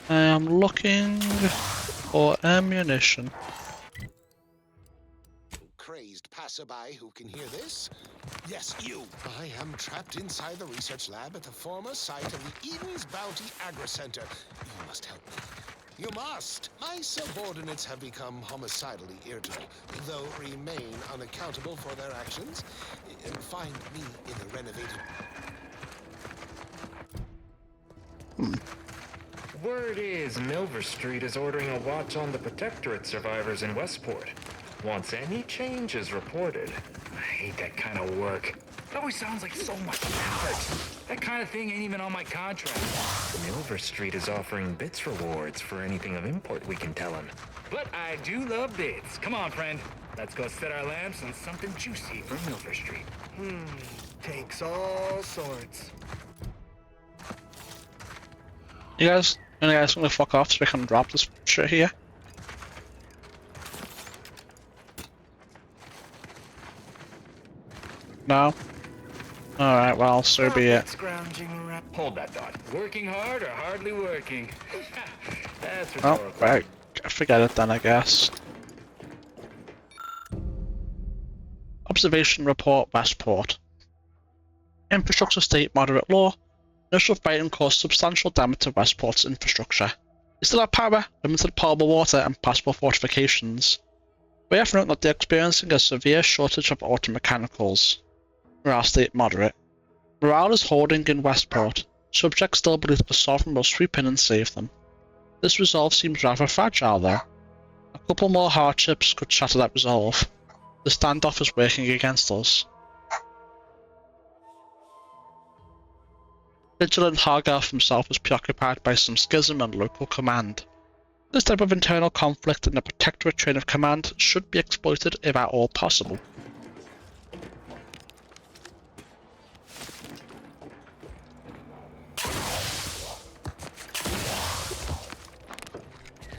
I am looking for ammunition. Crazed passerby who can hear this? Yes, you. I am trapped inside the research lab at the former site of the Eden's Bounty Agri Center. You must help me. You must. My subordinates have become homicidally irritable, though remain unaccountable for their actions. Find me in the renovated... Word is Milver Street is ordering a watch on the Protectorate survivors in Westport. Once any change is reported. I hate that kind of work. It always sounds like so much effort. That kind of thing ain't even on my contract. Milver Street is offering bits rewards for anything of import we can tell him. But I do love bits. Come on, friend. Let's go set our lamps on something juicy from Milver Street. Takes all sorts. You guys gonna fuck off so we can drop this shit here? No? Alright, well, so be it. Hold that thought. Working hard or hardly working? That's Oh, rhetorical. right. Forget it then, I guess. Observation Report, Westport. Infrastructure State Moderate Law. Initial fighting caused substantial damage to Westport's infrastructure. We still have power, limited potable water, and possible fortifications. We have noted that they're experiencing a severe shortage of auto mechanicals. Morale State Moderate. Morale is holding in Westport. Subjects still believe the Sovereign will sweep in and save them. This resolve seems rather fragile, though. A couple more hardships could shatter that resolve. The standoff is working against us. Vigilant Hargarth himself is preoccupied by some schism and local command. This type of internal conflict in the Protectorate chain of command should be exploited if at all possible.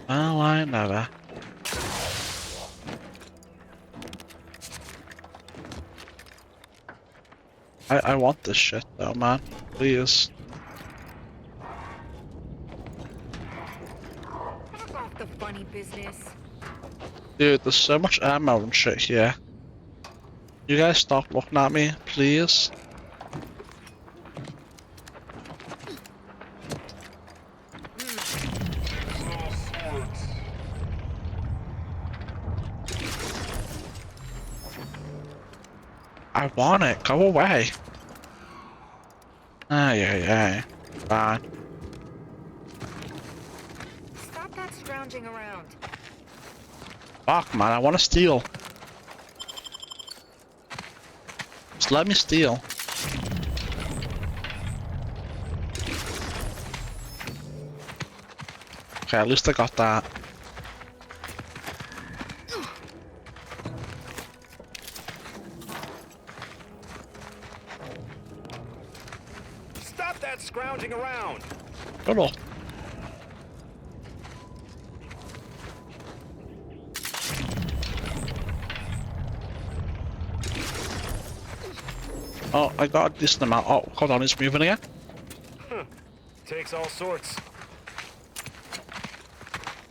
Well, I never. I want this shit though, man. Please. Fuck off the funny business. Dude, there's so much ammo and shit here. You guys stop looking at me, please. I want it, go away. Ay. Fine. Stop that scrounging around. Fuck, man, I want to steal. Just let me steal. Okay, at least I got that. Stop that scrounging around! Hello. Oh, I got a decent amount. Oh, hold on, it's moving again. Takes all sorts.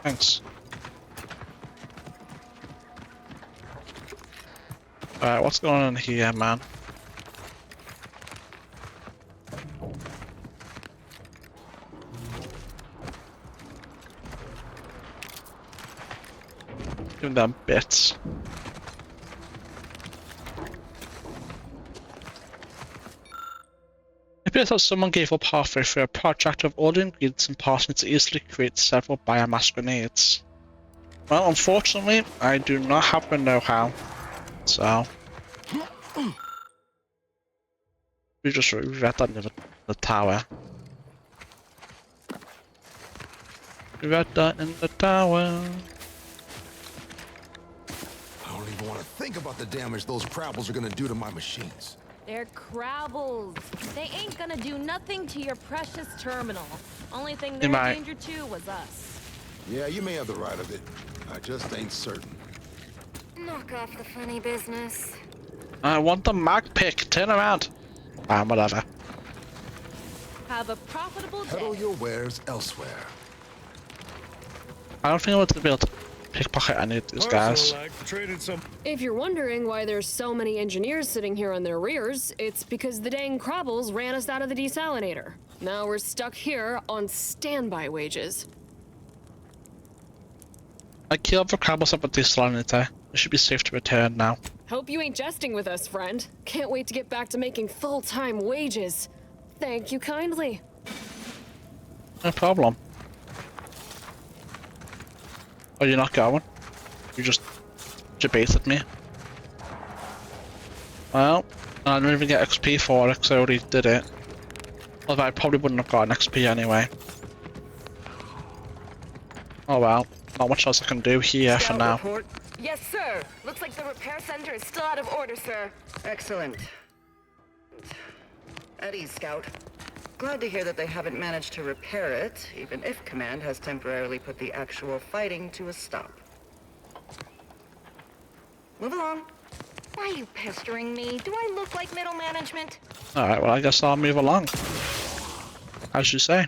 Thanks. Alright, what's going on here, man? Give them bits. It appears that someone gave up halfway through a project of all the ingredients and parts to easily create several biomass grenades. Well, unfortunately, I do not have the know-how, so... We just read that in the tower. We read that in the tower. I don't even want to think about the damage those Crabbles are gonna do to my machines. They're Crabbles. They ain't gonna do nothing to your precious terminal. Only thing they're in danger to was us. Yeah, you may have the right of it. I just ain't certain. Knock off the funny business. I want the mag pick. Turn around. Whatever. Have a profitable day. Peddle your wares elsewhere. I don't think I want to be able to pickpocket any of these guys. If you're wondering why there's so many engineers sitting here on their rears, it's because the dang Crabbles ran us out of the desalinator. Now we're stuck here on standby wages. I killed the Crabbles up at the desalinator. It should be safe to return now. Hope you ain't jesting with us, friend. Can't wait to get back to making full-time wages. Thank you kindly. No problem. Oh, you're not going? You just debated me. Well, I didn't even get XP for it because I already did it. Although I probably wouldn't have gotten XP anyway. Oh well, not much else I can do here for now. Report. Yes, sir. Looks like the repair center is still out of order, sir. Excellent. At ease, Scout. Glad to hear that they haven't managed to repair it, even if Command has temporarily put the actual fighting to a stop. Move along. Why are you pestering me? Do I look like middle management? Alright, well I guess I'll move along. As you say.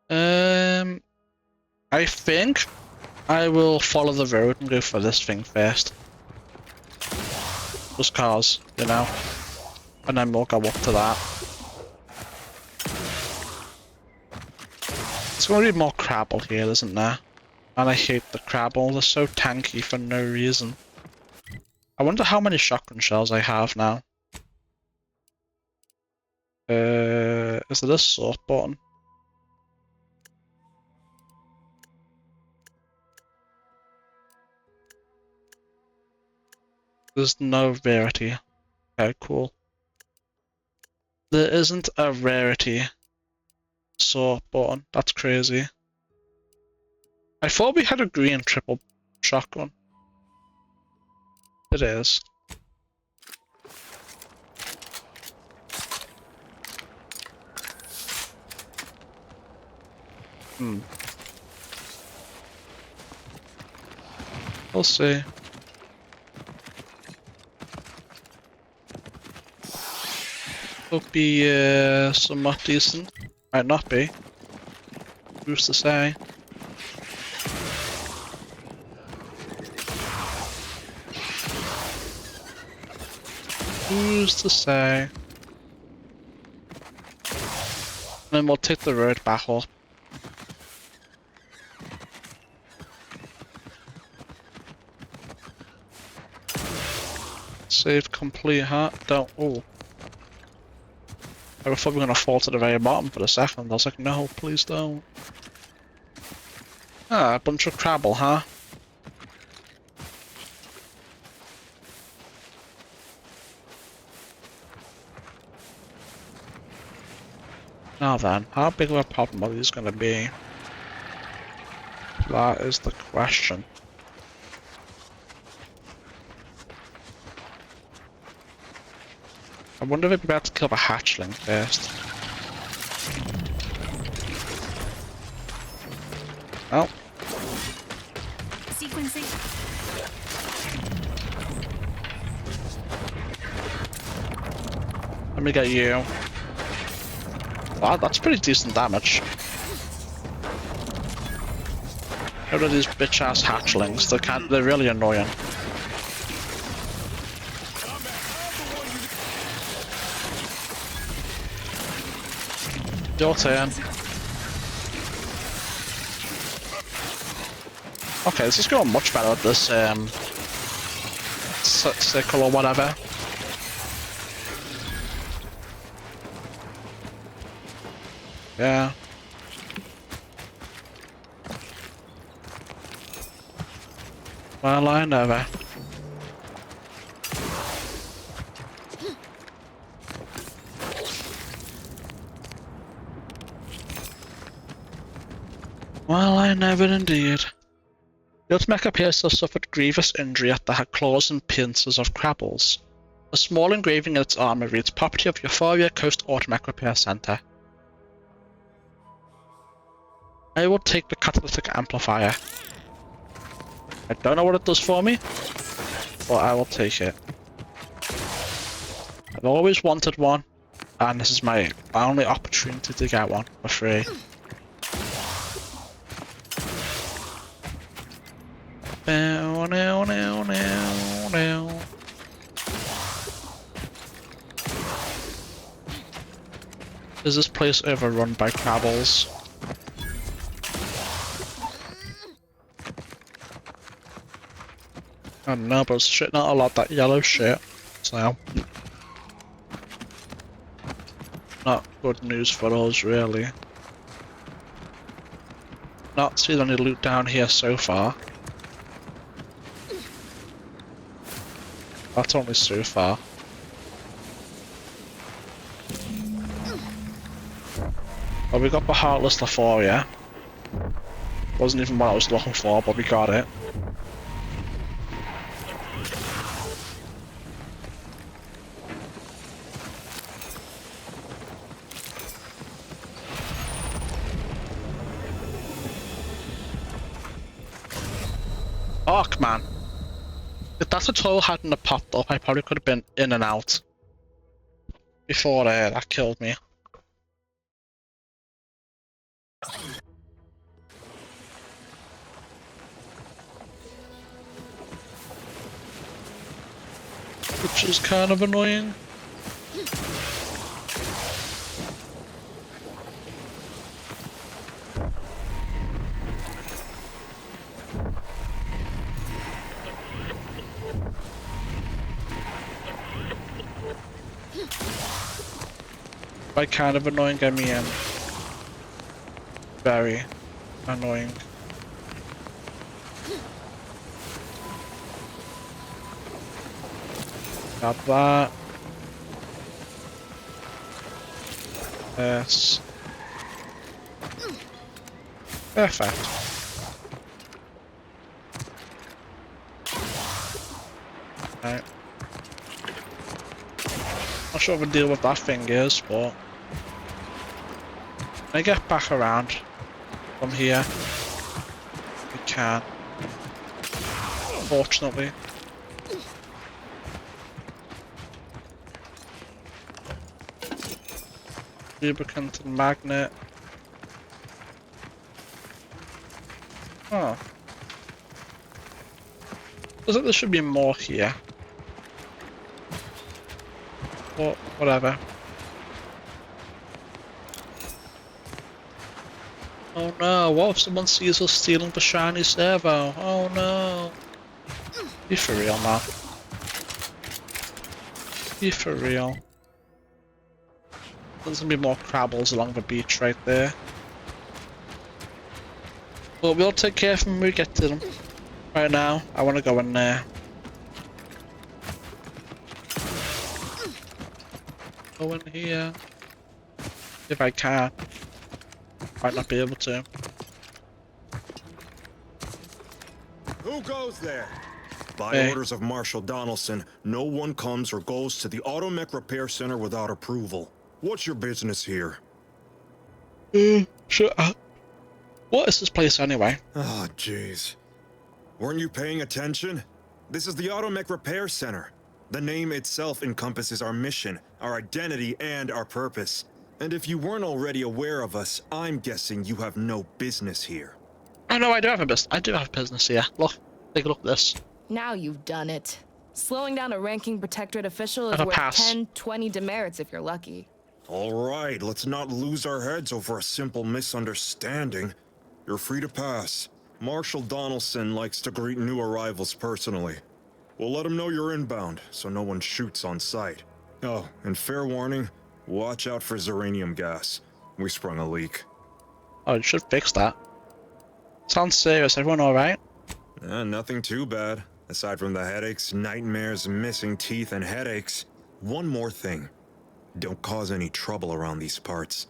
I think I will follow the road and go for this thing first. Just cars, you know. And then we'll go up to that. There's gonna be more Crabble here, isn't there? And I hate the Crabble, they're so tanky for no reason. I wonder how many shotgun shells I have now. Is there a sort button? There's no rarity. Okay, cool. There isn't a rarity sort button. That's crazy. I thought we had a green triple shotgun. It is. We'll see. Could be somewhat decent. Might not be. Who's to say? Who's to say? Then we'll take the road back up. Save complete, huh? Don't. Oh. I thought we were gonna fall to the very bottom for a second. I was like, no, please don't. Ah, a bunch of Crabble, huh? Now then, how big of a problem are these gonna be? That is the question. I wonder if we'd be able to kill the hatchling first. Oh. Sequencing. Let me get you. Wow, that's pretty decent damage. How are these bitch-ass hatchlings? They're really annoying. Your turn. Okay, this is going much better with this sickle or whatever. Yeah. Well, I never. Well, I never indeed. The Ultimate appears to have suffered grievous injury at the claws and pincers of Crabbles. A small engraving in its armor reads Property of Euphoria Coast Automatic Repair Center. I will take the catalytic amplifier. I don't know what it does for me, but I will take it. I've always wanted one, and this is my only opportunity to get one for free. Bow, now, now, now, now. Is this place overrun by crabbles? I don't know, but it's shitting out a lot of that yellow shit, so not good news for us, really. Not seen any loot down here so far. That's only so far. Well, we got the Heartless Lephoria. Wasn't even what I was looking for, but we got it. Fuck, man. If that tutorial hadn't have popped up, I probably could have been in and out. Before that killed me. Which is kind of annoying. By kind of annoying, I mean very annoying. Got that. Yes. Perfect. Right. Not sure what the deal with that thing is, but when I get back around from here, we can. Fortunately. Lubricant and magnet. Oh. Looks like there should be more here. But whatever. Oh no, what if someone sees us stealing the shiny servo? Oh no. Be for real, man. Be for real. There's gonna be more crabbles along the beach right there. But we'll take care of them when we get to them. Right now, I want to go in there. Go in here. If I can. Might not be able to. Who goes there? By orders of Marshal Donaldson, no one comes or goes to the Automech Repair Center without approval. What's your business here? Shut up. What is this place anyway? Oh, jeez. Weren't you paying attention? This is the Automech Repair Center. The name itself encompasses our mission, our identity, and our purpose. And if you weren't already aware of us, I'm guessing you have no business here. I know I do have a business. I do have a business here. Look, take a look at this. Now you've done it. Slowing down a ranking protectorate official is worth 10, 20 demerits if you're lucky. All right, let's not lose our heads over a simple misunderstanding. You're free to pass. Marshal Donaldson likes to greet new arrivals personally. We'll let him know you're inbound, so no one shoots on sight. Oh, and fair warning, watch out for Zyranium gas. We sprung a leak. Oh, you should fix that. Sounds serious. Everyone alright? Nothing too bad. Aside from the headaches, nightmares, missing teeth, and headaches. One more thing. Don't cause any trouble around these parts.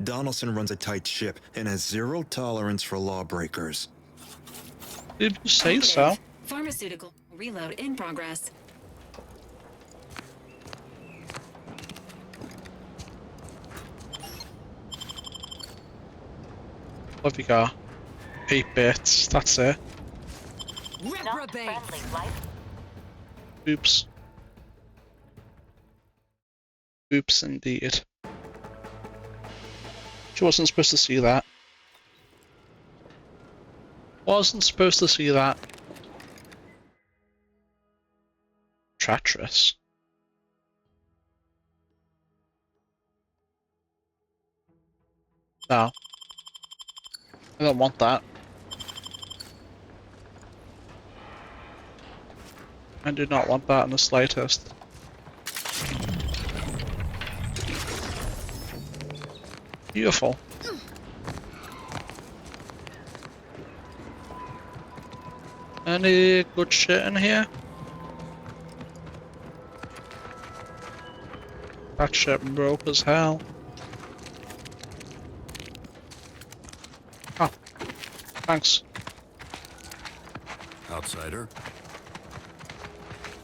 Donaldson runs a tight ship and has zero tolerance for lawbreakers. Did you say so? Pharmaceutical reload in progress. What have you got? 8 bits, that's it. Reprobate. Oops. Oops, indeed. She wasn't supposed to see that. Wasn't supposed to see that. treacherous. No. I don't want that. I do not want that in the slightest. Beautiful. Any good shit in here? That shit broke as hell. Oh, thanks. Outsider.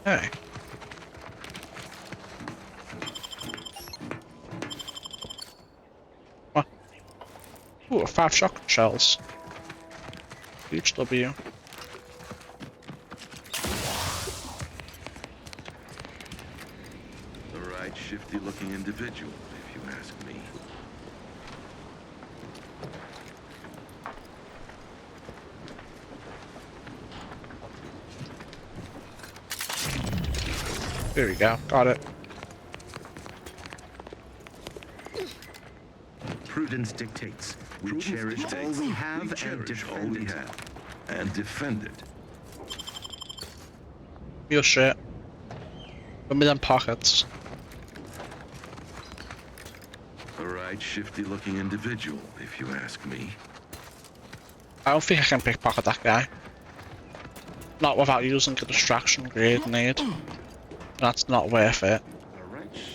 Hey. What? Ooh, 5 shotgun shells. Huge W. The right shifty-looking individual, if you ask me. There we go. Got it. Prudence dictates. We cherish all we have and defend it. And defend it. Your shit. Give me them pockets. The right shifty-looking individual, if you ask me. I don't think I can pickpocket that guy. Not without using a distraction grenade. That's not worth it.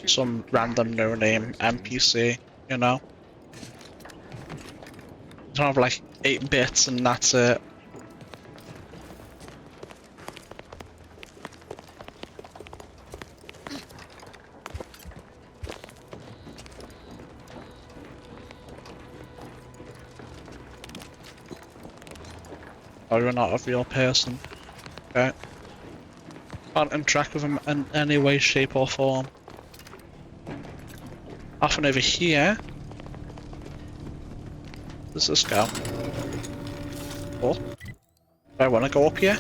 Some random no-name NPC, you know? You don't have like 8 bits and that's it. Oh, you're not a real person. Okay. Can't interact with him in any way, shape or form. Often over here. Does this go? Oh. Do I want to go up here?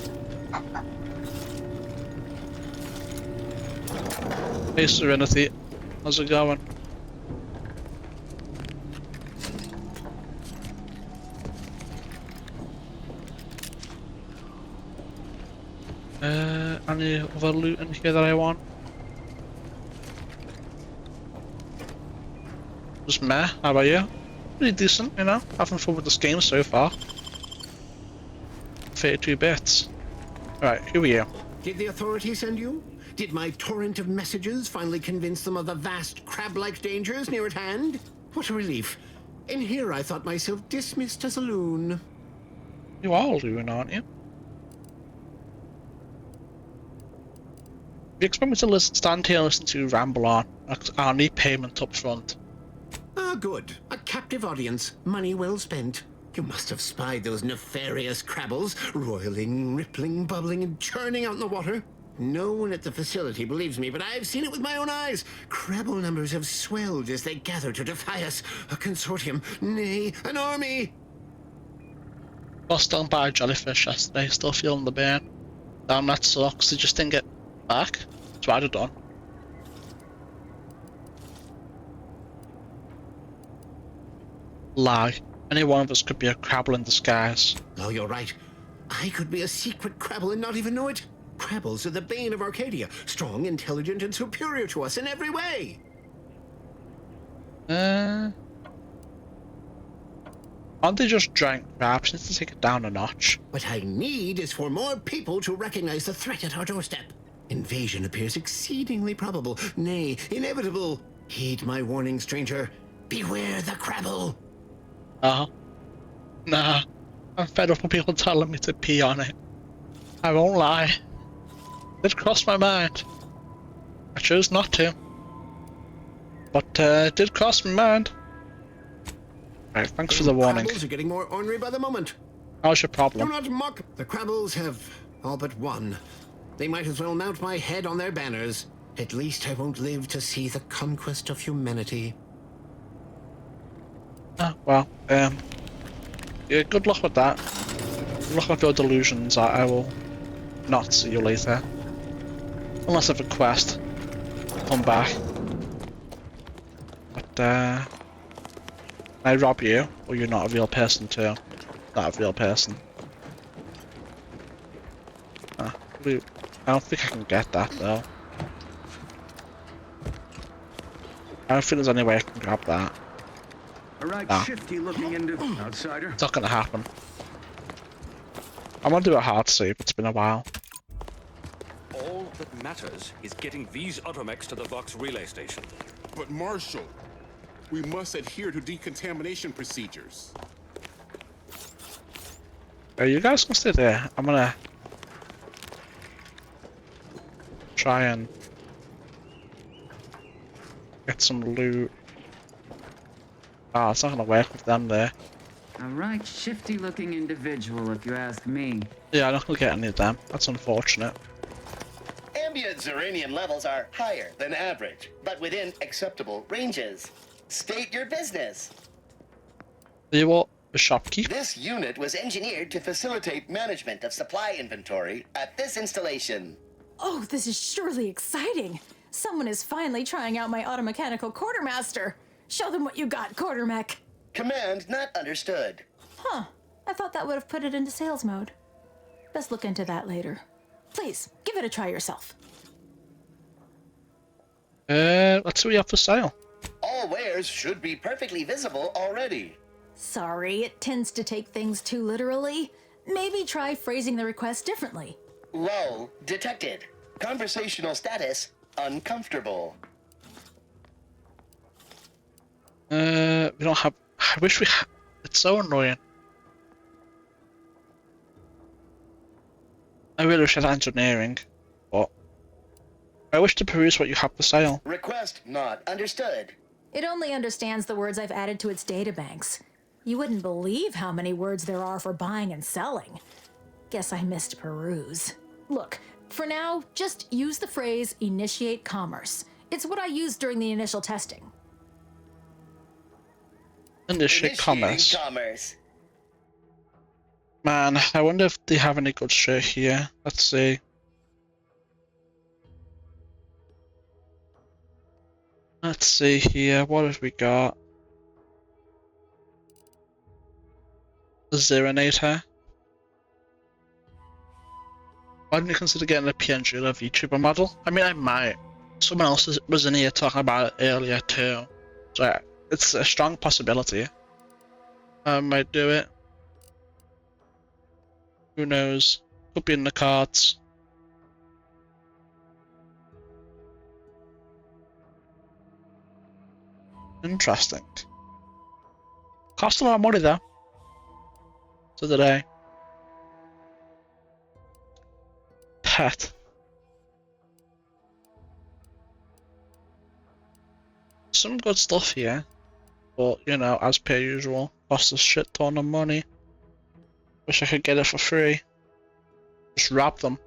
Hey Serenity, how's it going? Any other loot in here that I want? Just meh, how about you? Pretty decent, you know? Having fun with this game so far. 32 bits. Alright, who are you? Did the authorities send you? Did my torrent of messages finally convince them of the vast crab-like dangers near at hand? What a relief. In here I thought myself dismissed as a loon. You are a loon, aren't you? You expect me to stand here and listen to you ramble on? I'll need payment up front. Ah, good. A captive audience. Money well spent. You must have spied those nefarious crabbles, roiling, rippling, bubbling, and churning out in the water. No one at the facility believes me, but I've seen it with my own eyes. Crabble numbers have swelled as they gather to defy us. A consortium, nay, an army. Lost down by a jellyfish yesterday, still feeling the burn. Damn, that sucks. They just didn't get back. That's what I'd have done. Lie. Any one of us could be a crabble in disguise. Oh, you're right. I could be a secret crabble and not even know it. Crabbles are the bane of Arcadia. Strong, intelligent, and superior to us in every way. Aren't they just giant crabs? Need to take it down a notch. What I need is for more people to recognize the threat at our doorstep. Invasion appears exceedingly probable, nay, inevitable. Heed my warning, stranger. Beware the crabble. Nah. I'm fed up with people telling me to pee on it. I won't lie. It crossed my mind. I chose not to. But it did cross my mind. Alright, thanks for the warning. Crabbles are getting more ornery by the moment. How's your problem? Do not mock. The crabbles have all but won. They might as well mount my head on their banners. At least I won't live to see the conquest of humanity. Well, yeah, good luck with that. Good luck with your delusions. I will not see you later. Unless I have a quest. Come back. But, can I rob you? Or you're not a real person too? Not a real person. I don't think I can get that though. I don't think there's any way I can grab that. Alright, Nah. shifty looking into outsider. It's not gonna happen. I'm gonna do a hard save, it's been a while. All that matters is getting these automechs to the Vox relay station. But Marshal, we must adhere to decontamination procedures. You guys can stay there. I'm gonna try and get some loot. Oh, it's not gonna work with them there. A right shifty-looking individual, if you ask me. Yeah, I'm not gonna get any of them. That's unfortunate. Ambient Zyranium levels are higher than average, but within acceptable ranges. State your business. You what? The shopkeep? This unit was engineered to facilitate management of supply inventory at this installation. Oh, this is surely exciting. Someone is finally trying out my automechanical quartermaster. Show them what you got, quartermech. Command not understood. Huh. I thought that would have put it into sales mode. Best look into that later. Please, give it a try yourself. Let's see what you have for sale. All wares should be perfectly visible already. Sorry, it tends to take things too literally. Maybe try phrasing the request differently. Lull detected. Conversational status uncomfortable. We don't have. I wish we had. It's so annoying. I really wish I had engineering, but I wish to peruse what you have for sale. Request not understood. It only understands the words I've added to its databanks. You wouldn't believe how many words there are for buying and selling. Guess I missed peruse. Look, for now, just use the phrase initiate commerce. It's what I used during the initial testing. Initiate commerce. Man, I wonder if they have any good shit here. Let's see. Let's see here. What have we got? The Zyranator. Why didn't you consider getting a PNG or a VTuber model? I mean, I might. Someone else was in here talking about it earlier too. So it's a strong possibility. I might do it. Who knows? Could be in the cards. Interesting. Cost a lot of money though. So did I. Pet. Some good stuff here. But, you know, as per usual, costs a shit ton of money. Wish I could get it for free. Just wrap them.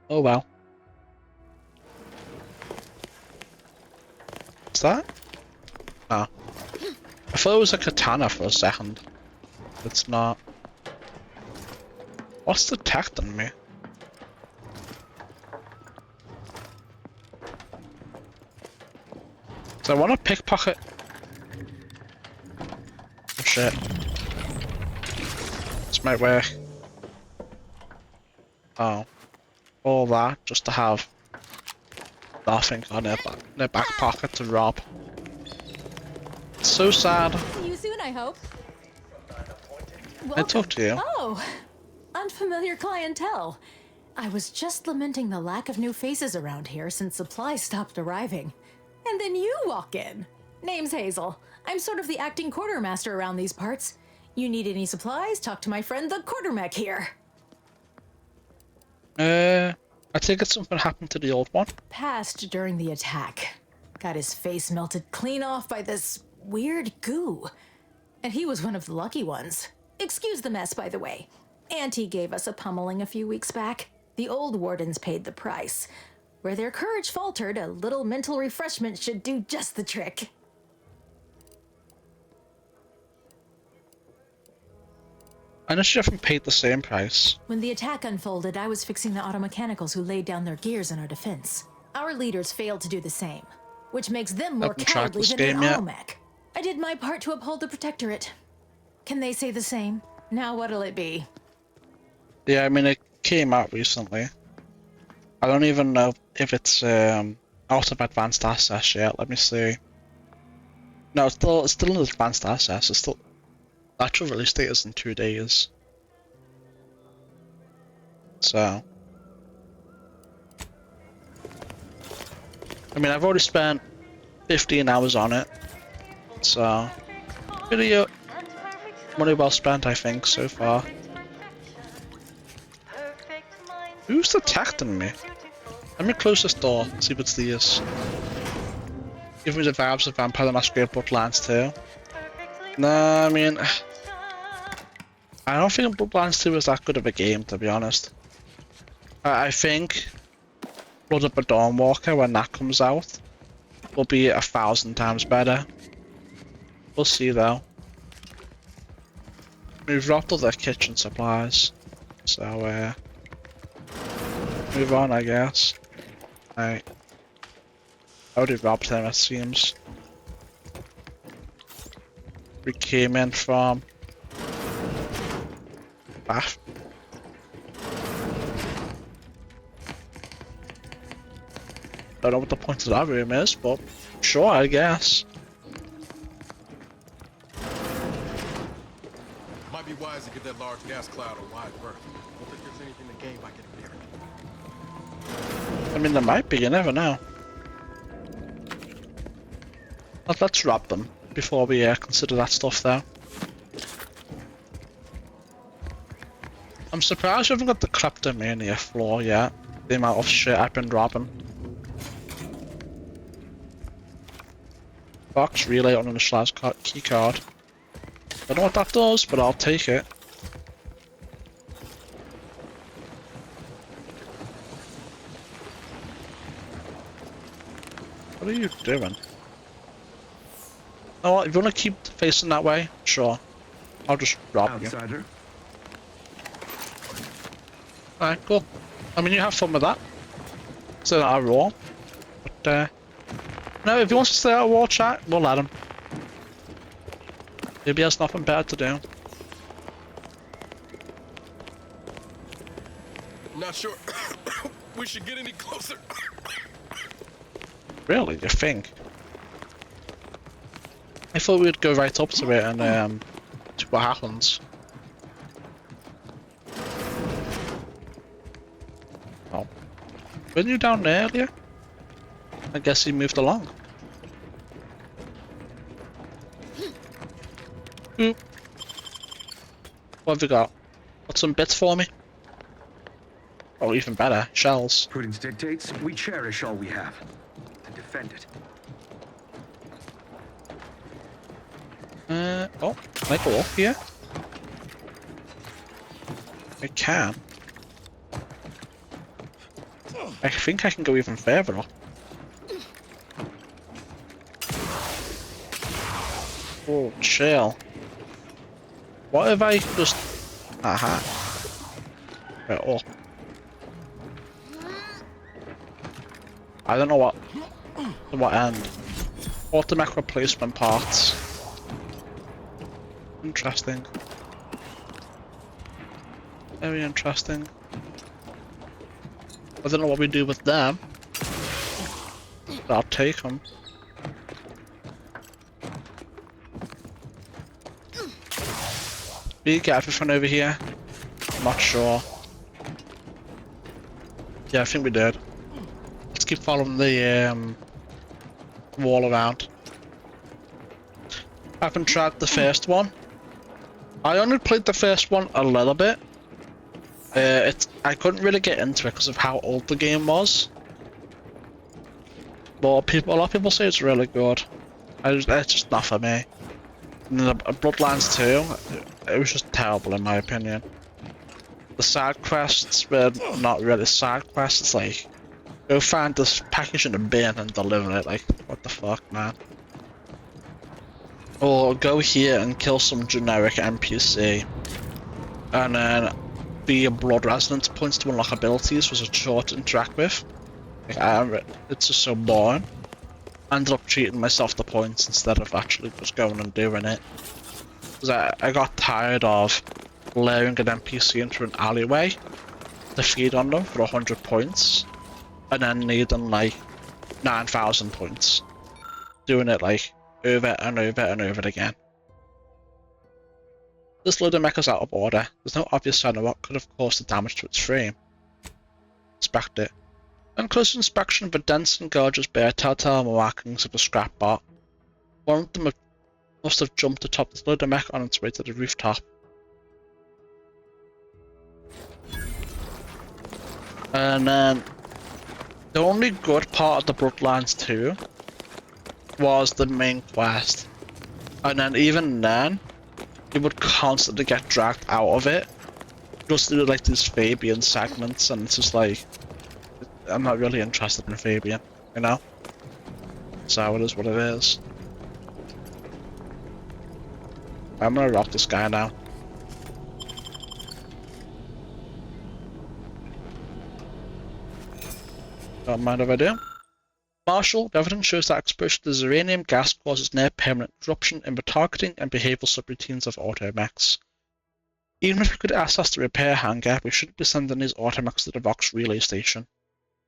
Oh well. What's that? Oh. I thought it was a katana for a second. It's not. What's detecting me? So I want to pickpocket. Oh shit. This might work. Oh. All that just to have nothing on their back pocket to rob. It's so sad. See you soon, I hope. I talked to you. Oh, unfamiliar clientele. I was just lamenting the lack of new faces around here since supplies stopped arriving. And then you walk in. Name's Hazel. I'm sort of the acting quartermaster around these parts. You need any supplies? Talk to my friend the quartermech here. I think it's something happened to the old one. Passed during the attack. Got his face melted clean off by this weird goo. And he was one of the lucky ones. Excuse the mess, by the way. Auntie gave us a pummeling a few weeks back. The old wardens paid the price. Where their courage faltered, a little mental refreshment should do just the trick. I know she haven't paid the same price. When the attack unfolded, I was fixing the automechanicals who laid down their gears in our defense. Our leaders failed to do the same, which makes them more cowardly than an automech. I did my part to uphold the Protectorate. Can they say the same? Now what'll it be? Yeah, I mean, it came out recently. I don't even know if it's out of advanced access yet. Let me see. No, it's still in advanced access. It's still actual release date is in 2 days. So, I mean, I've already spent 15 hours on it. So, video money well spent, I think, so far. Who's attacking me? Let me close this door, see if it's these. Give me the vibes of Vampire the Masquerade Bloodlines 2. Nah, I mean, I don't think Bloodlines 2 is that good of a game, to be honest. I think Blood of the Dawnwalker, when that comes out, will be 1,000 times better. We'll see though. We've dropped all the kitchen supplies, so move on, I guess. Right. I already robbed them, it seems. We came in from bath. Don't know what the point of that room is, but sure, I guess. Might be wise to get that large gas cloud a wide berth. Don't think there's anything to gain by getting near it. I mean, there might be, you never know. Let's rob them before we consider that stuff, though. I'm surprised we haven't got the kleptomania floor yet. The amount of shit I've been robbing. Box relay on an initialized key card. I don't know what that does, but I'll take it. What are you doing? Oh, if you want to keep facing that way, sure. I'll just rob you. Alright, cool. I mean, you have fun with that. So not a raw. But, no, if he wants to stay out of war chat, we'll let him. Maybe he has nothing better to do. Not sure we should get any closer. Really? You think? I thought we'd go right up to it and see what happens. Oh. Weren't you down there earlier? I guess he moved along. Oop. What have you got? Got some bits for me? Oh, even better, shells. Prudence dictates we cherish all we have to defend it. Oh, can I go up here? I can. I think I can go even further up. Oh, chill. What if I just... Aha. Right, oh. I don't know what end. Automech replacement parts. Interesting. Very interesting. I don't know what we do with them. But I'll take them. Did you get everything over here? I'm not sure. Yeah, I think we did. Let's keep following the wall around. I haven't tried the first one. I only played the first one a little bit. I couldn't really get into it because of how old the game was. But a lot of people say it's really good. It's just not for me. And the Bloodlines 2, it was just terrible in my opinion. The side quests were not really side quests. It's like, go find this package in a bin and deliver it. Like, what the fuck, man? Or go here and kill some generic NPC. And then the blood resonance points to unlock abilities was a chore to interact with. Like, it's just so boring. I ended up cheating myself the points instead of actually just going and doing it. Because I got tired of luring an NPC into an alleyway to feed on them for 100 points, and then needing like 9,000 points. Doing it like over and over and over again. This load of mecha's out of order. There's no obvious sign of what could have caused the damage to its frame. Inspect it. On close inspection of the dense and gorgeous bear telltale markings of a scrap bot. One of them must have jumped atop the load of mech on its way to the rooftop. And then the only good part of the Bloodlines 2 was the main quest. And then even then, you would constantly get dragged out of it. Just through like these Fabian segments, and it's just like, I'm not really interested in Fabian, you know? So it is what it is. I'm gonna rock this guy now. Don't mind if I do. Marshall, the evidence shows that exposure to Zyranium gas causes near-permanent disruption in the targeting and behavioral subroutines of automechs. Even if we could access the repair hangar, we shouldn't be sending these automechs to the Vox relay station.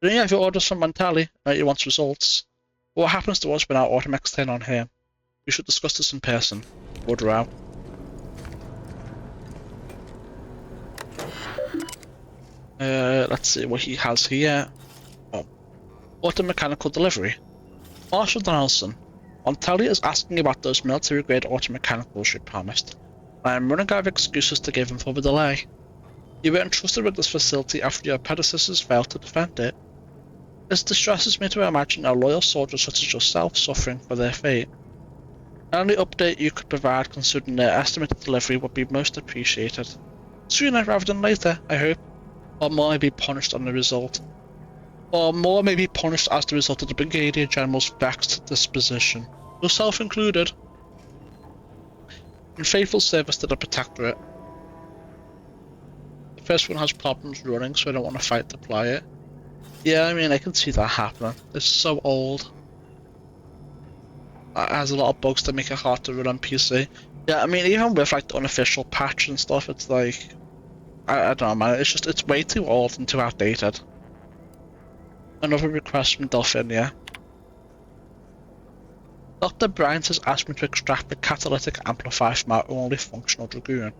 You don't have your orders from Montali, and he wants results. But what happens to us when our automechs turn on him? We should discuss this in person. Woodrow. Let's see what he has here. Oh. Automechanical delivery. Marshal Donaldson. Montali is asking about those military-grade automechanicals you promised. I am running out of excuses to give him for the delay. You were entrusted with this facility after your predecessors failed to defend it. This distresses me to imagine a loyal soldier such as yourself suffering for their fate. Any update you could provide concerning their estimated delivery would be most appreciated. Sooner rather than later, I hope, or more may be punished on the result. Or more may be punished as the result of the Brigadier General's vexed disposition, yourself included. In faithful service to the Protectorate. The first one has problems running, so I don't want to fight to play it. Yeah, I mean, I can see that happening. It's so old. It has a lot of bugs that make it hard to run on PC. Yeah, I mean, even with like the unofficial patch and stuff, it's like, I don't know, man. It's way too old and too outdated. Another request from Delphinia. Dr. Bryant has asked me to extract the catalytic amplifier from our only functional Dragoon.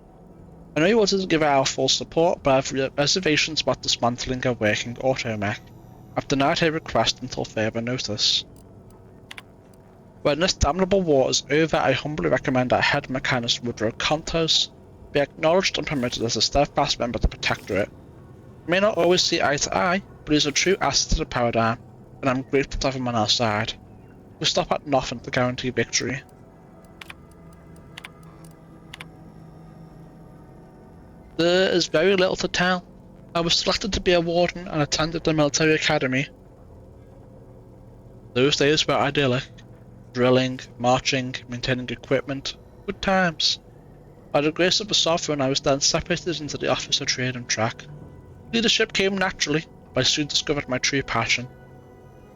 I know you wanted to give it our full support, but I have reservations about dismantling a working automech. I've denied her request until further notice. When this damnable war is over, I humbly recommend that Head Mechanist Woodrow Contos be acknowledged and promoted as a steadfast member of the Protectorate. We may not always see eye to eye, but he is a true asset to the paradigm, and I'm grateful to have him on our side. We stop at nothing to guarantee victory. There is very little to tell. I was selected to be a warden and attended the military academy. Those days were idyllic. Drilling, marching, maintaining equipment. Good times. By the grace of the sovereign, I was then separated into the officer trade and track. Leadership came naturally, but I soon discovered my true passion.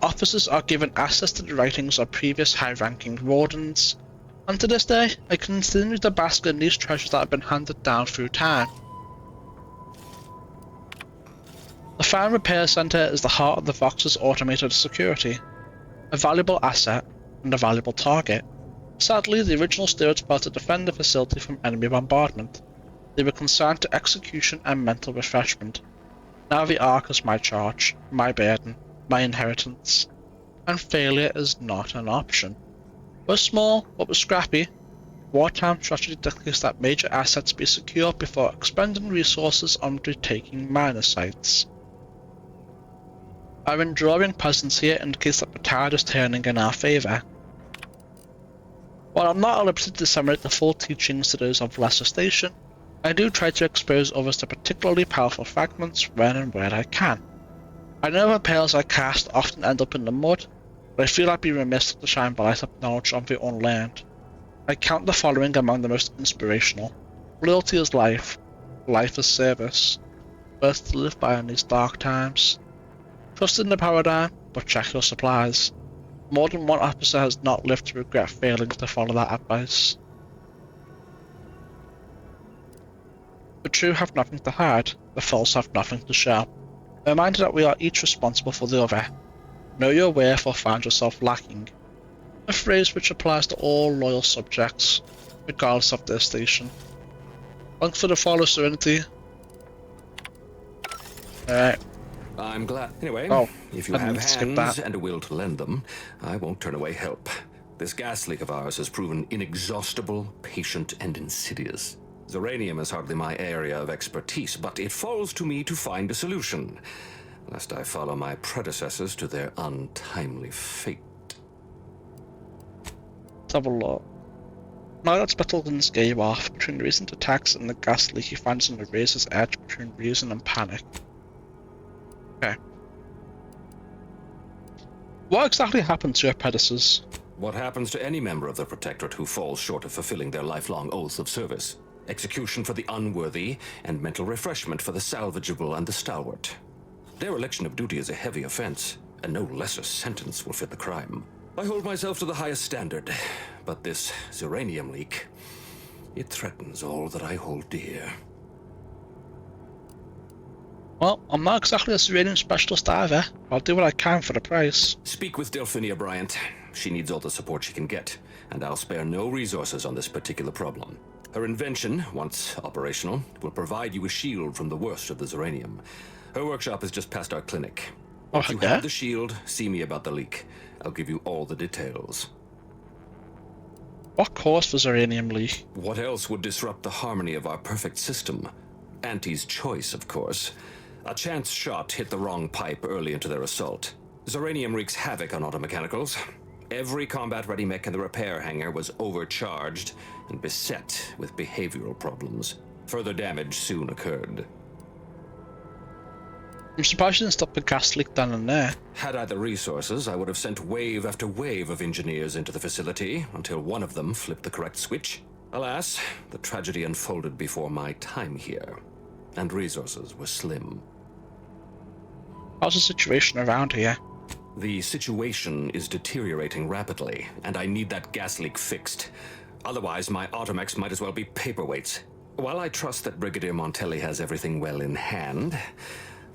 Officers are given access to the writings of previous high-ranking wardens, and to this day, I continue to bask in these treasures that have been handed down through time. The Fire Repair Center is the heart of the Vox's automated security, a valuable asset and a valuable target. Sadly, the original stewards failed to defend the facility from enemy bombardment. They were consigned to execution and mental refreshment. Now the Ark is my charge, my burden, my inheritance, and failure is not an option. We're small, but we're scrappy. Wartime strategy dictates that major assets be secured before expending resources on retaking minor sites. Our enduring presence here indicates that the tide is turning in our favour. While I'm not at liberty to disseminate the full teachings to those of lesser station, I do try to expose others to particularly powerful fragments when and where I can. I know the pearls I cast often end up in the mud, but I feel I'd be remiss to shine the light of knowledge on the unlearned. I count the following among the most inspirational. Loyalty is life. life as service, worth to live by in these dark times. Trust in the paradigm, but check your supplies. More than one officer has not lived to regret failing to follow that advice. The true have nothing to hide, the false have nothing to show. A reminder that we are each responsible for the other. Know your worth or find yourself lacking. A phrase which applies to all loyal subjects, regardless of their station. Thanks for the follow, Serenity. Alright. I'm glad. Anyway, oh, if you have hands and a will to lend them, I won't turn away help. This gas leak of ours has proven inexhaustible, patient, and insidious. Zyranium is hardly my area of expertise, but it falls to me to find a solution, lest I follow my predecessors to their untimely fate. Let's have a look. Now that Spittlins gave off, between the recent attacks and the gas leak, he finds on the razor's edge between reason and panic. Okay. What exactly happened to your predecessors? What happens to any member of the Protectorate who falls short of fulfilling their lifelong oaths of service? Execution for the unworthy, and mental refreshment for the salvageable and the stalwart. Dereliction of duty is a heavy offense, and no lesser sentence will fit the crime. I hold myself to the highest standard, but this Zyranium leak, it threatens all that I hold dear. Well, I'm not exactly a Zyranium specialist either. I'll do what I can for the price. Speak with Delphinia Bryant. She needs all the support she can get, and I'll spare no resources on this particular problem. Her invention, once operational, will provide you a shield from the worst of the Zyranium. Her workshop is just past our clinic. Once you have the shield, see me about the leak. I'll give you all the details. What caused the Zyranium leak? What else would disrupt the harmony of our perfect system? Auntie's choice, of course. A chance shot hit the wrong pipe early into their assault. Zyranium wreaks havoc on automechanicals. Every combat-ready mech in the repair hangar was overcharged and beset with behavioral problems. Further damage soon occurred. I'm surprised you didn't stop the gas leak down in there. Had I the resources, I would have sent wave after wave of engineers into the facility until one of them flipped the correct switch. Alas, the tragedy unfolded before my time here, and resources were slim. How's the situation around here? The situation is deteriorating rapidly, and I need that gas leak fixed. Otherwise, my automechs might as well be paperweights. While I trust that Brigadier Montelli has everything well in hand,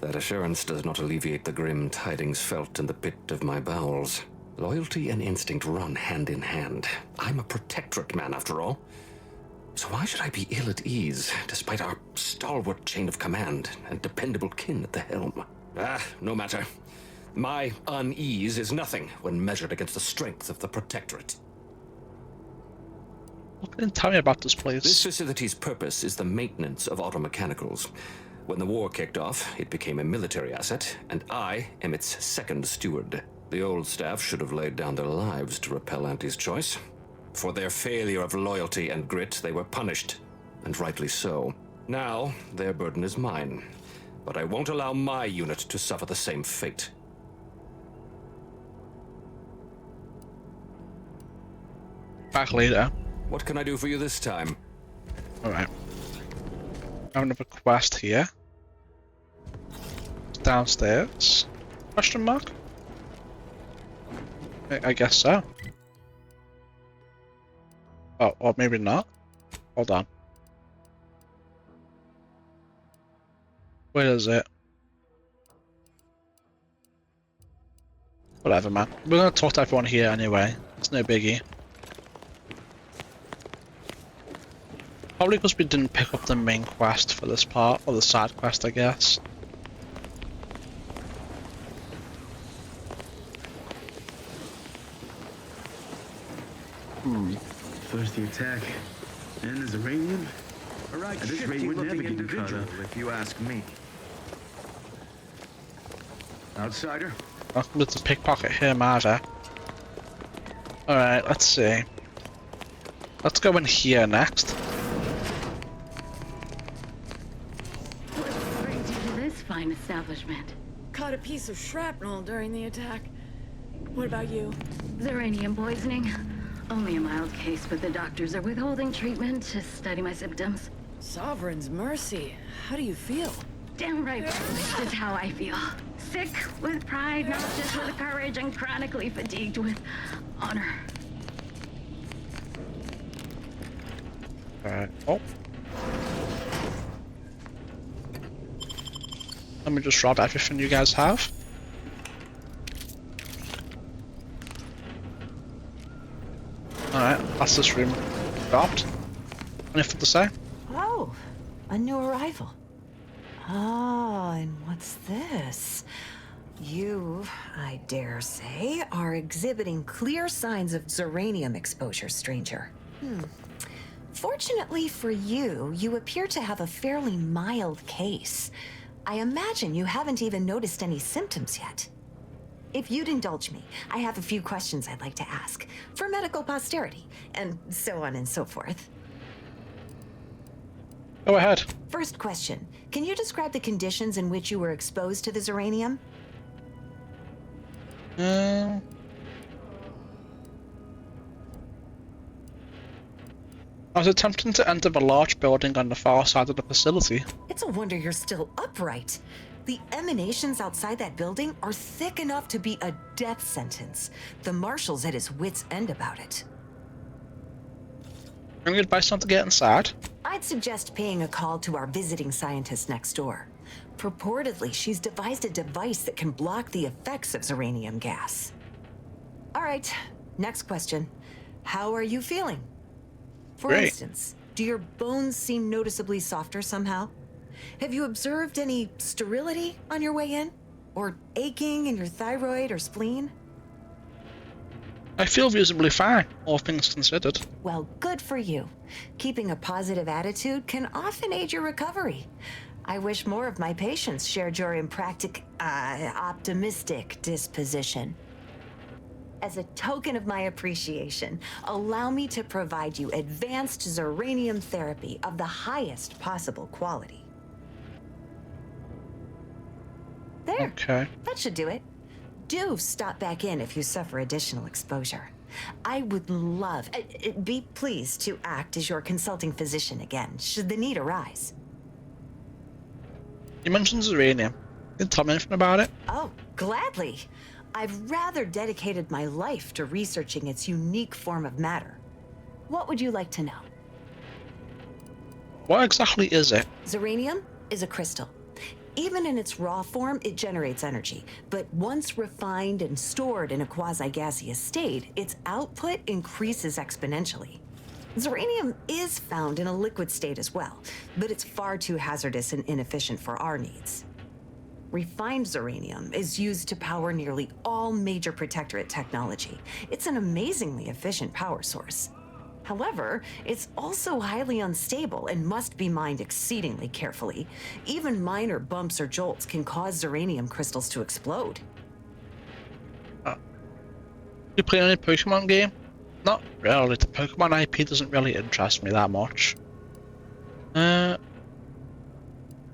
that assurance does not alleviate the grim tidings felt in the pit of my bowels. Loyalty and instinct run hand in hand. I'm a Protectorate man, after all. So why should I be ill at ease, despite our stalwart chain of command and dependable kin at the helm? No matter. My unease is nothing when measured against the strength of the Protectorate. What can you tell me about this place? This facility's purpose is the maintenance of automechanicals. When the war kicked off, it became a military asset, and I am its second steward. The old staff should have laid down their lives to repel Auntie's choice. For their failure of loyalty and grit, they were punished, and rightly so. Now, their burden is mine, but I won't allow my unit to suffer the same fate. Back later. What can I do for you this time? Alright. I have another quest here. It's downstairs? Question mark? I guess so. Oh, or maybe not. Hold on. Where is it? Whatever, man. We're gonna talk to everyone here anyway. It's no biggie. Probably because we didn't pick up the main quest for this part, or the side quest, I guess. First the attack, and the Zyranium. At this rate, we're never getting caught up, if you ask me. Outsider? Welcome to the pickpocket here, Marva. Alright, let's see. Let's go in here next. What brings you to this fine establishment? Caught a piece of shrapnel during the attack. What about you? Zyranium poisoning. Only a mild case, but the doctors are withholding treatment to study my symptoms. Sovereign's mercy. How do you feel? Downright privileged is how I feel. Sick with pride, nauseous with courage, and chronically fatigued with honor. Alright, oh. Let me just rob everything you guys have. Alright, that's this room robbed. Anything to say? Oh, a new arrival. Ah, and what's this? You, I dare say, are exhibiting clear signs of Zyranium exposure, stranger. Fortunately for you, you appear to have a fairly mild case. I imagine you haven't even noticed any symptoms yet. If you'd indulge me, I have a few questions I'd like to ask, for medical posterity, and so on and so forth. Go ahead. First question, can you describe the conditions in which you were exposed to the Zyranium? I was attempting to enter the large building on the far side of the facility. It's a wonder you're still upright. The emanations outside that building are thick enough to be a death sentence. The marshal's at his wit's end about it. Any advice on to get inside? I'd suggest paying a call to our visiting scientist next door. Purportedly, she's devised a device that can block the effects of Zyranium gas. All right, next question. How are you feeling? For instance, do your bones seem noticeably softer somehow? Have you observed any sterility on your way in? Or aching in your thyroid or spleen? I feel reasonably fine, all things considered. Well, good for you. Keeping a positive attitude can often aid your recovery. I wish more of my patients shared your optimistic disposition. As a token of my appreciation, allow me to provide you advanced Zyranium therapy of the highest possible quality. There. Okay. That should do it. Do stop back in if you suffer additional exposure. I would love, be pleased to act as your consulting physician again, should the need arise. You mentioned Zyranium. Can you tell me anything about it? Oh, gladly. I've rather dedicated my life to researching its unique form of matter. What would you like to know? What exactly is it? Zyranium is a crystal. Even in its raw form, it generates energy, but once refined and stored in a quasi-gaseous state, its output increases exponentially. Zyranium is found in a liquid state as well, but it's far too hazardous and inefficient for our needs. Refined Zyranium is used to power nearly all major protectorate technology. It's an amazingly efficient power source. However, it's also highly unstable and must be mined exceedingly carefully. Even minor bumps or jolts can cause Zyranium crystals to explode. You play any Pokemon game? Not really. The Pokemon IP doesn't really interest me that much.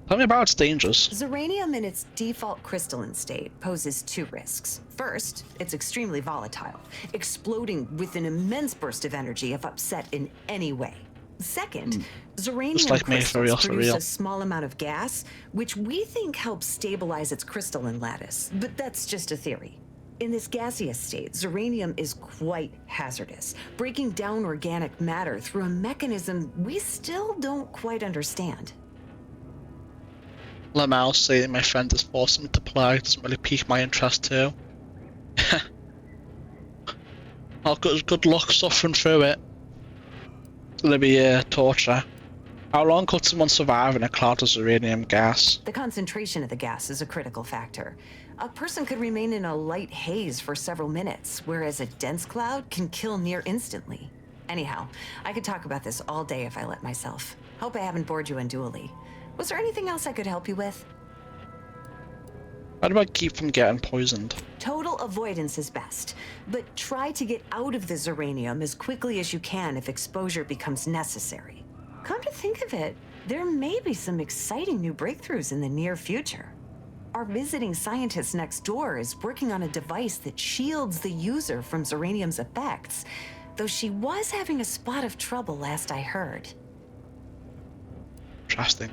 Tell me about its dangers. Zyranium in its default crystalline state poses two risks. First, it's extremely volatile, exploding with an immense burst of energy if upset in any way. Second, Zyranium crystals produce a small amount of gas, which we think helps stabilize its crystalline lattice, but that's just a theory. In this gaseous state, Zyranium is quite hazardous, breaking down organic matter through a mechanism we still don't quite understand. Lamau saying my friend is forcing me to play doesn't really pique my interest too. I'll good luck suffering through it. It's gonna be torture. How long could someone survive in a cloud of Zyranium gas? The concentration of the gas is a critical factor. A person could remain in a light haze for several minutes, whereas a dense cloud can kill near instantly. Anyhow, I could talk about this all day if I let myself. Hope I haven't bored you unduly. Was there anything else I could help you with? How do I keep from getting poisoned? Total avoidance is best, but try to get out of the Zyranium as quickly as you can if exposure becomes necessary. Come to think of it, there may be some exciting new breakthroughs in the near future. Our visiting scientist next door is working on a device that shields the user from Zyranium's effects, though she was having a spot of trouble last I heard. interesting.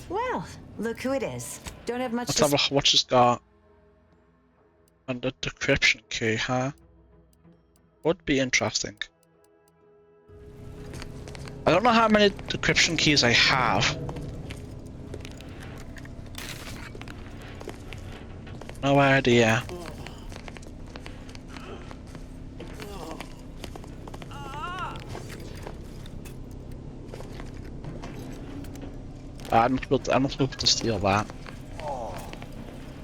Well, look who it is. Don't have much Let's have a look what she's got. And the decryption key, huh? Would be interesting. I don't know how many decryption keys I have. No idea. I'm not able to steal that.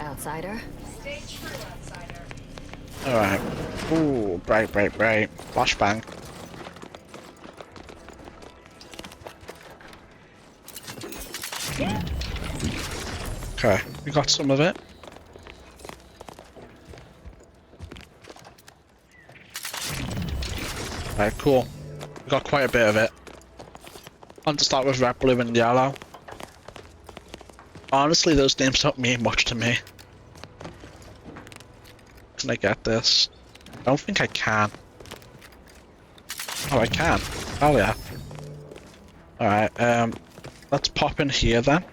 Outsider? Stay true, outsider. Alright. Ooh, bright. Flashbang. Okay, we got some of it. Alright, cool. We got quite a bit of it. I'm to start with red, blue, and yellow. Honestly, those names don't mean much to me. Can I get this? I don't think I can. Oh, I can. Oh yeah. Alright, let's pop in here then.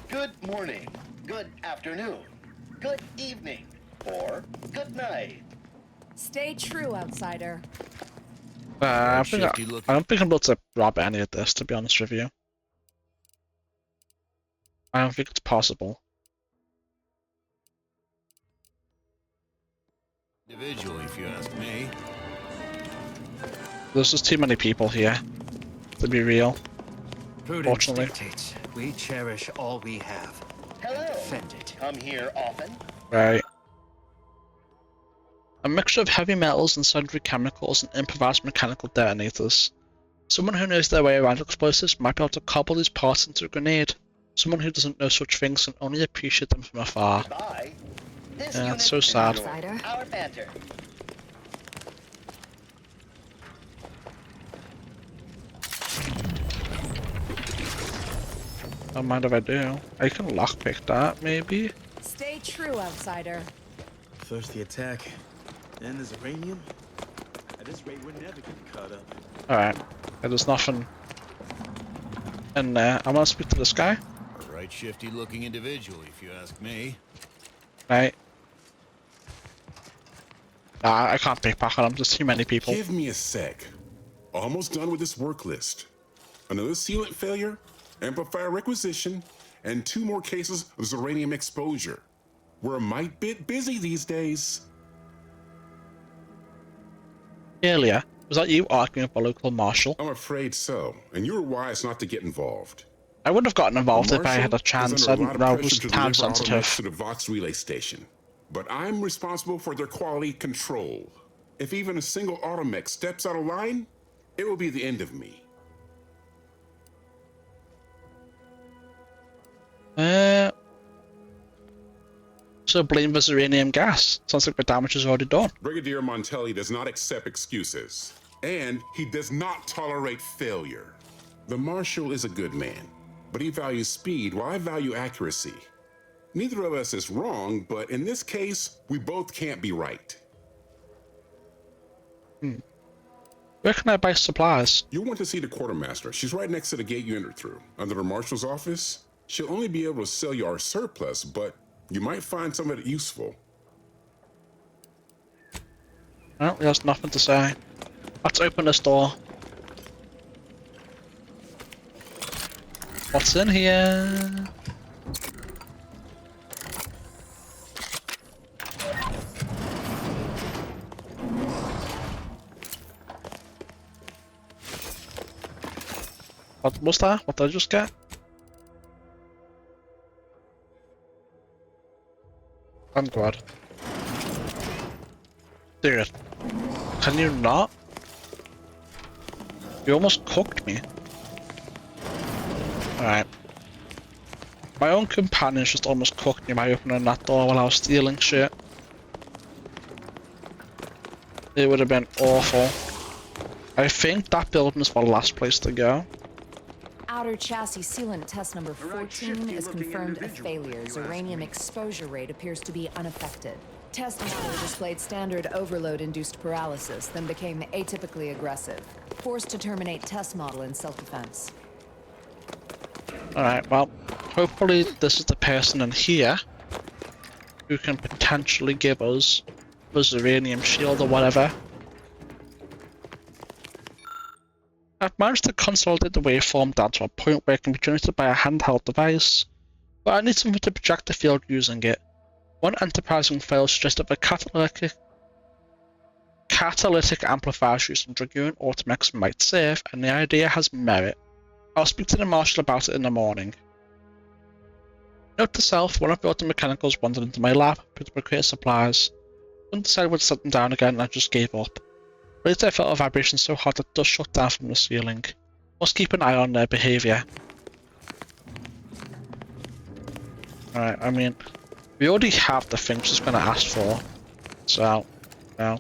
Good morning, good afternoon, good evening, or good night. Stay true, outsider. I don't think I'm able to rob any of this, to be honest with you. I don't think it's possible. Individual, if you ask me. There's just too many people here, to be real. Prudence dictates we cherish all we have. Hello. Defend it. Come here often. Right. A mixture of heavy metals and sundry chemicals and improvised mechanical detonators. Someone who knows their way around explosives might be able to cobble these parts into a grenade. Someone who doesn't know such things can only appreciate them from afar. Bye. This Yeah, unit it's so sad. enjoys our banter. Don't mind if I do. I can lockpick that, maybe? Stay true, outsider. First the attack, then the Zyranium. At this rate, we're never getting caught up. Alright. There's nothing in there. I'm gonna speak to this guy. A right shifty looking individual, if you ask me. Right. Nah, I can't pickpocket them. There's too many people. Give me a sec. Almost done with this work list. Another sealant failure, amplifier requisition, and 2 more cases of Zyranium exposure. We're a mite bit busy these days. Earlier, was that you arguing with a local marshal? I'm afraid so, and you're wise not to get involved. I wouldn't have gotten involved if I had a Marshal chance. is I under a didn't lot know of it was pressure to time deliver sensitive. automates to the Vox relay station, but I'm responsible for their quality control. If even a single automech steps out of line, it will be the end of me. So blame the Zyranium gas. Sounds like the damage is already done. Brigadier Montelli does not accept excuses, and he does not tolerate failure. The Marshal is a good man, but he values speed while I value accuracy. Neither of us is wrong, but in this case, we both can't be right. Where can I buy supplies? You'll want to see the quartermaster. She's right next to the gate you entered through. Under the Marshal's office, she'll only be able to sell you our surplus, but you might find some of it useful. Well, there's nothing to say. Let's open this door. What's in here? What was that? What did I just get? I'm glad. Dude, can you not? You almost cooked me. Alright. My own companions just almost cooked me by opening that door while I was stealing shit. It would have been awful. I think that building is the last place to go. Outer chassis sealant test number 14 is confirmed a failure. Zyranium exposure rate appears to be unaffected. Test model displayed standard overload-induced paralysis, then became atypically aggressive. Forced to terminate test model in self-defense. Alright, well, hopefully this is the person in here who can potentially give us a Zyranium shield or whatever. I've managed to consolidate the waveform down to a point where it can be generated by a handheld device, but I need something to project the field using it. One enterprising fail suggested that catalytic amplifiers using Dragoon Automex might serve, and the idea has merit. I'll speak to the Marshal about it in the morning. Note to self, one of the automechanicals wandered into my lab to procure supplies. Couldn't decide whether to set them down again and I just gave up. Later I felt a vibration so hard that dust shot down from the ceiling. Must keep an eye on their behaviour. Alright, I mean, we already have the thing she's going to ask for, so, now.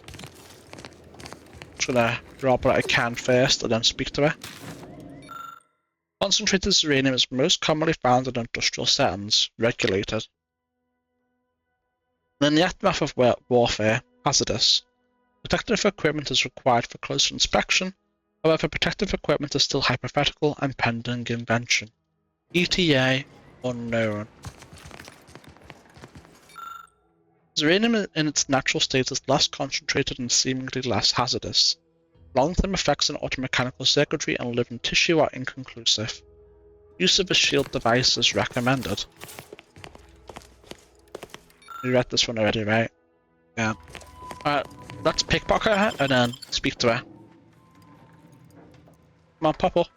Just going to rob what I can first and then speak to her. Concentrated Zyranium is most commonly found in industrial settings, regulated. And in the aftermath of warfare, hazardous. Protective equipment is required for closer inspection, however protective equipment is still hypothetical and pending invention. ETA unknown. Zyranium in its natural state is less concentrated and seemingly less hazardous. Long-term effects in automechanical circuitry and living tissue are inconclusive. Use of a shield device is recommended. You read this one already, right? Yeah. Alright, let's pickpocket her and then speak to her. Come on, pop up.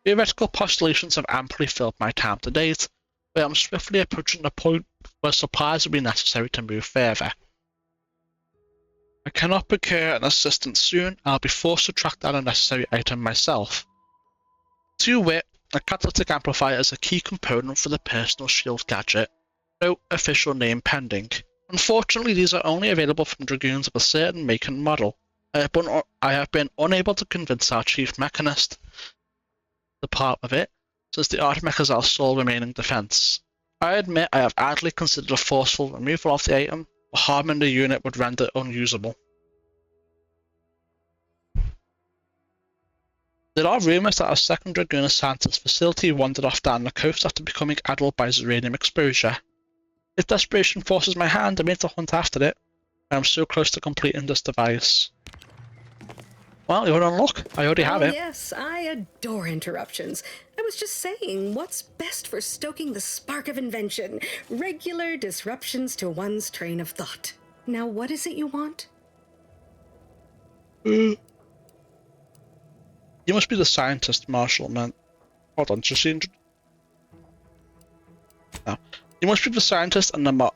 Theoretical postulations have amply filled my time to date, but I'm swiftly approaching the point where supplies will be necessary to move further. I cannot procure an assistant soon, I'll be forced to track down a necessary item myself. To wit, a catalytic amplifier is a key component for the personal shield gadget. No official name pending. Unfortunately, these are only available from Dragoons of a certain make and model. I have been unable to convince our chief mechanist to part with it, since the Artemech is our sole remaining defense. I admit I have idly considered a forceful removal of the item, but harming the unit would render it unusable. There are rumours that a second Dragoon assigned to this facility wandered off down the coast after becoming addled by Zyranium exposure. If desperation forces my hand, I mean to hunt after it. I am so close to completing this device. Well, you're on luck. I already have it. Yes, I adore interruptions. I was just saying, what's best for stoking the spark of invention? Regular disruptions to one's train of thought. Now, what is it you want? You must be the scientist, Marshal, man. Hold on, just see. No. You must be the scientist and the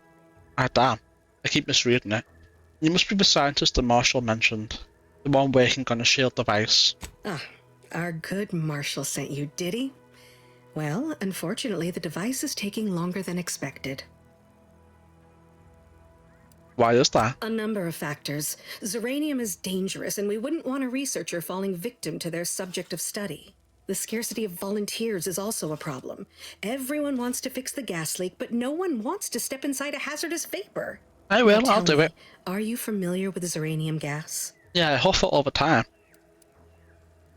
damn. I keep misreading it. You must be the scientist the Marshal mentioned. The one working on a shield device. Ah, our good Marshal sent you, did he? Well, unfortunately, the device is taking longer than expected. Why is that? A number of factors. Zyranium is dangerous, and we wouldn't want a researcher falling victim to their subject of study. The scarcity of volunteers is also a problem. Everyone wants to fix the gas leak, but no one wants to step inside a hazardous vapor. I will, I'll do it. Are you familiar with Zyranium gas? Yeah, I huff it all the time.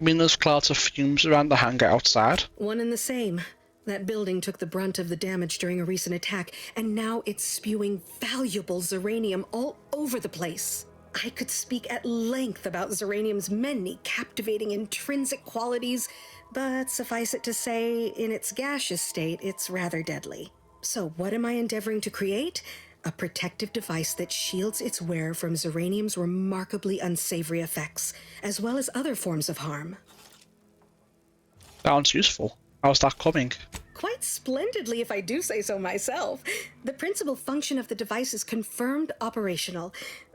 I mean those clouds of fumes around the hangar outside? One and the same. That building took the brunt of the damage during a recent attack, and now it's spewing valuable Zyranium all over the place. I could speak at length about Zyranium's many captivating intrinsic qualities, but suffice it to say, in its gaseous state, it's rather deadly. So what am I endeavoring to create? A protective device that shields its wearer from Zyranium's remarkably unsavory effects, as well as other forms of harm. Sounds useful. How's that coming? Quite splendidly, if I do say so myself. The principal function of the device is confirmed operational.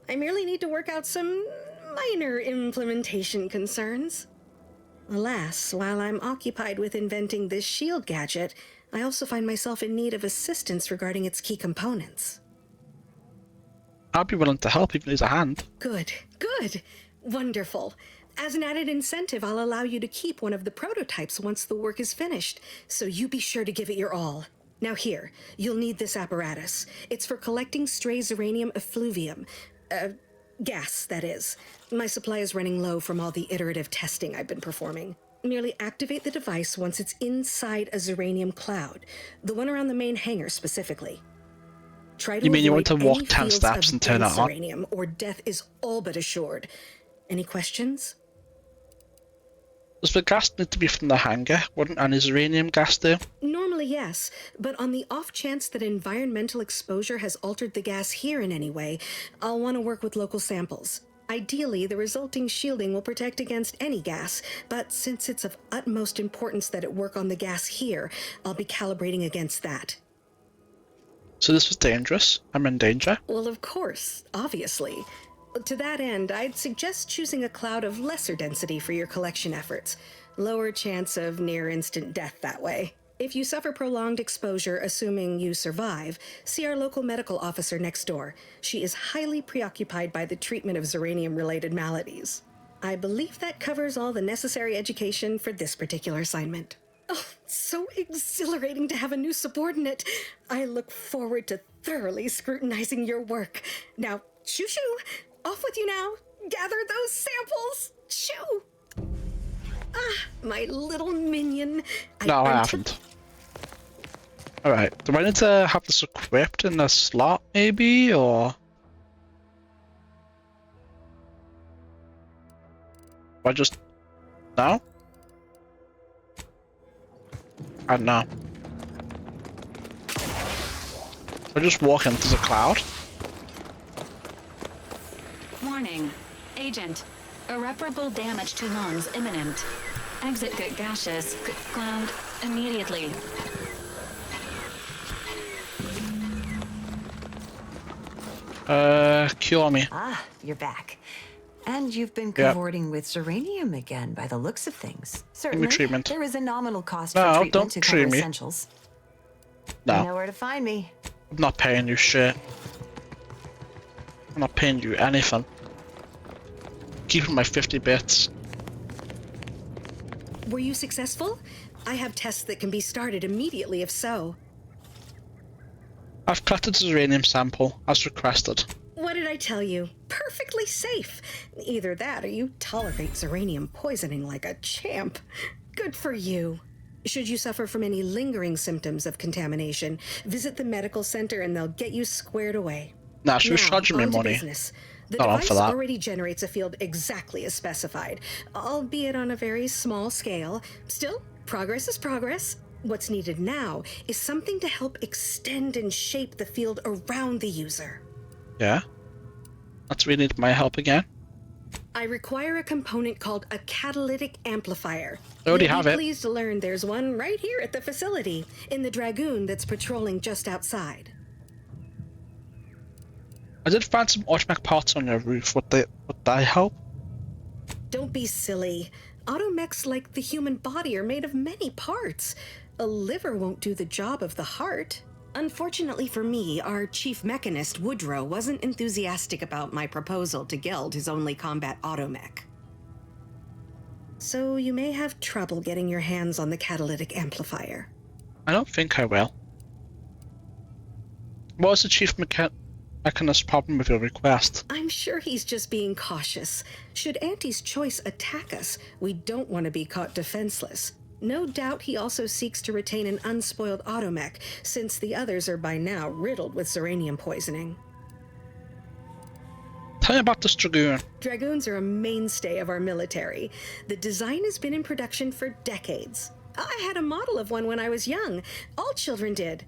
I merely need to work out some minor implementation concerns. Alas, while I'm occupied with inventing this shield gadget, I also find myself in need of assistance regarding its key components. I'd be willing to help if you need a hand. Good, good. Wonderful. As an added incentive, I'll allow you to keep one of the prototypes once the work is finished, so you be sure to give it your all. Now here, you'll need this apparatus. It's for collecting stray Zyranium effluvium. Gas, that is. My supply is running low from all the iterative testing I've been performing. Merely activate the device once it's inside a Zyranium cloud, the one around the main hangar specifically. Try to you mean you want to avoid walk any 10 fields steps of and turn it dense on? Zyranium, or death is all but assured. Any questions? Does the gas need to be from the hangar? Wouldn't any Zyranium gas do? Normally, yes, but on the off chance that environmental exposure has altered the gas here in any way, I'll want to work with local samples. Ideally, the resulting shielding will protect against any gas, but since it's of utmost importance that it work on the gas here, I'll be calibrating against that. So this is dangerous? I'm in danger? Well, of course, obviously. To that end, I'd suggest choosing a cloud of lesser density for your collection efforts. Lower chance of near-instant death that way. If you suffer prolonged exposure, assuming you survive, see our local medical officer next door. She is highly preoccupied by the treatment of Zyranium-related maladies. I believe that covers all the necessary education for this particular assignment. Oh, so exhilarating to have a new subordinate. I look forward to thoroughly scrutinizing your work. Now, shoo-shoo! Off with you now! Gather those samples! Shoo! Ah, my little minion. No, I haven't. Alright, do I need to have this equipped in a slot, maybe, or...? I just... No? I don't know. I just walk into the cloud? Warning. Agent. Irreparable damage to lungs imminent. Exit gaseous cloud immediately. Cure me. Ah, you're back. And you've been cavorting with Zyranium again, by the looks of things. Certainly, treatment. there is a nominal cost No, for treatment don't to treat cover me. essentials. No. You know where to find me. I'm not paying you shit. I'm not paying you anything. Keeping my 50 bits. Were you successful? I have tests that can be started immediately if so. I've collected a Zyranium sample, as requested. What did I tell you? Perfectly safe. Either that or you tolerate Zyranium poisoning like a champ. Good for you. Should you suffer from any lingering symptoms of contamination, visit the medical center and they'll get you squared away. Nah, she was charging me on to money. business. The Not on device for that. already generates a field exactly as specified, albeit on a very small scale. Still, progress is progress. What's needed now is something to help extend and shape the field around the user. Yeah? That's really need my help again? I require a component called a catalytic amplifier. I already You'll have be it. pleased to learn there's one right here at the facility, in the Dragoon that's patrolling just outside. I did find some automech parts on your roof. Would they help? Don't be silly. Automechs, like the human body, are made of many parts. A liver won't do the job of the heart. Unfortunately for me, our chief mechanist, Woodrow, wasn't enthusiastic about my proposal to gild his only combat automech. So you may have trouble getting your hands on the catalytic amplifier. I don't think I will. What was the chief mechanist's problem with your request? I'm sure he's just being cautious. Should Auntie's choice attack us, we don't want to be caught defenseless. No doubt he also seeks to retain an unspoiled automech, since the others are by now riddled with Zyranium poisoning. Tell me about this Dragoon. Dragoons are a mainstay of our military. The design has been in production for decades. I had a model of one when I was young. All children did.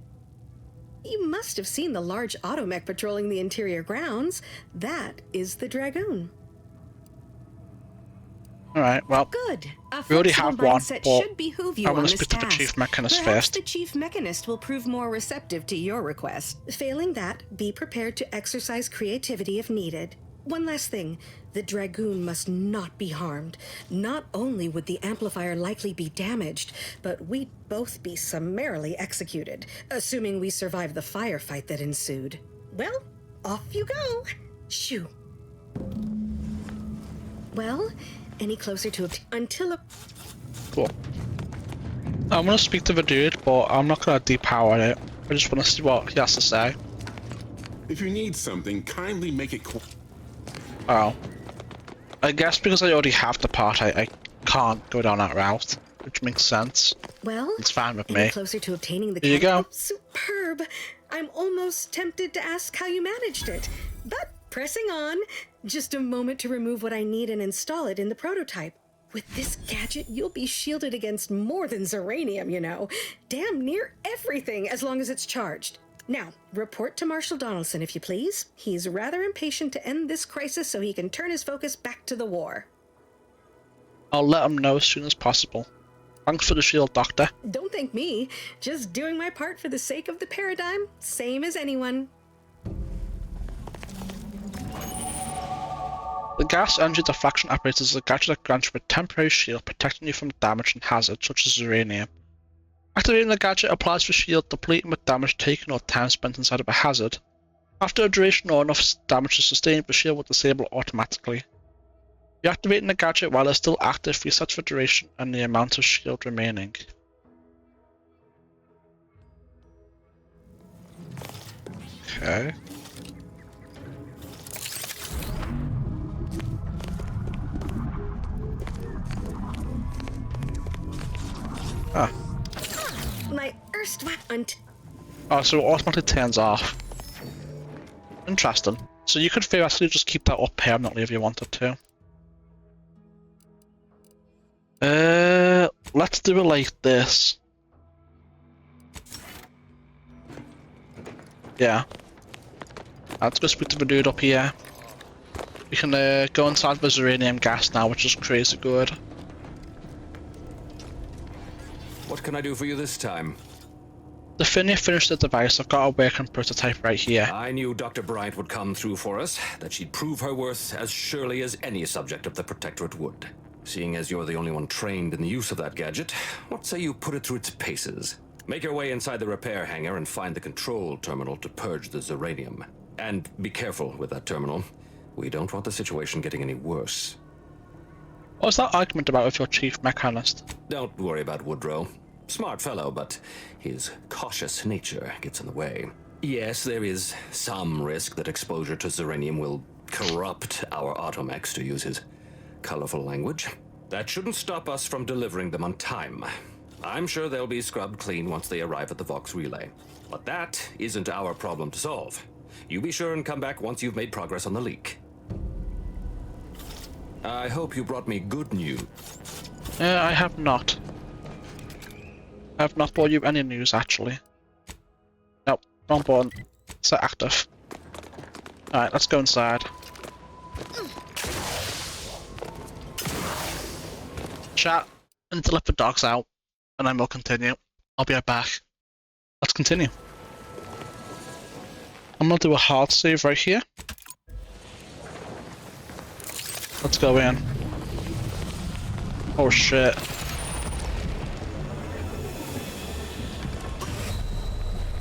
You must have seen the large automech patrolling the interior grounds. That is the Dragoon. Alright, well, Good. we already have one, Mindset but should behoove you I on want to this speak to the task. chief mechanist Perhaps first. the chief mechanist will prove more receptive to your request. Failing that, be prepared to exercise creativity if needed. One last thing. The Dragoon must not be harmed. Not only would the amplifier likely be damaged, but we'd both be summarily executed, assuming we survive the firefight that ensued. Well, off you go. Shoo. Well, any closer to until a... Cool. I'm gonna speak to the dude, but I'm not gonna depower it. I just wanna see what he has to say. If you need something, kindly make it Oh. I guess because I already have the part, I can't go down that route, which makes sense. Well, it's fine with any me. closer to obtaining the Here you go. Oh, superb. I'm almost tempted to ask how you managed it, but pressing on. Just a moment to remove what I need and install it in the prototype. With this gadget, you'll be shielded against more than Zyranium, you know. Damn near everything, as long as it's charged. Now, report to Marshal Donaldson, if you please. He's rather impatient to end this crisis so he can turn his focus back to the war. I'll let him know as soon as possible. Thanks for the shield, Doctor. Don't thank me. Just doing my part for the sake of the paradigm, same as anyone. The gas energy deflection apparatus is a gadget that grants you a temporary shield protecting you from damage and hazards such as Zyranium. Activating the gadget applies the shield, depleting with damage taken or time spent inside of a hazard. After a duration or enough damage is sustained, the shield will disable automatically. Deactivating the gadget while it's still active resets the duration and the amount of shield remaining. Okay. Ah. My erstwhile Oh, so it automatically turns off. Interesting. So you could theoretically just keep that up permanently if you wanted to. Let's do it like this. Yeah. Let's go speak to the dude up here. We can go inside the Zyranium gas now, which is crazy good. What can I do for you this time? The Finny finished the device. I've got a working prototype right here. I knew Dr. Bryant would come through for us, that she'd prove her worth as surely as any subject of the Protectorate would. Seeing as you're the only one trained in the use of that gadget, what say you put it through its paces? Make your way inside the repair hangar and find the control terminal to purge the Zyranium. And be careful with that terminal. We don't want the situation getting any worse. What was that argument about with your chief mechanist? Don't worry about Woodrow. Smart fellow, but his cautious nature gets in the way. Yes, there is some risk that exposure to Zyranium will corrupt our automechs, to use his colorful language. That shouldn't stop us from delivering them on time. I'm sure they'll be scrubbed clean once they arrive at the Vox relay. But that isn't our problem to solve. You be sure and come back once you've made progress on the leak. I hope you brought me good news. I have not. I have not brought you any news, actually. Nope, wrong button. Set active. Alright, let's go inside. Chat until let the dogs out, and then we'll continue. I'll be right back. Let's continue. I'm gonna do a hard save right here. Let's go in. Oh shit.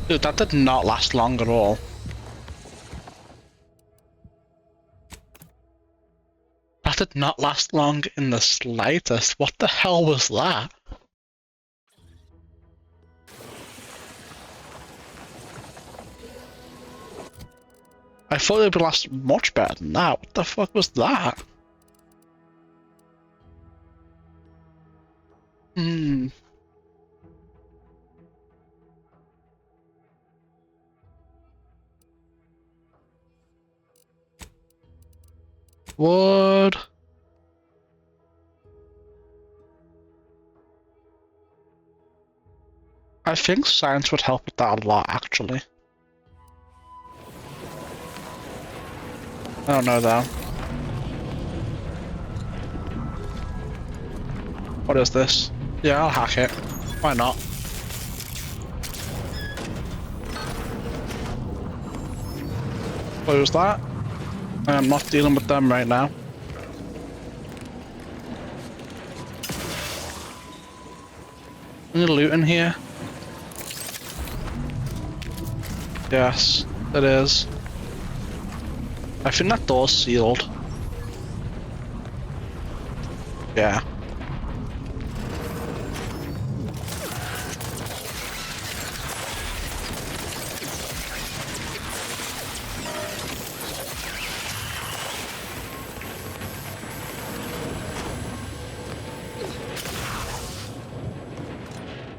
Dude, that did not last long at all. That did not last long in the slightest. What the hell was that? I thought it would last much better than that. What the fuck was that? What? I think science would help with that a lot, actually. I don't know though. What is this? Yeah, I'll hack it. Why not? What was that? I am not dealing with them right now. Any loot in here? Yes, it is. I think that door's sealed. Yeah.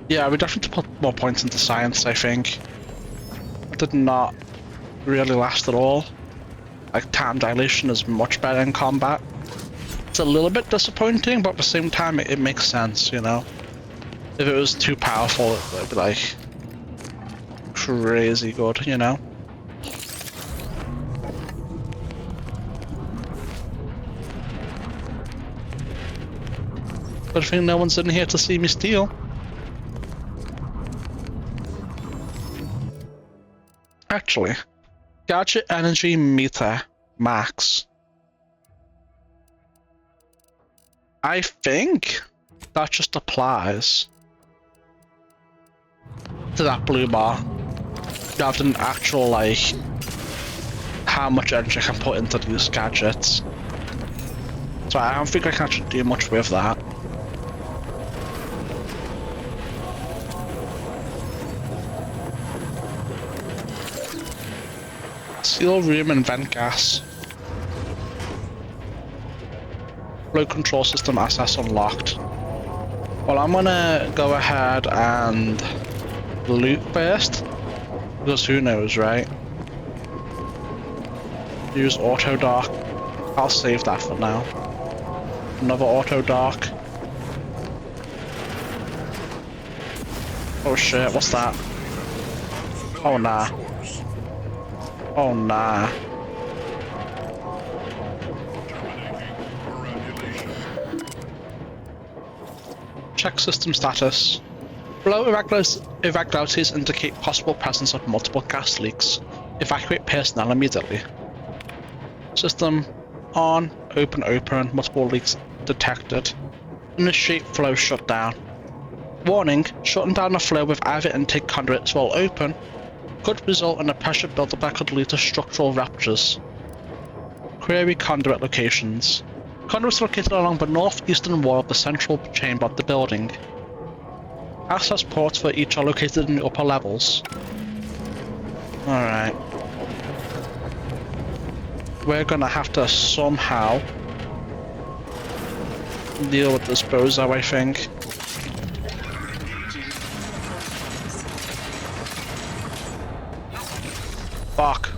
Yeah, we definitely put more points into science, I think. It did not really last at all. Like, time dilation is much better in combat. It's a little bit disappointing, but at the same time, it makes sense, you know? If it was too powerful, it would be like crazy good, you know? Good thing no one's in here to see me steal. Actually, gadget energy meter max. I think that just applies to that blue bar. Rather than actual, like, how much energy I can put into these gadgets. So I don't think I can actually do much with that. Seal room and vent gas. Flow control system access unlocked. Well, I'm gonna go ahead and loot first. Because who knows, right? Use auto dock. I'll save that for now. Another auto dock. Oh shit, what's that? Oh nah. Oh nah. Check system status. Flow irregularities indicate possible presence of multiple gas leaks. Evacuate personnel immediately. System on, open, multiple leaks detected. Initiate flow shutdown. Warning, shutting down the flow with either intake conduits while open could result in a pressure buildup that could lead to structural ruptures. Query conduit locations. Conduits located along the northeastern wall of the central chamber of the building. Access ports for each are located in the upper levels. Alright. We're gonna have to somehow deal with this bozo, I think. Fuck.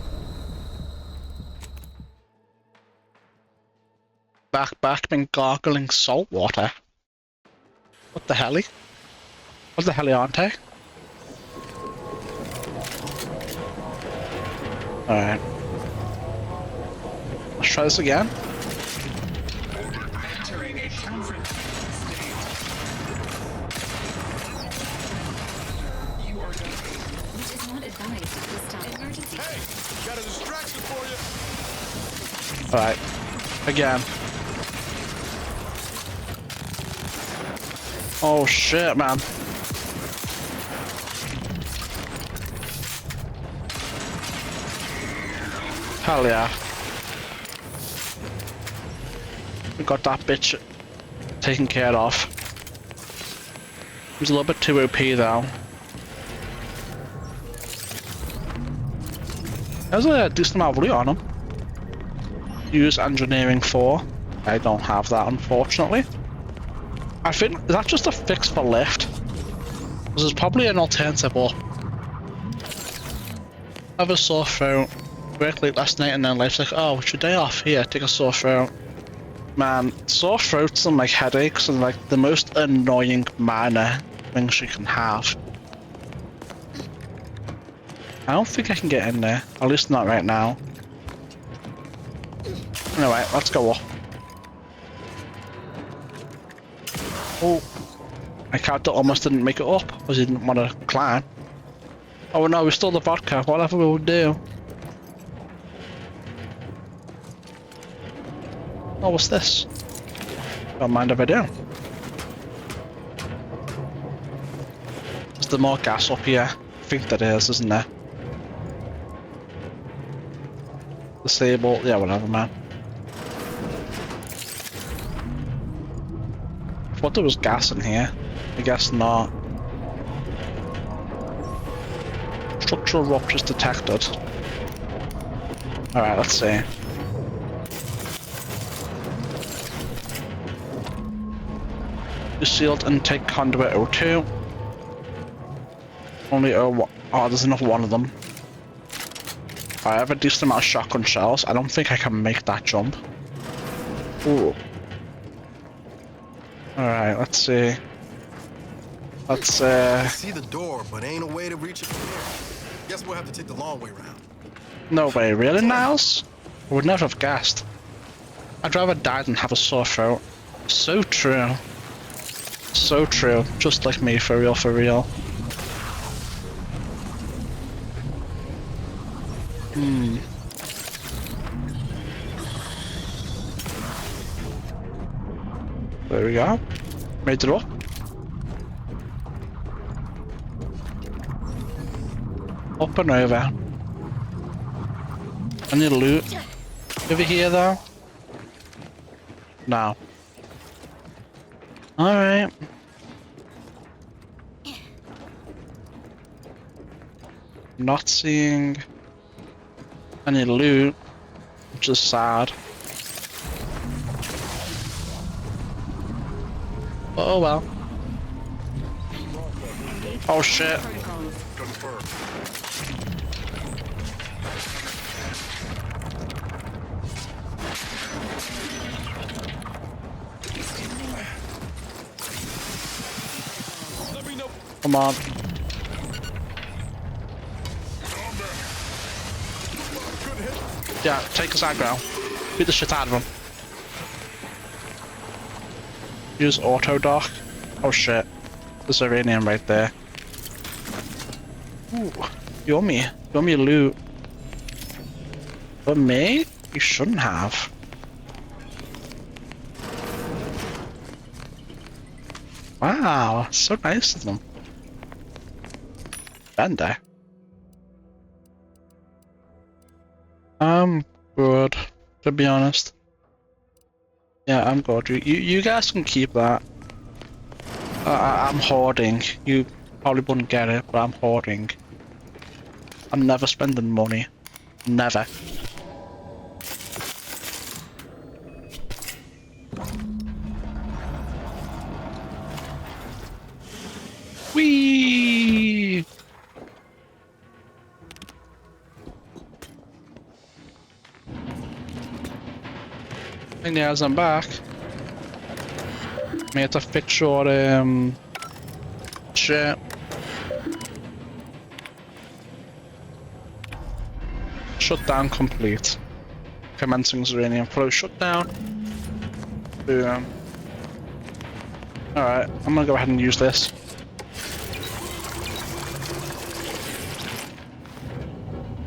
Back, been gargling salt water. What the hell? What the hell aren't I? Alright. Let's try this again. Got a distraction for you. Alright. Again. Oh shit, man. Hell yeah. We got that bitch taken care of. It was a little bit too OP though. There's a decent amount of loot on him. Use engineering 4. I don't have that, unfortunately. I think, is that just a fix for lift? Because there's probably an alternative up. I have a sore throat. Worked late last night and then life's like, oh, it's your day off. Here, take a sore throat. Man, sore throats and like headaches are like the most annoying minor things you can have. I don't think I can get in there, at least not right now. Anyway, let's go up. Oh, my character almost didn't make it up because he didn't want to climb. Oh no, we stole the vodka, whatever we'll do. Oh, what's this? Don't mind if I do. Is there more gas up here? I think there is, isn't there? Disable, yeah, whatever, man. I thought there was gas in here. I guess not. Structural ruptures detected. Alright, let's see. Sealed intake conduit 02. Only there's enough one of them. I have a decent amount of shotgun shells. I don't think I can make that jump. Ooh. Alright, let's see. Let's I see the door, but ain't a way to reach it from here. Guess we'll have to take the long way around. No way, really, Niles? I would never have guessed. I'd rather die than have a sore throat. So true. So true. Just like me, for real, for real. There we go. Made it up. Up and over. Any loot over here though? No. Alright. Not seeing any loot, which is sad. Oh well. Oh shit. Come on. Yeah, take us aggro. Beat the shit out of him. Use auto dock. Oh shit. There's Zyranium right there. Ooh, yummy. Yummy loot. But me? You shouldn't have. Wow, so nice of them. Bender. I'm good, to be honest. Yeah, I'm good. You guys can keep that. I'm hoarding. You probably wouldn't get it, but I'm hoarding. I'm never spending money. Never. Whee! And as I'm back, may have to fix your shit. Shutdown complete. Commencing Zyranium flow shutdown. Boom. Alright, I'm gonna go ahead and use this.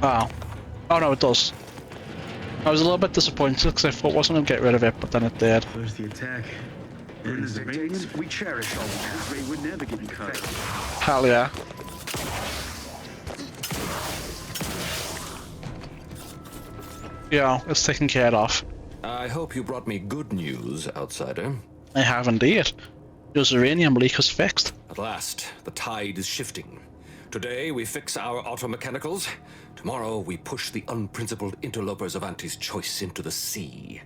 Oh. Oh no, it does. I was a little bit disappointed because I thought I wasn't going to get rid of it, but then it did. Where's the attack? And the Zyranium, we cherish all we have. They would never get cut. Hell yeah. Yeah, it's taken care of. I hope you brought me good news, outsider. I have indeed. Your Zyranium leak is fixed. At last, the tide is shifting. Today we fix our automechanicals. Tomorrow we push the unprincipled interlopers of Auntie's choice into the sea.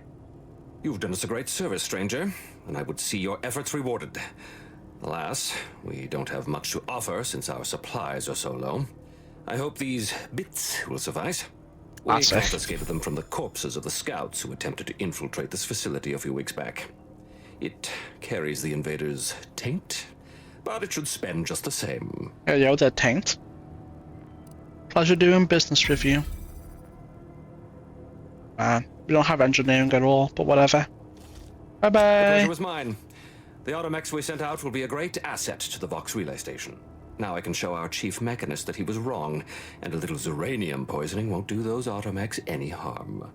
You've done us a great service, stranger, and I would see your efforts rewarded. Alas, we don't have much to offer since our supplies are so low. I hope these bits will suffice. We confiscated them from the corpses of the scouts who attempted to infiltrate this facility a few weeks back. It carries the invaders' taint, but it should spend just the same. Yeah, yo, they're tanked. Pleasure doing business with you. Man, we don't have engineering at all, but whatever. Bye-bye. The pleasure was mine. The automechs we sent out will be a great asset to the Vox relay station. Now I can show our chief mechanist that he was wrong, and a little Zyranium poisoning won't do those automechs any harm.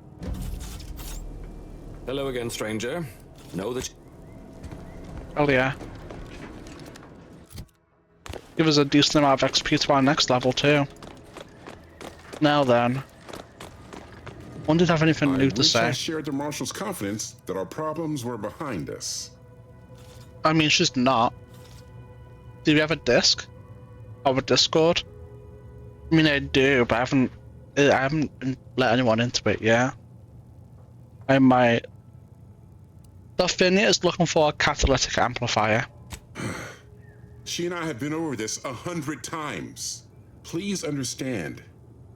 Hello again, stranger. Know that... Oh yeah. Give us a decent amount of XP to our next level too. Now then. One did have anything new to say. I shared the Marshal's confidence that our problems were behind us. I mean, she's not. Do we have a disc? Of a Discord? I mean, I do, but I haven't let anyone into it yet. I might. Delphinia is looking for a catalytic amplifier. She and I have been over this 100 times. Please understand.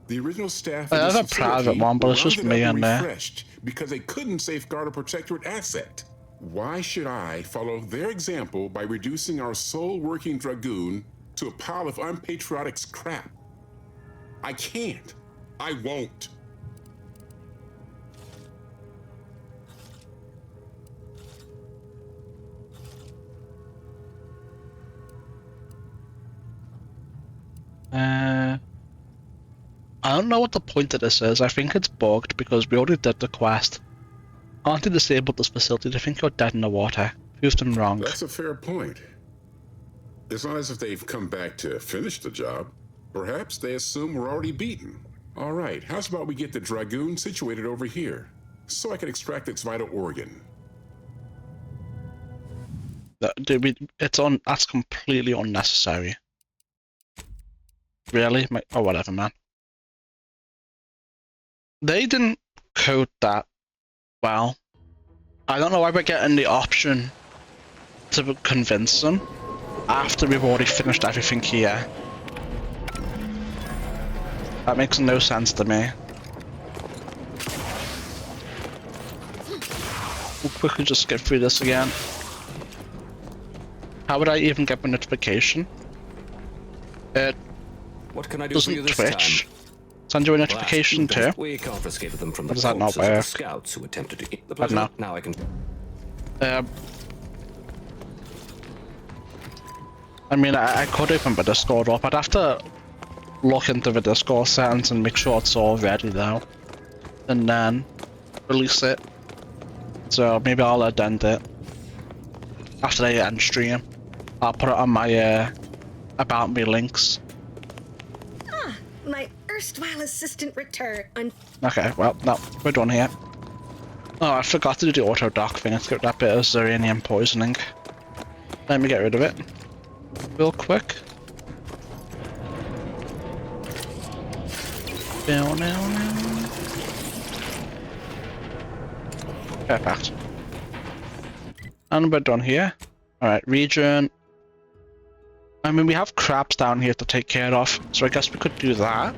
The original staff I of have this a facility private one, but were it's just rounded me up and in there. refreshed because they couldn't safeguard a protectorate asset. Why should I follow their example by reducing our sole working dragoon to a pile of unpatriotic scrap? I can't. I won't. I don't know what the point of this is. I think it's bugged because we already did the quest. Aren't you disabled this facility? They think you're dead in the water. Who's done wrong? That's a fair point. It's not as if they've come back to finish the job. Perhaps they assume we're already beaten. All right, how's about we get the Dragoon situated over here, so I can extract its vital organ? That's completely unnecessary. Really? Oh, whatever, man. They didn't code that well. I don't know why we're getting the option to convince them after we've already finished everything here. That makes no sense to me. We'll quickly just skip through this again. How would I even get my notification? It what can I do for you this Twitch time? send you a notification too? We confiscated them from the Does that not corpses of the work? scouts who attempted to eat the I don't know. president. Now I can. I mean, I could open the Discord up. I'd have to look into the Discord settings and make sure it's all ready though, and then release it. So maybe I'll addend it after the end stream. I'll put it on my about me links. Ah, my erstwhile assistant returned. Okay, well, no, we're done here. Oh, I forgot to do the auto dock thing. Let's get that bit of Zyranium poisoning. Let me get rid of it real quick. Perfect. And we're done here. Alright, region. I mean, we have crabs down here to take care of, so I guess we could do that.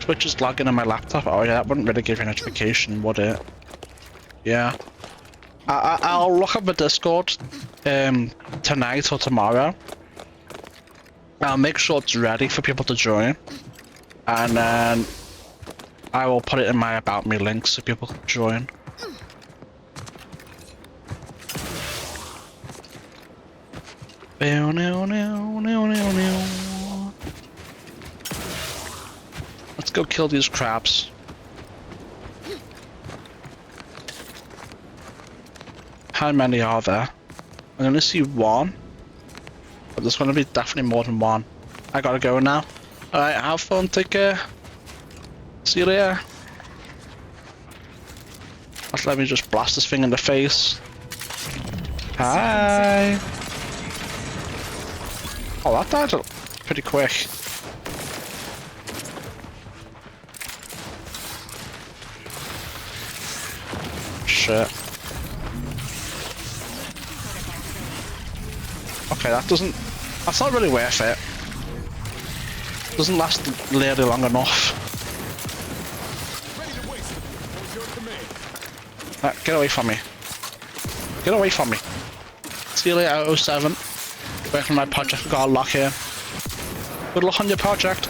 Twitch is lagging on my laptop. Oh yeah, that wouldn't really give you a notification, would it? Yeah. I'll look up the Discord tonight or tomorrow. I'll make sure it's ready for people to join. And then I will put it in my about me links so people can join. Let's go kill these crabs. How many are there? I only see one. But there's gonna be definitely more than one. I gotta go now. Alright, have fun, take care. See you later. Let me just blast this thing in the face. Hi. Oh, that died pretty quick. Shit. Okay, that's not really worth it. Doesn't last nearly long enough. Get away from me. Get away from me. See you later, 07. Working on my project, I've got a lock here. Good luck on your project.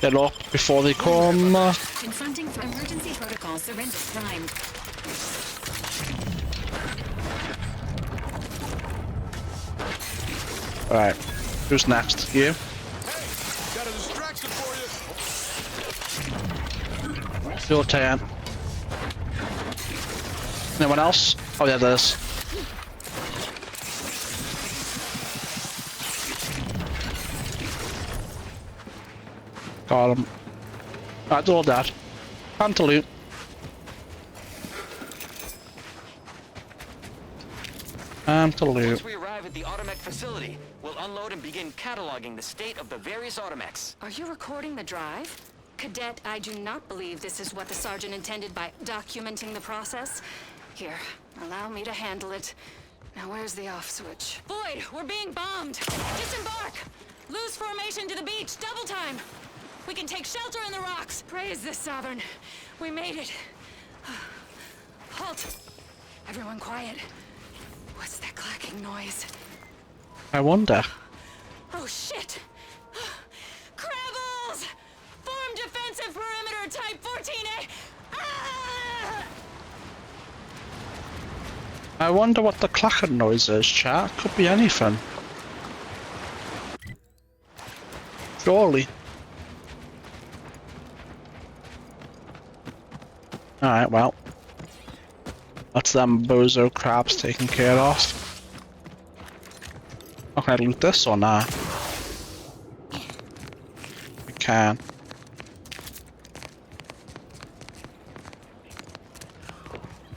Get up before they come. Confronting emergency protocol surrender primed. Alright, who's next? You? Got a distraction for you. It's your turn. Anyone else? Oh yeah, there's. Got him. Alright, they're all dead. Time to loot. Once we arrive at the Automech facility, we'll unload and begin cataloging the state of the various Automechs. Are you recording the drive? Cadet, I do not believe this is what the sergeant intended by documenting the process. Here, allow me to handle it. Now where's the off switch? Boyd, we're being bombed! Disembark! Lose formation to the beach, double time! We can take shelter in the rocks! Praise the Sovereign. We made it. Halt! Everyone quiet. What's that clacking noise? I wonder. Oh shit! Crabbles! Form defensive perimeter type 14A! Ah! I wonder what the clacking noise is, chat. Could be anything. Surely. Alright, well. That's them bozo crabs taken care of. Oh, can I loot this or not? I can.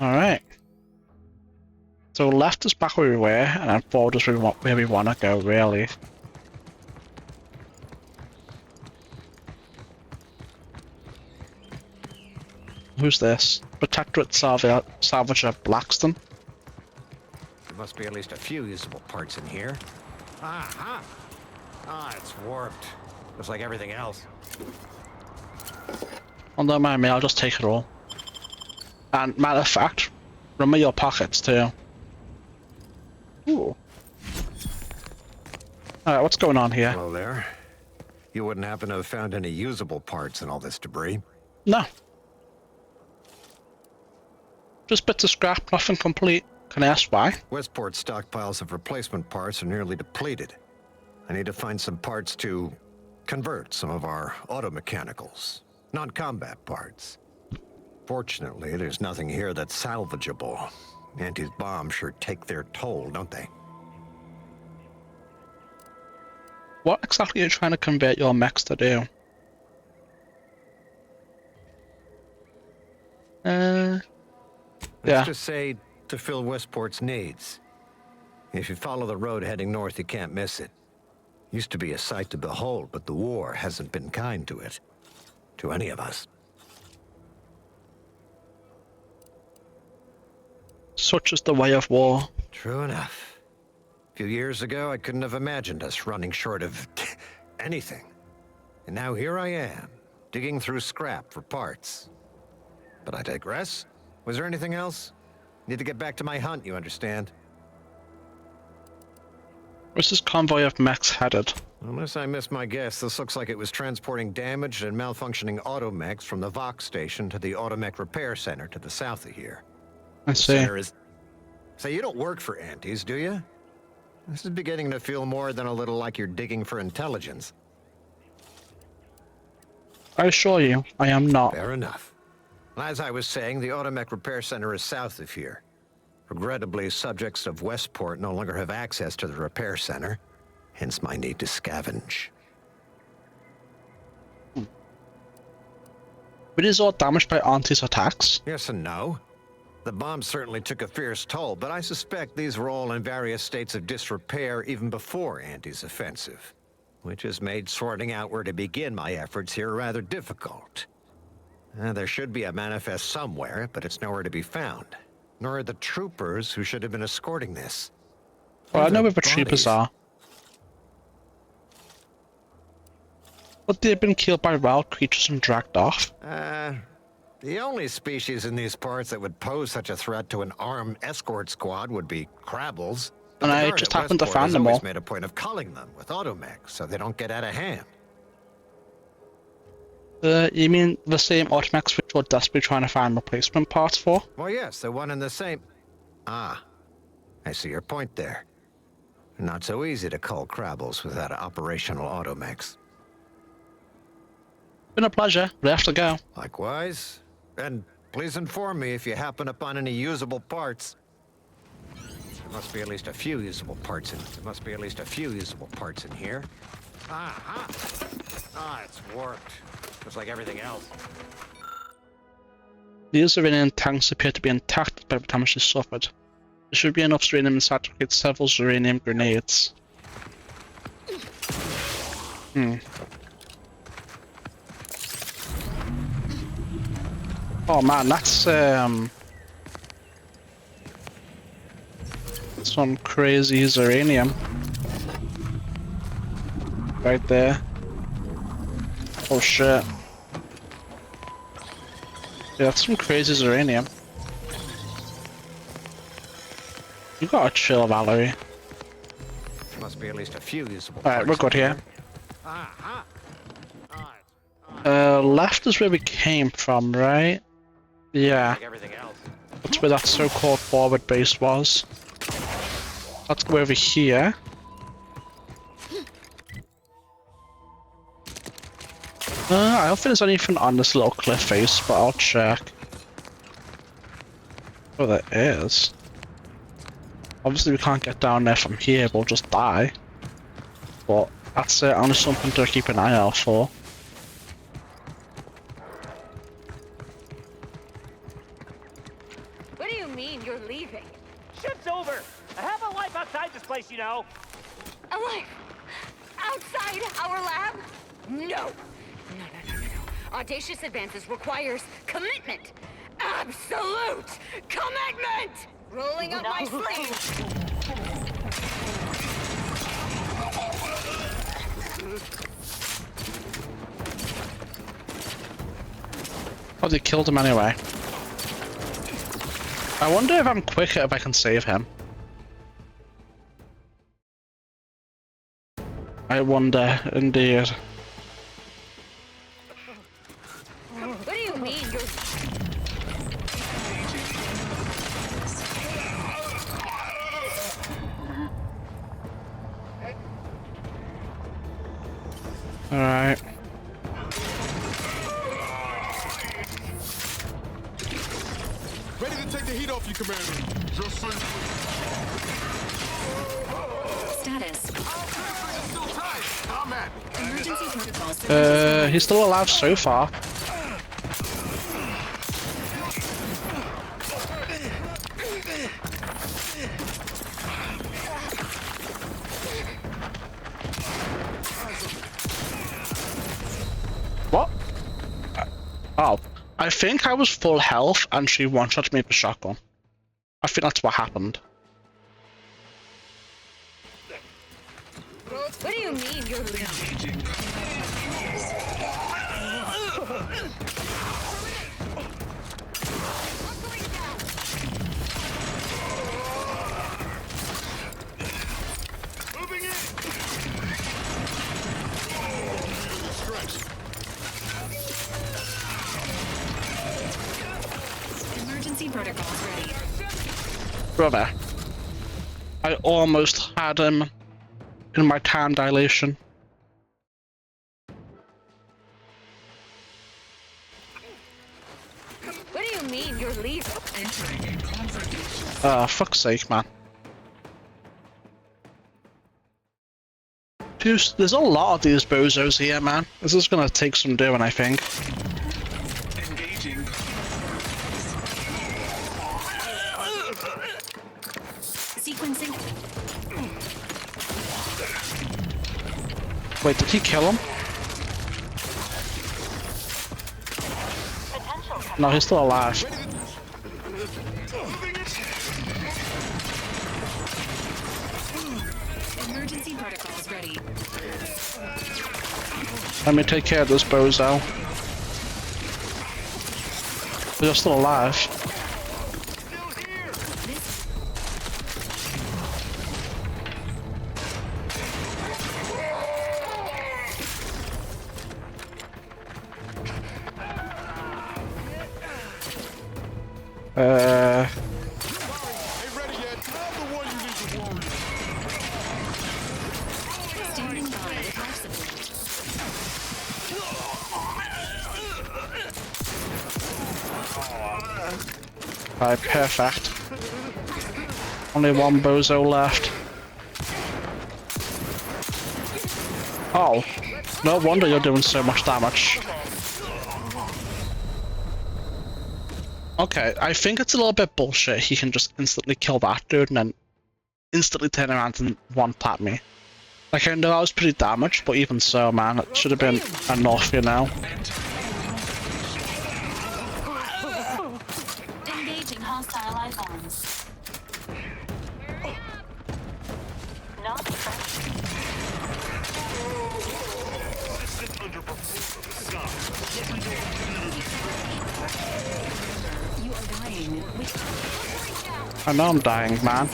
Alright. So left is back where we were, and then forward is where we want to go, really. Who's this? Protectorate Salvager Blackston? There must be at least a few usable parts in here. Ah, it's warped. Just like everything else. Oh, don't mind me, I'll just take it all. And matter of fact, remember your pockets too. Ooh. Alright, what's going on here? Hello there. You wouldn't happen to have found any usable parts in all this debris? No. Just bits of scrap, nothing complete. Can I ask why? Westport's stockpiles of replacement parts are nearly depleted. I need to find some parts to convert some of our automechanicals, non-combat parts. Fortunately, there's nothing here that's salvageable. Auntie's bombs sure take their toll, don't they? What exactly are you trying to convert your mechs to do? Let's just say to fill Westport's needs. If you follow the road heading north, you can't miss it. Used to be a sight to behold, but the war hasn't been kind to it. To any of us. Such is the way of war. True enough. A few years ago, I couldn't have imagined us running short of anything. And now here I am, digging through scrap for parts. But I digress. Was there anything else? Need to get back to my hunt, you understand? Where's this convoy of mechs headed? Unless I missed my guess, this looks like it was transporting damaged and malfunctioning automechs from the Vox station to the Automech Repair Center to the south of here. I see. So you don't work for Antes, do you? This is beginning to feel more than a little like you're digging for intelligence. I assure you, I am not. Fair enough. As I was saying, the Automech Repair Center is south of here. Regrettably, subjects of Westport no longer have access to the repair center, hence my need to scavenge. But is all damaged by Auntie's attacks? Yes and no. The bombs certainly took a fierce toll, but I suspect these were all in various states of disrepair even before Auntie's offensive, which has made sorting out where to begin my efforts here rather difficult. There should be a manifest somewhere, but it's nowhere to be found. Nor are the troopers who should have been escorting this. Well, I know where the troopers are. But they've been killed by wild creatures and dragged off. The only species in these parts that would pose such a threat to an armed escort squad would be crabbles. And I just happened to find them all. Made a point of culling them with automechs so they don't get out of hand. You mean the same automechs which we're desperately trying to find replacement parts for? Well, yes, the one in the same... Ah, I see your point there. Not so easy to cull crabbles without operational automechs. Been a pleasure. We have to go. Likewise. And please inform me if you happen upon any usable parts. There must be at least a few usable parts in... There must be at least a few usable parts in here. It's warped. Just like everything else. These Zyranium tanks appear to be intact by the damage they suffered. There should be enough Zyranium inside to create several Zyranium grenades. Oh man, that's some crazy Zyranium. Right there. Oh shit. Yeah, that's some crazy Zyranium. You gotta chill, Valerie. Must be at least a few usable. Alright, we're good here. Left is where we came from, right? Yeah. That's where that so-called forward base was. Let's go over here. I don't think there's anything on this little cliff face, but I'll check. Oh, there is. Obviously we can't get down there from here, we'll just die. But that's only something to keep an eye out for. What do you mean you're leaving? Ship's over! I have a life outside this place, you know! A life? Outside our lab? No! Audacious advances requires commitment! Absolute commitment! Rolling up my sleeves! Oh, they killed him anyway. I wonder if I'm quicker if I can save him. I wonder, indeed. What do you mean you're... Alright. Ready to take the heat off you, Commander. Just so Status. Emergency protocols. He's still alive so far. What? Oh, I think I was full health and she one-shot me with a shotgun. I think that's what happened. What do you mean you're leaving? Emergency protocols ready. Brother, I almost had him in my time dilation. What do you mean you're leaving? Fuck's sake, man. There's a lot of these bozos here, man. This is gonna take some doing, I think. Engaging. Sequencing. Wait, did he kill him? No, he's still alive. Emergency protocols ready. Let me take care of this bozo. You're still alive. Standing by with life support. Alright, perfect. Only one bozo left. Oh, no wonder you're doing so much damage. Okay, I think it's a little bit bullshit. He can just instantly kill that dude and then instantly turn around and one-tap me. Like, I know I was pretty damaged, but even so, man, it should have been enough, you know? I know I'm dying, man.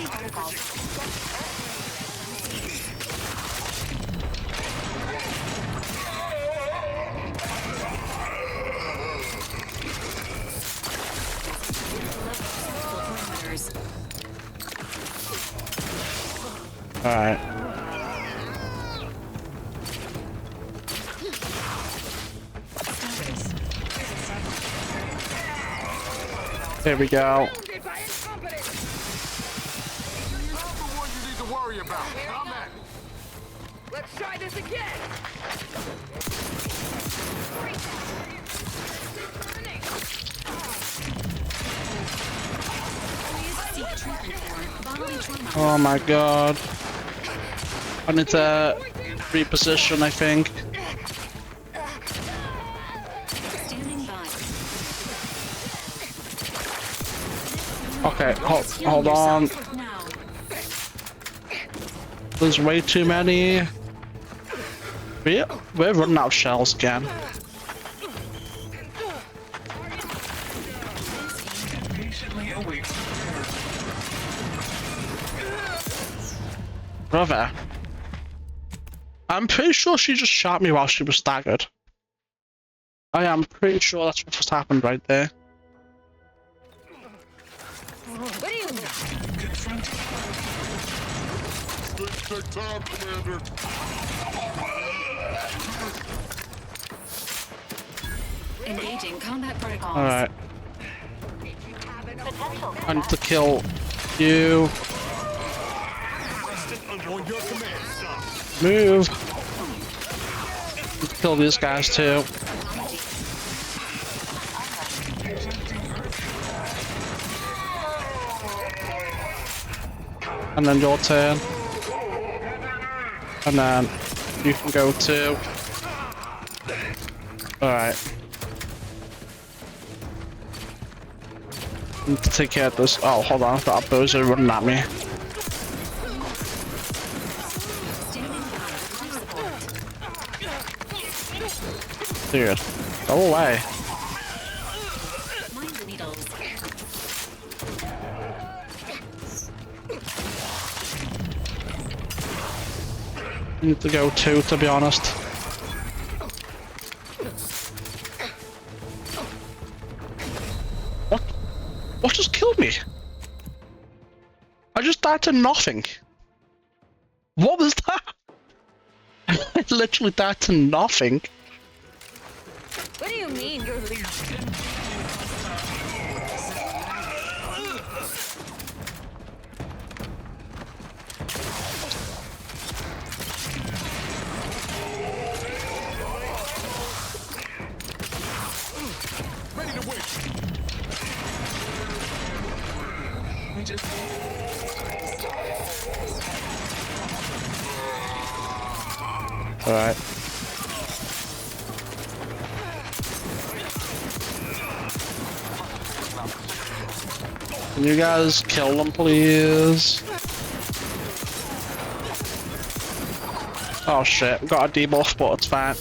Alright. Here we go. Let's try this again. Oh my god. I need to reposition, I think. Okay, hold on. There's way too many. We're running out of shells again. Brother. I'm pretty sure she just shot me while she was staggered. I am pretty sure that's what just happened right there. What do you mean? Take time, Commander. Engaging combat protocols. Alright. I need to kill you. Move. Let's kill these guys too. And then your turn. And then you can go too. Alright. Need to take care of this. Oh, hold on. I've got a bozo running at me. Dude, go away. I need to go too, to be honest. What? What just killed me? I just died to nothing. What was that? I literally died to nothing. What do you mean you're leaving? Ready to win. Alright. Can you guys kill them, please? Oh shit, we got a debuff, but it's fine.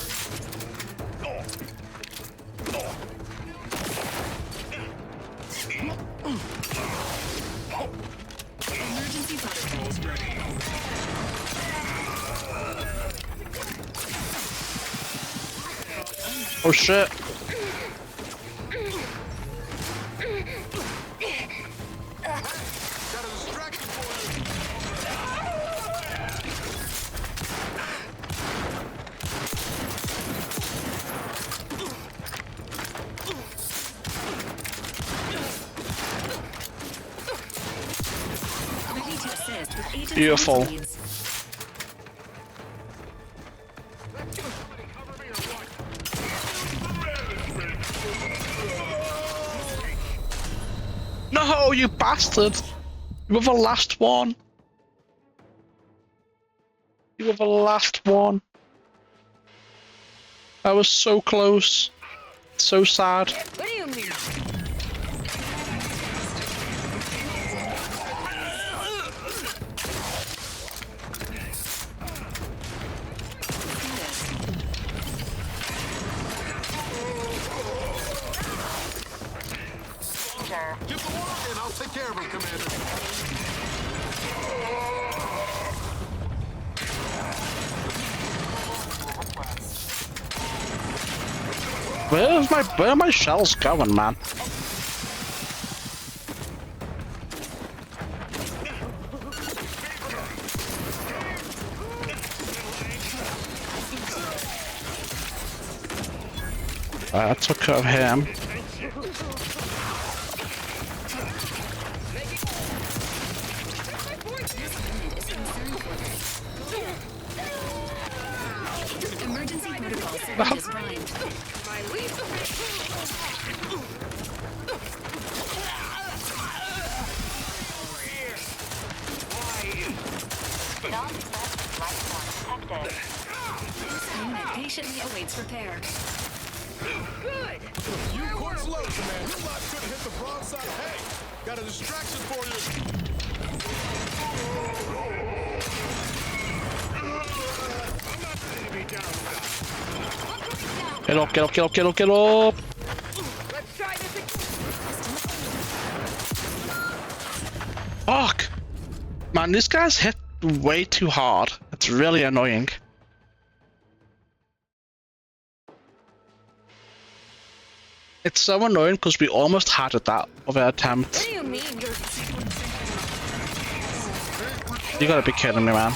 Oh shit. Beautiful. No, you bastard! You were the last one. You were the last one. I was so close. So sad. What do you mean? Give the word and I'll take care of him, Commander. Where are my shells going, man? I took care of him. Emergency protocol syringes primed. This unit patiently awaits repair. Good! You course low, Commander. Your life could have hit the broadside. Hey, got a distraction for you. Get up, get up, get up, get up, get up! Fuck! Man, this guy's hit way too hard. It's really annoying. It's so annoying because we almost had it that other attempt. What do you mean you're... You gotta be kidding me, man.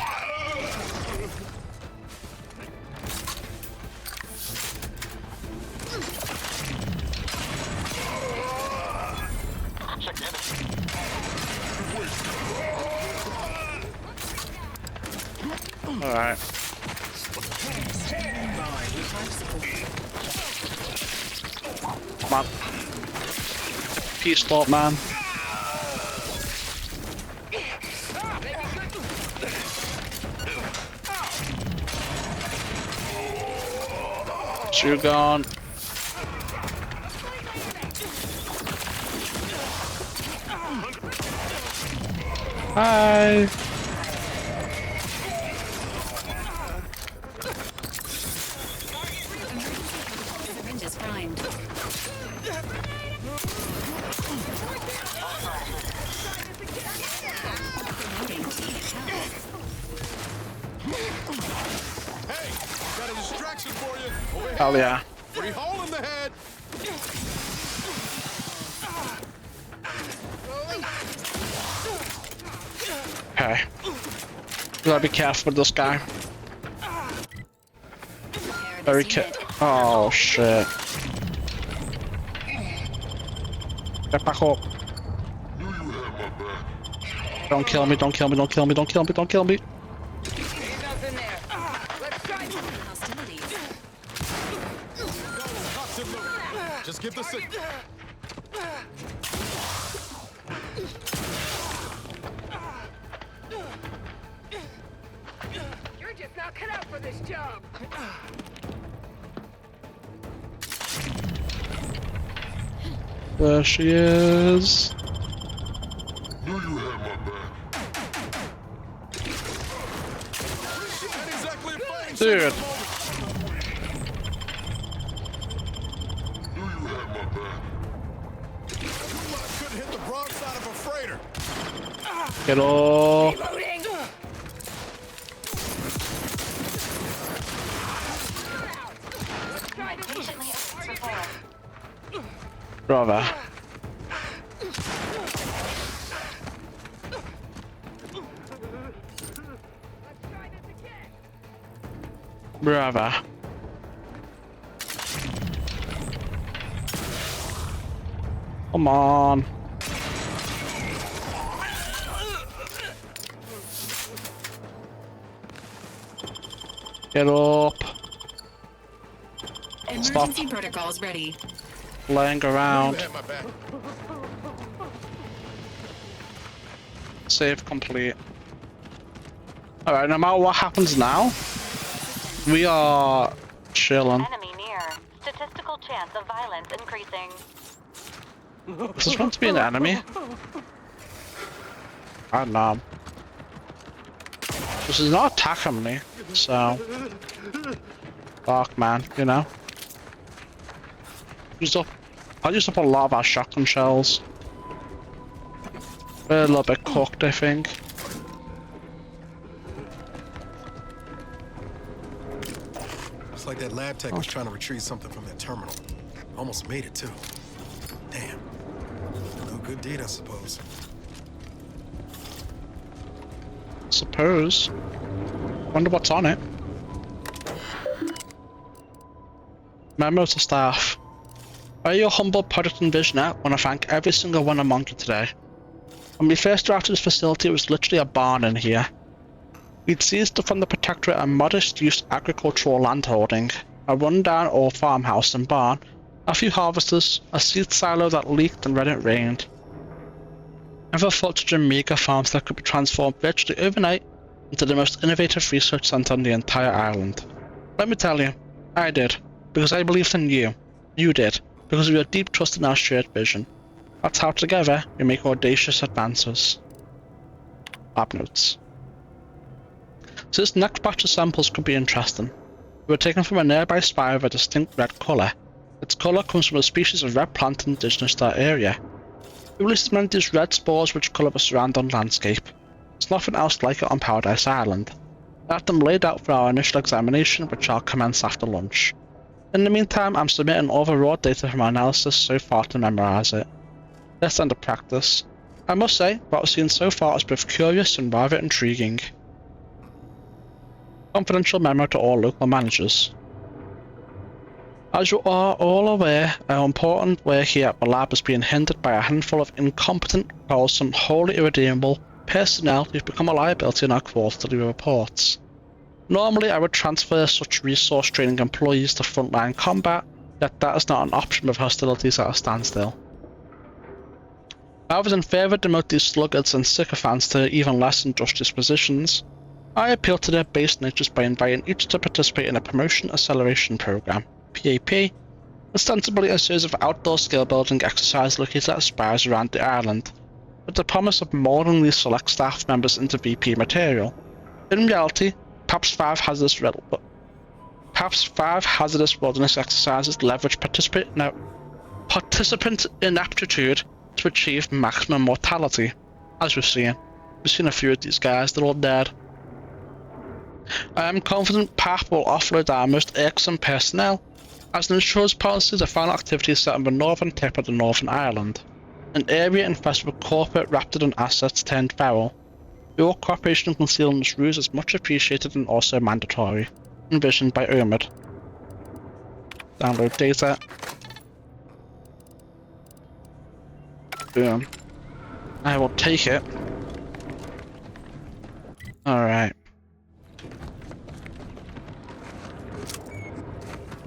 Alright. Come on. Peace stop, man. Shoot gone. Hi. Syringes primed. Hey, got a distraction for you. Over here. Hell yeah. Free hole in the head. Okay. You gotta be careful with this guy. Very careful. Oh shit. Get back up. Don't kill me, don't kill me, don't kill me, don't kill me, don't kill me. Just give the signal. You're just not cut out for this job. There she is. Dude. Couldn't hit the broadside of a freighter. Get off. Brother. Brother. Come on. Get up. Emergency protocols ready. Laying around. Save complete. Alright, no matter what happens now, we are chilling. Enemy near. Statistical chance of violence increasing. Is this meant to be an enemy? I don't know. This is not attacking me, so... Fuck, man, you know? I used up a lot of our shotgun shells. We're a little bit cooked, I think. It's like that lab tech was trying to retrieve something from that terminal. Almost made it, too. Damn. No good deed, I suppose. Suppose. Wonder what's on it. Memo to staff. I, your humble product and visionary, want to thank every single one among you today. When we first arrived at this facility, it was literally a barn in here. We'd seized from the Protectorate a modest-use agricultural landholding, a run-down old farmhouse and barn, a few harvesters, a seed silo that leaked and when it rained. Never thought such a meager farmstead could be transformed virtually overnight into the most innovative research centre on the entire island. Let me tell you, I did, because I believed in you. You did, because of your deep trust in our shared vision. That's how together we make audacious advances. Lab notes. So this next batch of samples could be interesting. They were taken from a nearby spire of a distinct red colour. Its colour comes from a species of red plant indigenous to that area. We released many of these red spores which colour the surrounding landscape. There's nothing else like it on Paradise Island. I have them laid out for our initial examination, which I'll commence after lunch. In the meantime, I'm submitting all the raw data from our analysis so far to memorise it. Let's end the practice. I must say, what I've seen so far is both curious and rather intriguing. Confidential memo to all local managers. As you are all aware, our important work here at the lab is being hindered by a handful of incompetent, quarrelsome, wholly irredeemable personnel who've become a liability in our quarterly reports. Normally I would transfer such resource-draining employees to frontline combat, yet that is not an option with hostilities at a standstill. Rather than further demote these sluggards and sycophants to even less industrious positions, I appeal to their base natures by inviting each to participate in a Promotion Acceleration Program, PAP, ostensibly a series of outdoor skill-building exercises located at spires around the island, with the promise of molding these select staff members into VP material. In reality, perhaps five hazardous wilderness exercises leverage participant inaptitude to achieve maximum mortality. As we've seen a few of these guys, they're all dead. I am confident PAP will offload our most irksome personnel, as an insurance policy the final activity is set on the northern tip of the Northern Island, an area infested with corporate raptidon assets turned feral. Your cooperation in concealing this ruse is much appreciated and also mandatory. Envisioned by Omid. Download data. Boom. I will take it. Alright.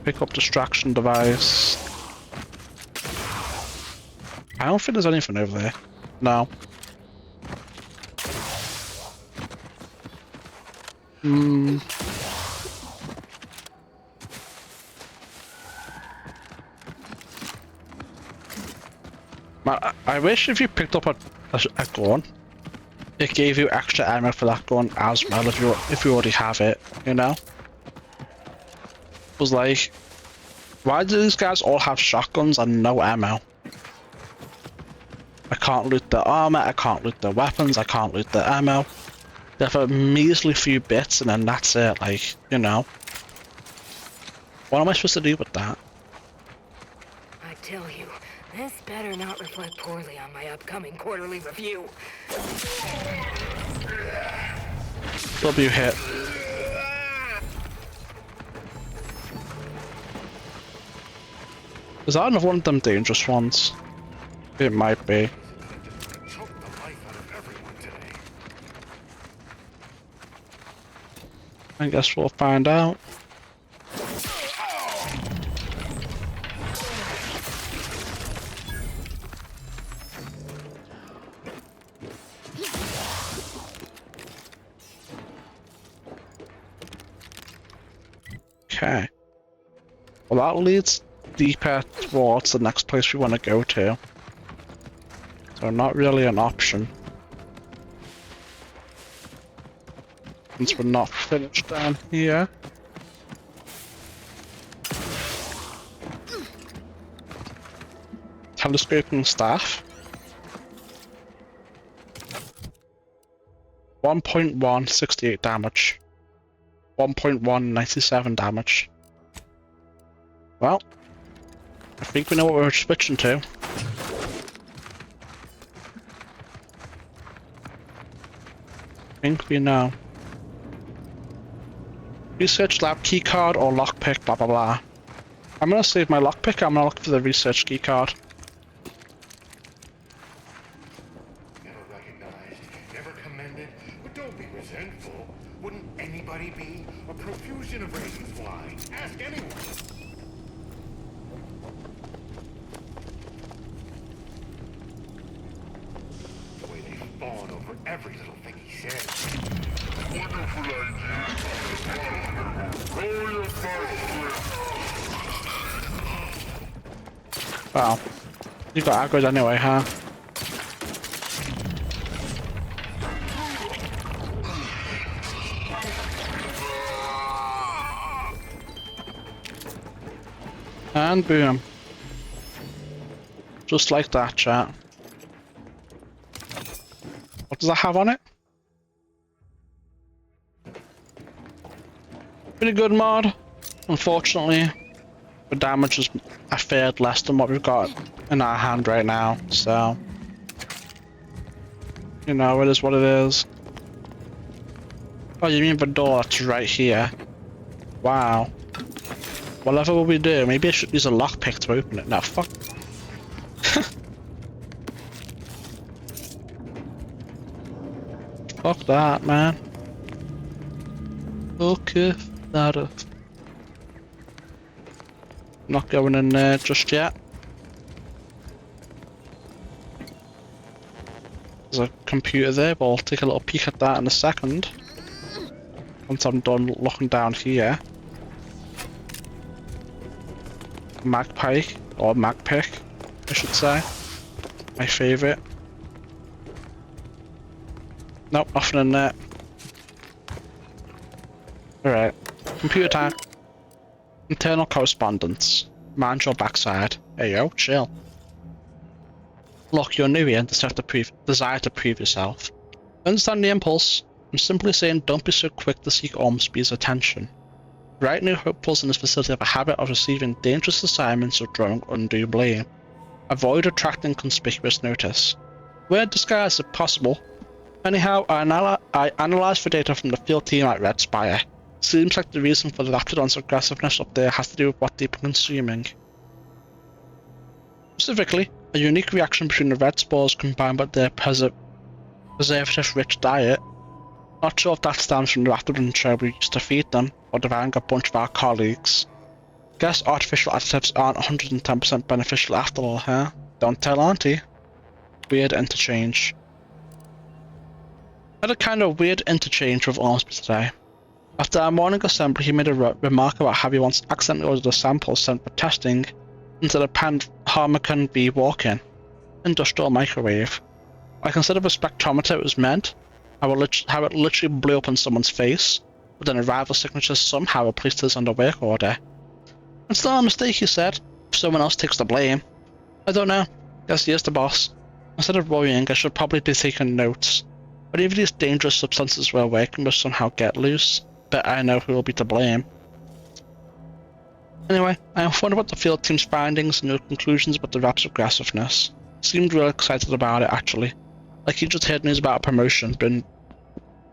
Pick up distraction device. I don't think there's anything over there. No. I wish if you picked up a gun, it gave you extra ammo for that gun as well if you already have it, you know? It was like, why do these guys all have shotguns and no ammo? I can't loot the armor, I can't loot the weapons, I can't loot the ammo. They have a measly few bits and then that's it, like, you know. What am I supposed to do with that? I tell you, this better not reflect poorly on my upcoming quarterly review. W hit. Is that another one of them dangerous ones? It might be. I guess we'll find out. Okay. Well, that leads deeper towards the next place we want to go to. So not really an option. Since we're not finished down here. Telescoping staff. 1.1, 68 damage. 1.1, 97 damage. Well, I think we know what we're switching to. I think we know. Research lab keycard or lockpick, blah blah blah. I'm gonna save my lockpick, I'm gonna look for the research keycard. Never recognized, never commended, but don't be resentful. Wouldn't anybody be? A profusion of reasons why. Ask anyone. The way they fawn over every little thing he says. Wonderful idea. Roll your first. Wow. You got aggroed anyway, huh? And boom. Just like that, chat. What does that have on it? Pretty good mod. Unfortunately, the damage is a third less than what we've got in our hand right now, so you know, it is what it is. Oh, you mean the door that's right here? Wow. Whatever will we do? Maybe I should use a lockpick to open it. No, fuck. Fuck that, man. Okay, that up. Not going in there just yet. There's a computer there, but I'll take a little peek at that in a second. Once I'm done looking down here. Magpie, or Magpick, I should say. My favourite. Nope, nothing in there. Alright, computer time. Internal correspondence. Mind your backside. Hey yo, chill. Look, you're new here and desire to prove yourself. Understand the impulse. I'm simply saying don't be so quick to seek Ormsby's attention. Right new hopefuls in this facility have a habit of receiving dangerous assignments or drawing undue blame. Avoid attracting conspicuous notice. Wear disguise if possible. Anyhow, I analysed the data from the field team at Red Spire. Seems like the reason for the Raptidon's aggressiveness up there has to do with what they've been consuming. Specifically, a unique reaction between the red spores combined with their preservative-rich diet. Not sure if that stems from the Raptidon show we used to feed them, or devouring a bunch of our colleagues. Guess artificial additives aren't 110% beneficial after all, huh? Don't tell Auntie. Weird interchange. Had a kind of weird interchange with Ormsby today. After our morning assembly, he made a remark about how he once accidentally ordered a sample sent for testing into the Pan-Harmonican V walk-in industrial microwave. Like instead of a spectrometer it was meant, how it literally blew up in someone's face, but then arrival signatures somehow replaced his on the work order. It's not a mistake, he said, if someone else takes the blame. I don't know, guess he is the boss. Instead of worrying, I should probably be taking notes. But if these dangerous substances we're working with somehow get loose, bet I know who will be to blame. Anyway, I informed about the field team's findings and their conclusions about the rap's aggressiveness. Seemed real excited about it actually. Like he just heard news about a promotion, been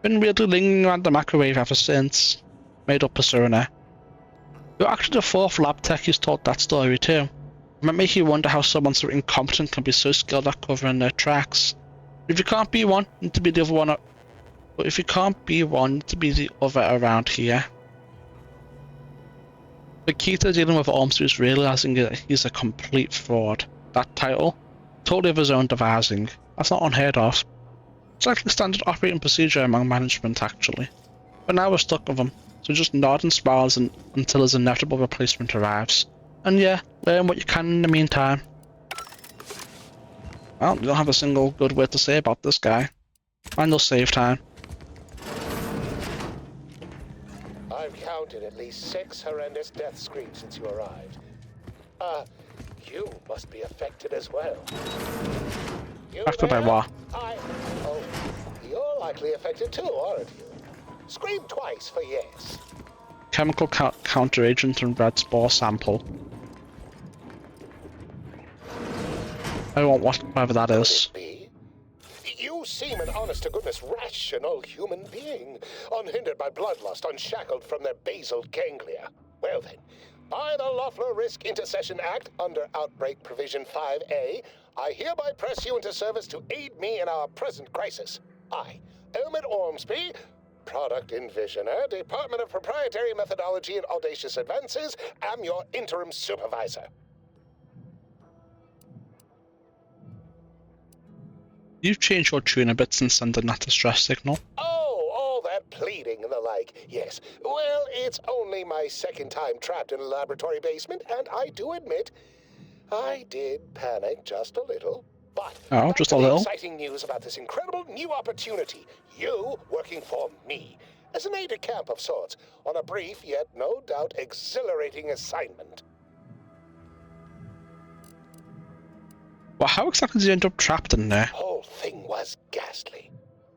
weirdly lingering around the microwave ever since. Made up persona. You're actually the fourth lab tech who's told that story too. It might make you wonder how someone so incompetent can be so skilled at covering their tracks. If you can't be one, you need to be the other one. But if you can't be one, you need to be the other around here. The key to dealing with Ormsby is realizing that he's a complete fraud. That title, totally of his own devising. That's not unheard of. It's like the standard operating procedure among management, actually. But now we're stuck with him, so just nod and smile until his inevitable replacement arrives. And yeah, learn what you can in the meantime. Well, you don't have a single good word to say about this guy. And you'll save time. I've counted at least 6 horrendous death screams since you arrived. You must be affected as well. After by what? Oh, you're likely affected too, aren't you? Scream twice for yes. Chemical counteragent and red spore sample. I want whatever that is. You seem an honest-to-goodness rational human being, unhindered by bloodlust, unshackled from their basal ganglia. Well then, by the Loeffler Risk Intercession Act, under Outbreak Provision 5A, I hereby press you into service to aid me in our present crisis. I, Elmid Ormsby, Product Envisioner, Department of Proprietary Methodology and Audacious Advances, am your interim supervisor. You've changed your tune a bit since sending that distress signal. Oh, all that pleading and the like. Yes. Well, it's only my second time trapped in a laboratory basement, and I do admit, I did panic just a little. But oh, just a little. Exciting news about this incredible new opportunity. You working for me, as an aide-de-camp of sorts, on a brief yet no doubt exhilarating assignment. Well, how exactly did you end up trapped in there? The whole thing was ghastly.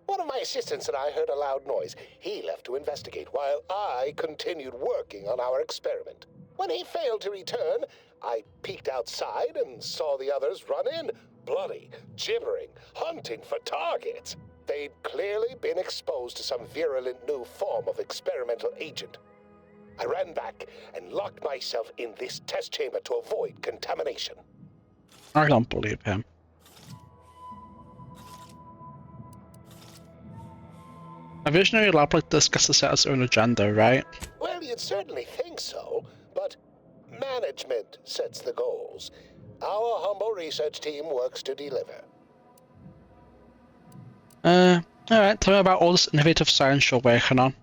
One of my assistants and I heard a loud noise. He left to investigate while I continued working on our experiment. When he failed to return, I peeked outside and saw the others run in, bloody, gibbering, hunting for targets. They'd clearly been exposed to some virulent new form of experimental agent. I ran back and locked myself in this test chamber to avoid contamination. I don't believe him. A visionary lab like this gets to set its own agenda, right? Well, you'd certainly think so, but management sets the goals. Our humble research team works to deliver. Alright, tell me about all this innovative science you're working on.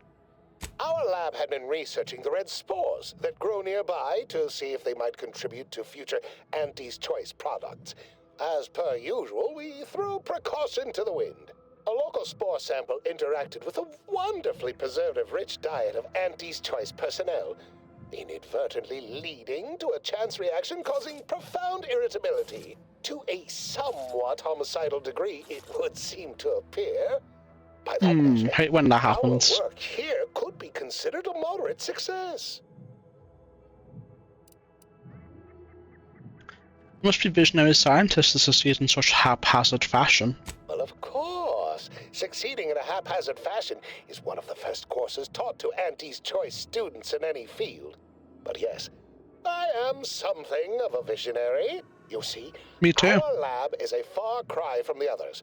Our lab had been researching the red spores that grow nearby to see if they might contribute to future Auntie's Choice products. As per usual, we threw precaution to the wind. A local spore sample interacted with a wonderfully preservative-rich diet of Auntie's Choice personnel, inadvertently leading to a chance reaction causing profound irritability. To a somewhat homicidal degree, it would seem to appear. By that measure, hate when that happens. our work here could be considered a moderate success. Must be visionary scientists to succeed in such haphazard fashion. Well, of course. Succeeding in a haphazard fashion is one of the first courses taught to Auntie's Choice students in any field. But yes, I am something of a visionary. You see, me too. Our lab is a far cry from the others.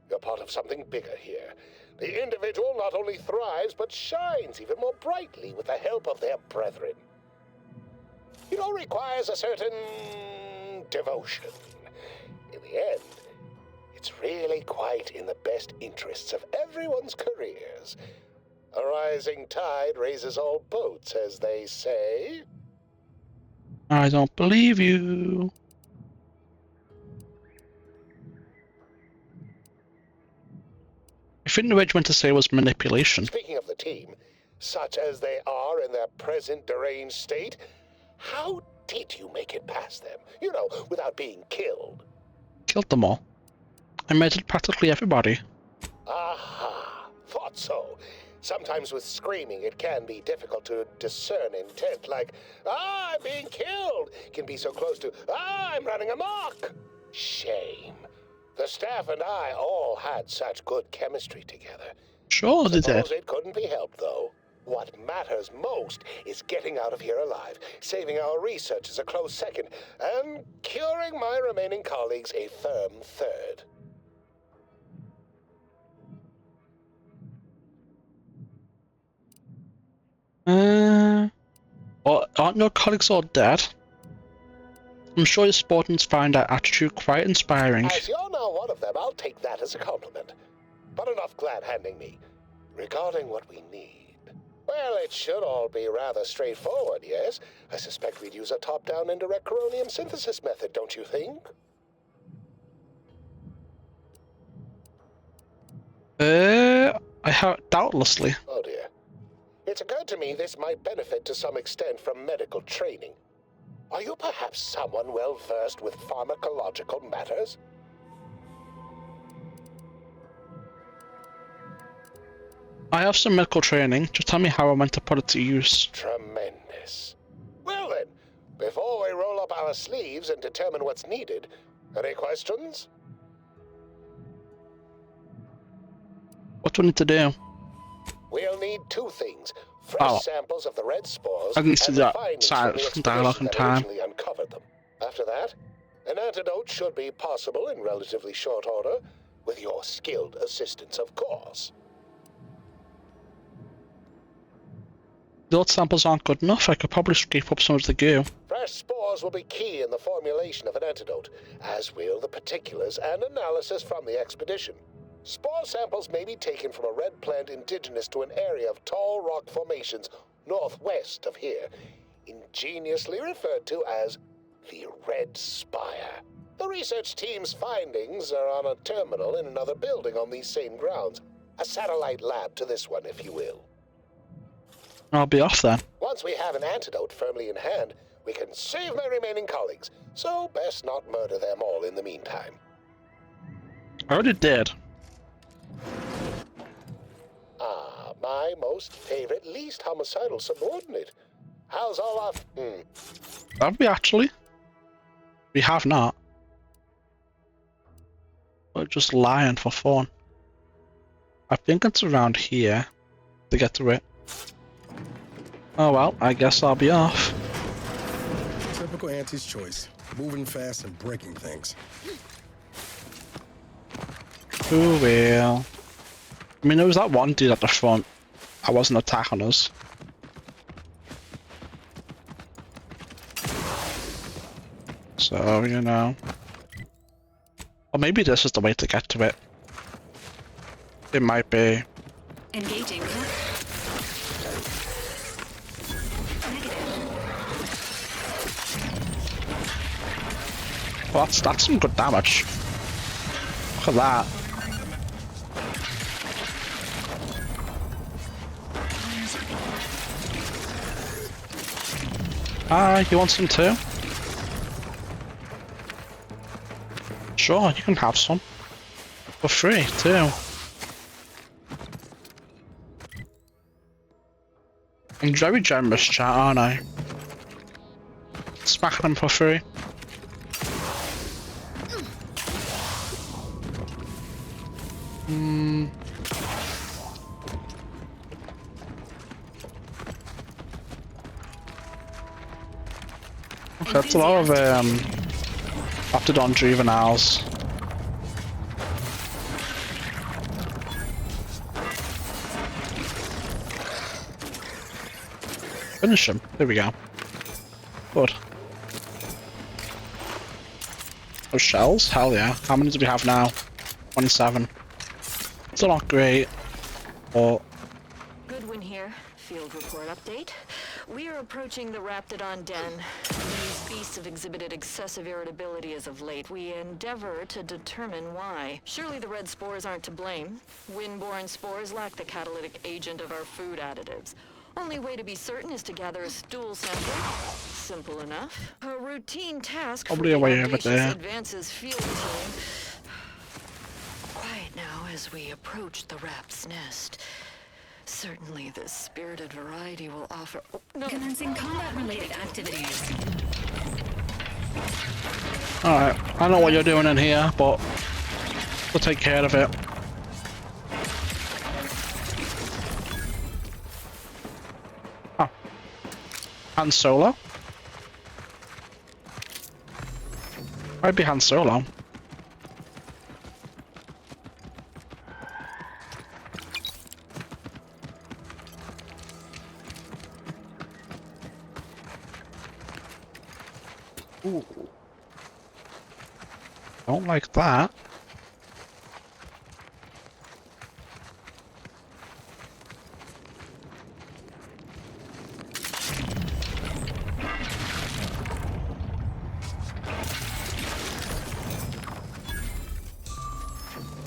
You're part of something bigger here. The individual not only thrives, but shines even more brightly with the help of their brethren. It all requires a certain devotion. In the end, it's really quite in the best interests of everyone's careers. A rising tide raises all boats, as they say. I don't believe you. I think the way you went to say was manipulation. Speaking of the team, such as they are in their present deranged state, how did you make it past them? You know, without being killed. Killed them all. I murdered practically everybody. Aha, thought so. Sometimes with screaming, it can be difficult to discern intent, like, "Ah, I'm being killed," can be so close to, "Ah, I'm running amok." Shame. The staff and I all had such good chemistry together. Sure they did. Suppose it couldn't be helped, though. What matters most is getting out of here alive, saving our researchers a close second, and curing my remaining colleagues a firm third. Well, aren't your colleagues all dead? I'm sure your Spartans find that attitude quite inspiring. As you're now one of them, I'll take that as a compliment. But enough glad-handing me. Regarding what we need, well, it should all be rather straightforward, yes? I suspect we'd use a top-down indirect coronium synthesis method, don't you think? I have doubtlessly. Oh dear. It's occurred to me this might benefit to some extent from medical training. Are you perhaps someone well-versed with pharmacological matters? I have some medical training. Just tell me how I'm meant to put it to use. Tremendous. Well then, before we roll up our sleeves and determine what's needed, any questions? What do I need to do? We'll need two things. Fresh samples of the red spores I didn't see and that the findings side from the expedition dialogue in that time. originally uncovered them. After that, an antidote should be possible in relatively short order, with your skilled assistance, of course. Blood samples aren't good enough. I could probably scrape up some of the goo. Fresh spores will be key in the formulation of an antidote, as will the particulars and analysis from the expedition. Spore samples may be taken from a red plant indigenous to an area of tall rock formations northwest of here, ingeniously referred to as the Red Spire. The research team's findings are on a terminal in another building on these same grounds. A satellite lab to this one, if you will. I'll be off then. Once we have an antidote firmly in hand, we can save my remaining colleagues, so best not murder them all in the meantime. I already did. Ah, my most favorite, least homicidal subordinate. How's all of... Have we actually? We have not. We're just lying for fun. I think it's around here to get to it. Oh well, I guess I'll be off. Typical Auntie's choice. Moving fast and breaking things. Who will? I mean, there was that one dude at the front. I wasn't attacking us. So, you know. Or maybe this is the way to get to it. It might be. Engaging. Well, that's some good damage. Look at that. You want some too? Sure, you can have some. For free, too. I'm very generous, chat, aren't I? Smacking them for free. Okay, that's a lot of Optodon juveniles. Finish him. There we go. Good. Oh, shells? Hell yeah. How many do we have now? 27. It's not great, but... Goodwin here. Field report update. We are approaching the Raptidon den. These beasts have exhibited excessive irritability as of late. We endeavor to determine why. Surely the red spores aren't to blame. Wind-borne spores lack the catalytic agent of our food additives. Only way to be certain is to gather a stool sample. Simple enough. A routine task Probably for a way the over audacious there. Advances field team. Quiet now as we approach the rap's nest. Certainly this spirited variety will offer... Oh, no. Commencing combat-related activities. Alright, I know what you're doing in here, but we'll take care of it. Oh. Han Solo? Might be Han Solo. Ooh. Don't like that.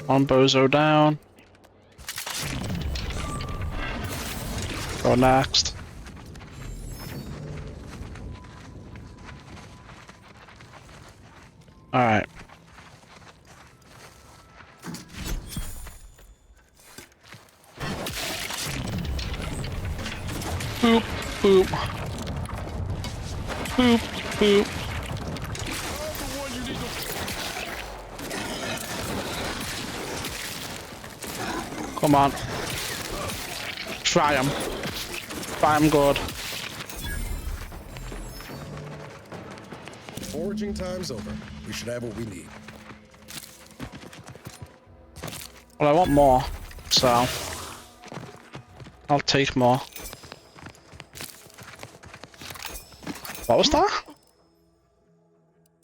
One bozo down. Go next. Alright. Boop. Boop. Boop. Come on. Try him. Try him good. Foraging time's over. We should have what we need. Well, I want more, so I'll take more. What was that?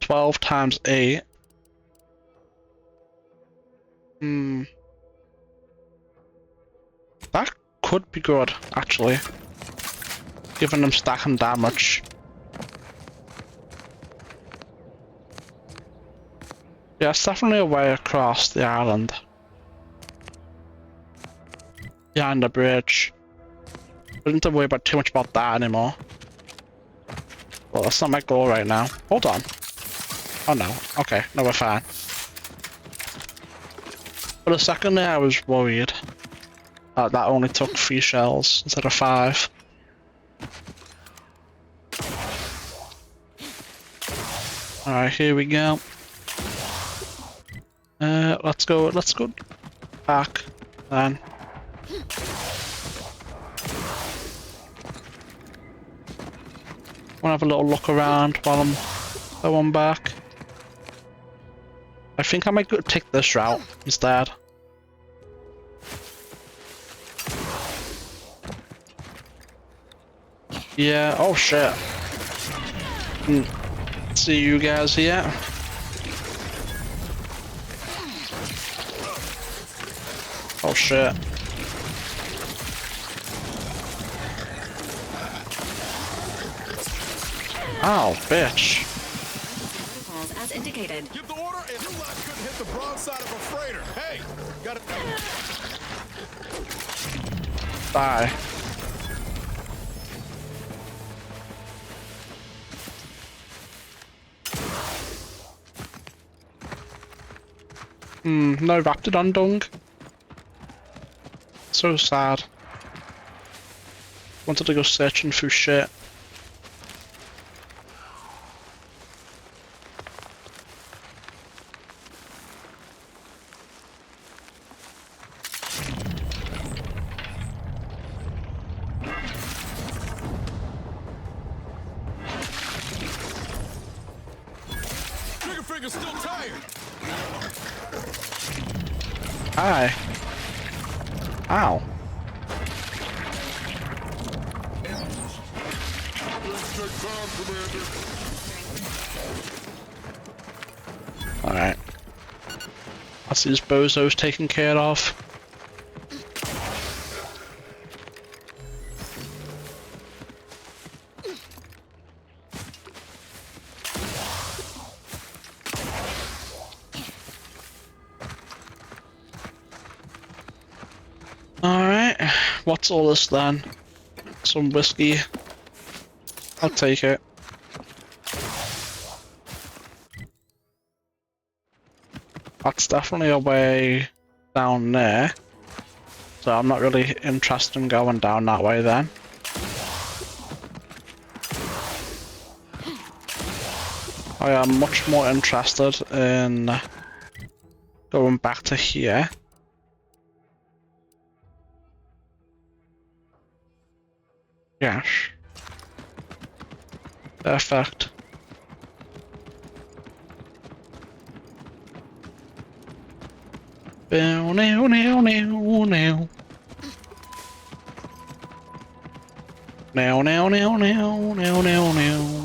12 times 8. That could be good, actually. Giving them stacking damage. Yeah, it's definitely a way across the island. Behind the bridge. I don't have to worry about too much about that anymore. Well, that's not my goal right now. Hold on. Oh no. Okay, no, we're fine. For a second there, I was worried that only took 3 shells instead of 5. Alright, here we go. Let's go back then. Wanna have a little look around while I'm going back. I think I might go take this route instead. Yeah, oh shit. See you guys here. Oh shit. Oh, bitch. As indicated. Give the order and you lot couldn't hit the broadside of a freighter. Hey, got it. Bye. No Raptidon dung. So sad. Wanted to go searching through shit. Trigger finger's still tired. Hi. Ow. Alright. That's these bozos taken care of. Alright, what's all this then? Some whiskey. I'll take it. That's definitely a way down there. So I'm not really interested in going down that way then. I am much more interested in going back to here. Yes. Perfect. Bow now now now now. Now now now now now now now.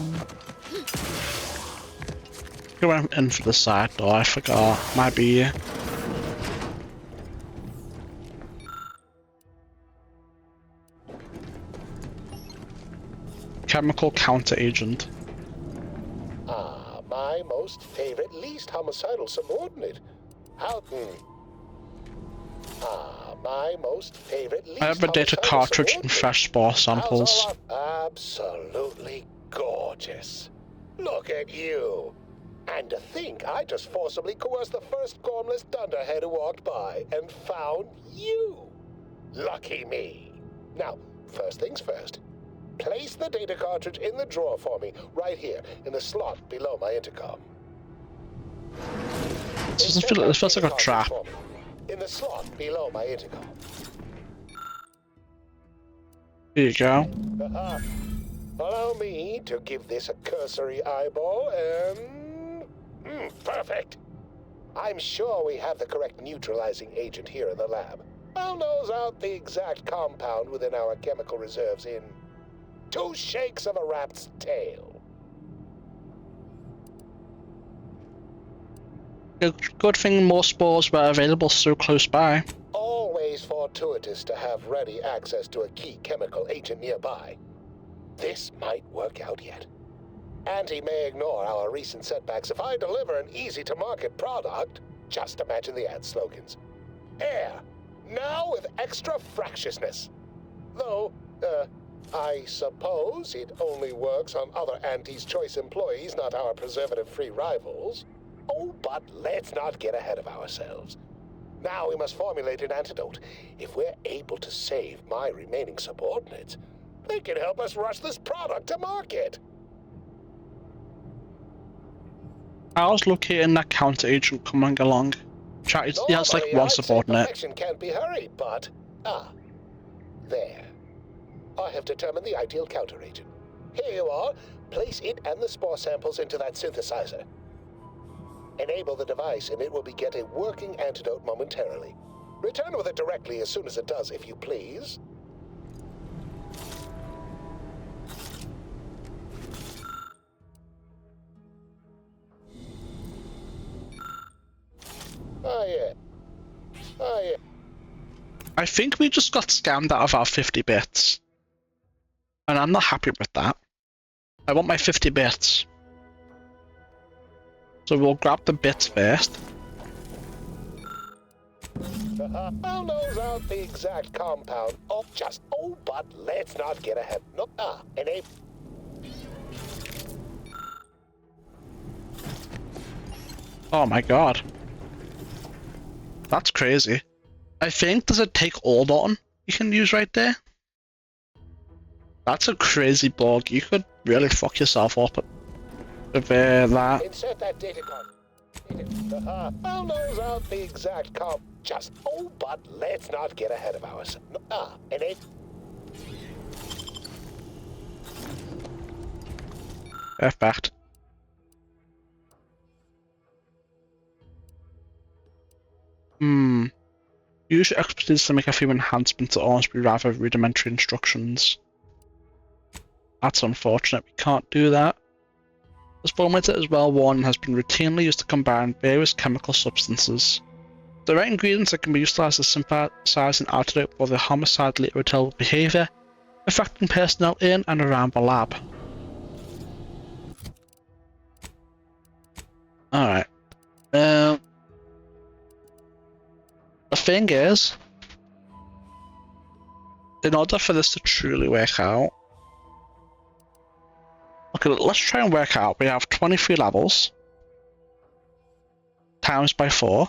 I went in for the side door, I forgot. Might be here. Chemical counter agent. Ah, my most favorite, least homicidal subordinate. My most favorite, least I have a data cartridge and fresh spore samples. Absolutely gorgeous. Look at you. And to think I just forcibly coerced the first gormless dunderhead who walked by and found you. Lucky me. Now, first things first. Place the data cartridge in the drawer for me, right here, in the slot below my intercom. This feels like a trap. In the slot below my intercom. Here you go. Allow me to give this a cursory eyeball and... perfect. I'm sure we have the correct neutralizing agent here in the lab. I'll nose out the exact compound within our chemical reserves in 2 shakes of a rat's tail. Good thing more spores were available so close by. Always fortuitous to have ready access to a key chemical agent nearby. This might work out yet. Auntie may ignore our recent setbacks if I deliver an easy-to-market product. Just imagine the ad slogans. Air, now with extra fractiousness. Though, I suppose it only works on other Auntie's Choice employees, not our preservative-free rivals. Oh, but let's not get ahead of ourselves. Now we must formulate an antidote. If we're able to save my remaining subordinates, they can help us rush this product to market. How's locating that counter agent coming along? He has like one subordinate. Perfection can't be hurried, but there. I have determined the ideal counter agent. Here you are. Place it and the spore samples into that synthesizer. Enable the device and it will beget a working antidote momentarily. Return with it directly as soon as it does, if you please. Oh yeah. I think we just got scammed out of our 50 bits. And I'm not happy with that. I want my 50 bits. So we'll grab the bits first. I'll nose out the exact compound. But let's not get ahead. No, enable. Oh my god. That's crazy. I think, does it take all button you can use right there? That's a crazy bug. You could really fuck yourself up with that. Insert that data card. I'll nose out the exact but let's not get ahead of ourselves. Enable. Perfect. Use your expertise to make a few enhancements that almost be rather rudimentary instructions. That's unfortunate, we can't do that. This formulator is well worn and has been routinely used to combine various chemical substances. The right ingredients that can be utilized to synthesize an antidote for the homicidally irritable behavior affecting personnel in and around the lab. Alright. The thing is, in order for this to truly work out, okay, let's try and work out. We have 23 levels times by 4.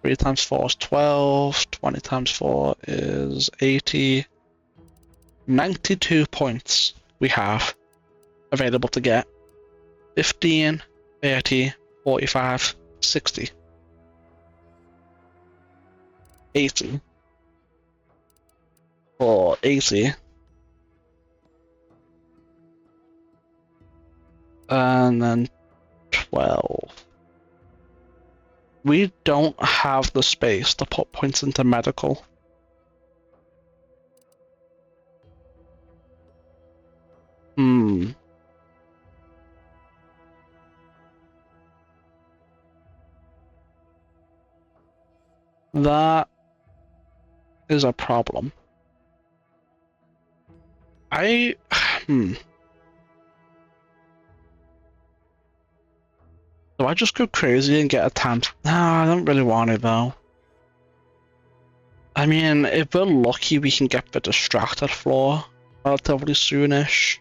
3 times 4 is 12, 20 times 4 is 80. 92 points we have available to get. 15, 30, 45, 60. 80 for 80, and then 12. We don't have the space to put points into medical. That is a problem. Do I just go crazy and get a tent? No, I don't really want it though. I mean, if we're lucky, we can get the distracted floor relatively soonish.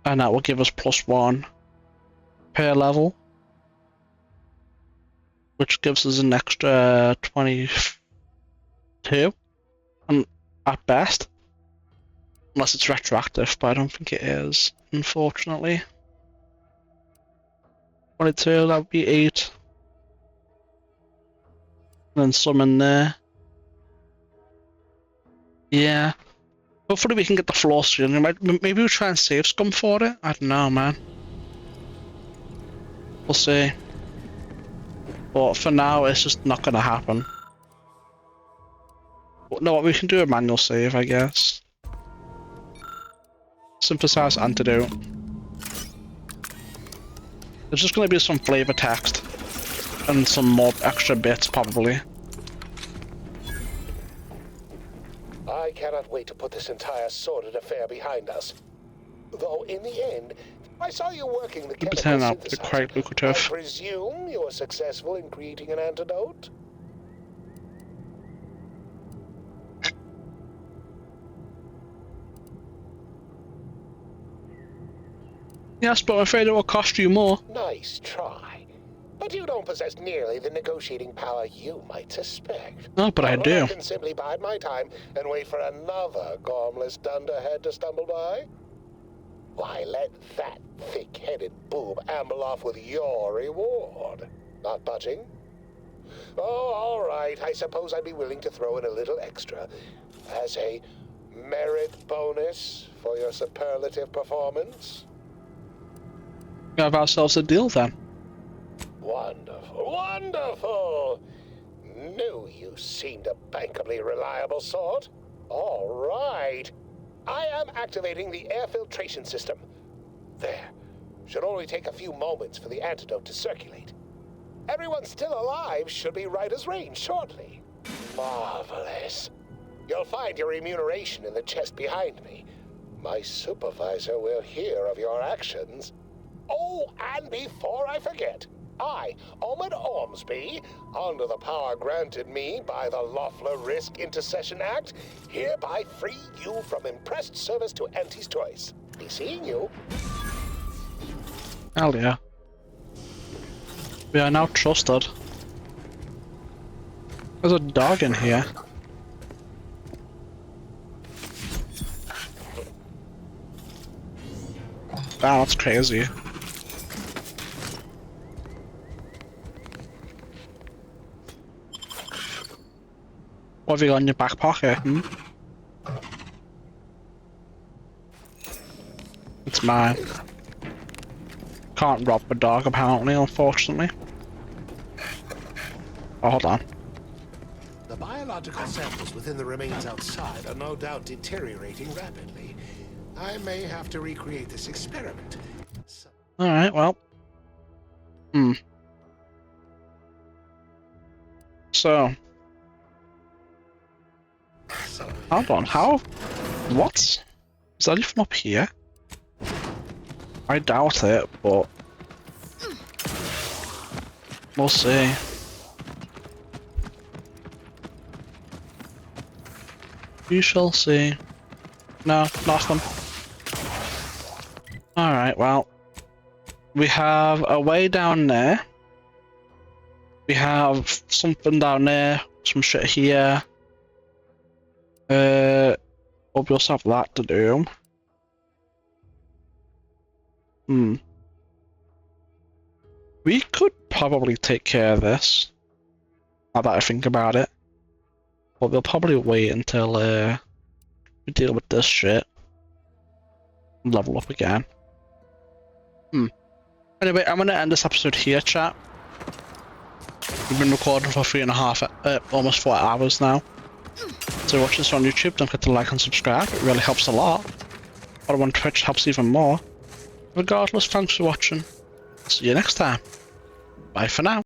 And that will give us +1 per level. Which gives us an extra 22. And At best. Unless it's retroactive, but I don't think it is, unfortunately. 22, that would be 8. And then some in there. Yeah. Hopefully we can get the floor screen. Maybe we'll try and save scum for it. I don't know, man. We'll see. But for now, it's just not going to happen. But no, we can do a manual save, I guess. Synthesize antidote. There's just going to be some flavor text. And some more extra bits, probably. I cannot wait to put this entire sordid affair behind us. Though, in the end, I saw you working the chemical Turn out to be synthesizer. quite lucrative. I presume you were successful in creating an antidote? Yes, but I'm afraid it will cost you more. Nice try. But you don't possess nearly the negotiating power you might suspect. No, but I do. I can simply bide my time and wait for another gormless dunderhead to stumble by. Why, let that thick-headed boob amble off with your reward. Not budging? Oh, all right. I suppose I'd be willing to throw in a little extra as a merit bonus for your superlative performance. We have ourselves a deal then. Wonderful, wonderful! Knew you seemed a bankably reliable sort. All right. I am activating the air filtration system. There. Should only take a few moments for the antidote to circulate. Everyone still alive should be right as rain shortly. Marvelous. You'll find your remuneration in the chest behind me. My supervisor will hear of your actions. Oh, and before I forget, I, Omid Ormsby, under the power granted me by the Loeffler Risk Intercession Act, hereby free you from impressed service to Auntie's Choice. Be seeing you. Hell yeah. We are now trusted. There's a dog in here. Wow, that's crazy. What have you got in your back pocket, It's mine. Can't rob a dog, apparently, unfortunately. Oh, hold on. The biological samples within the remains outside are no doubt deteriorating rapidly. I may have to recreate this experiment. Alright, well. So. Hold on, how? What? Is that from up here? I doubt it, but we'll see. We shall see. No, nothing. Alright, well. We have a way down there. We have something down there, some shit here. We'll just have that to do. We could probably take care of this. Now that I think about it. But we'll probably wait until we deal with this shit. And level up again. Anyway, I'm gonna end this episode here, chat. We've been recording for 3.5, almost 4 hours now. So watch this on YouTube, don't forget to like and subscribe, it really helps a lot. Follow on Twitch helps even more. Regardless, thanks for watching. See you next time. Bye for now.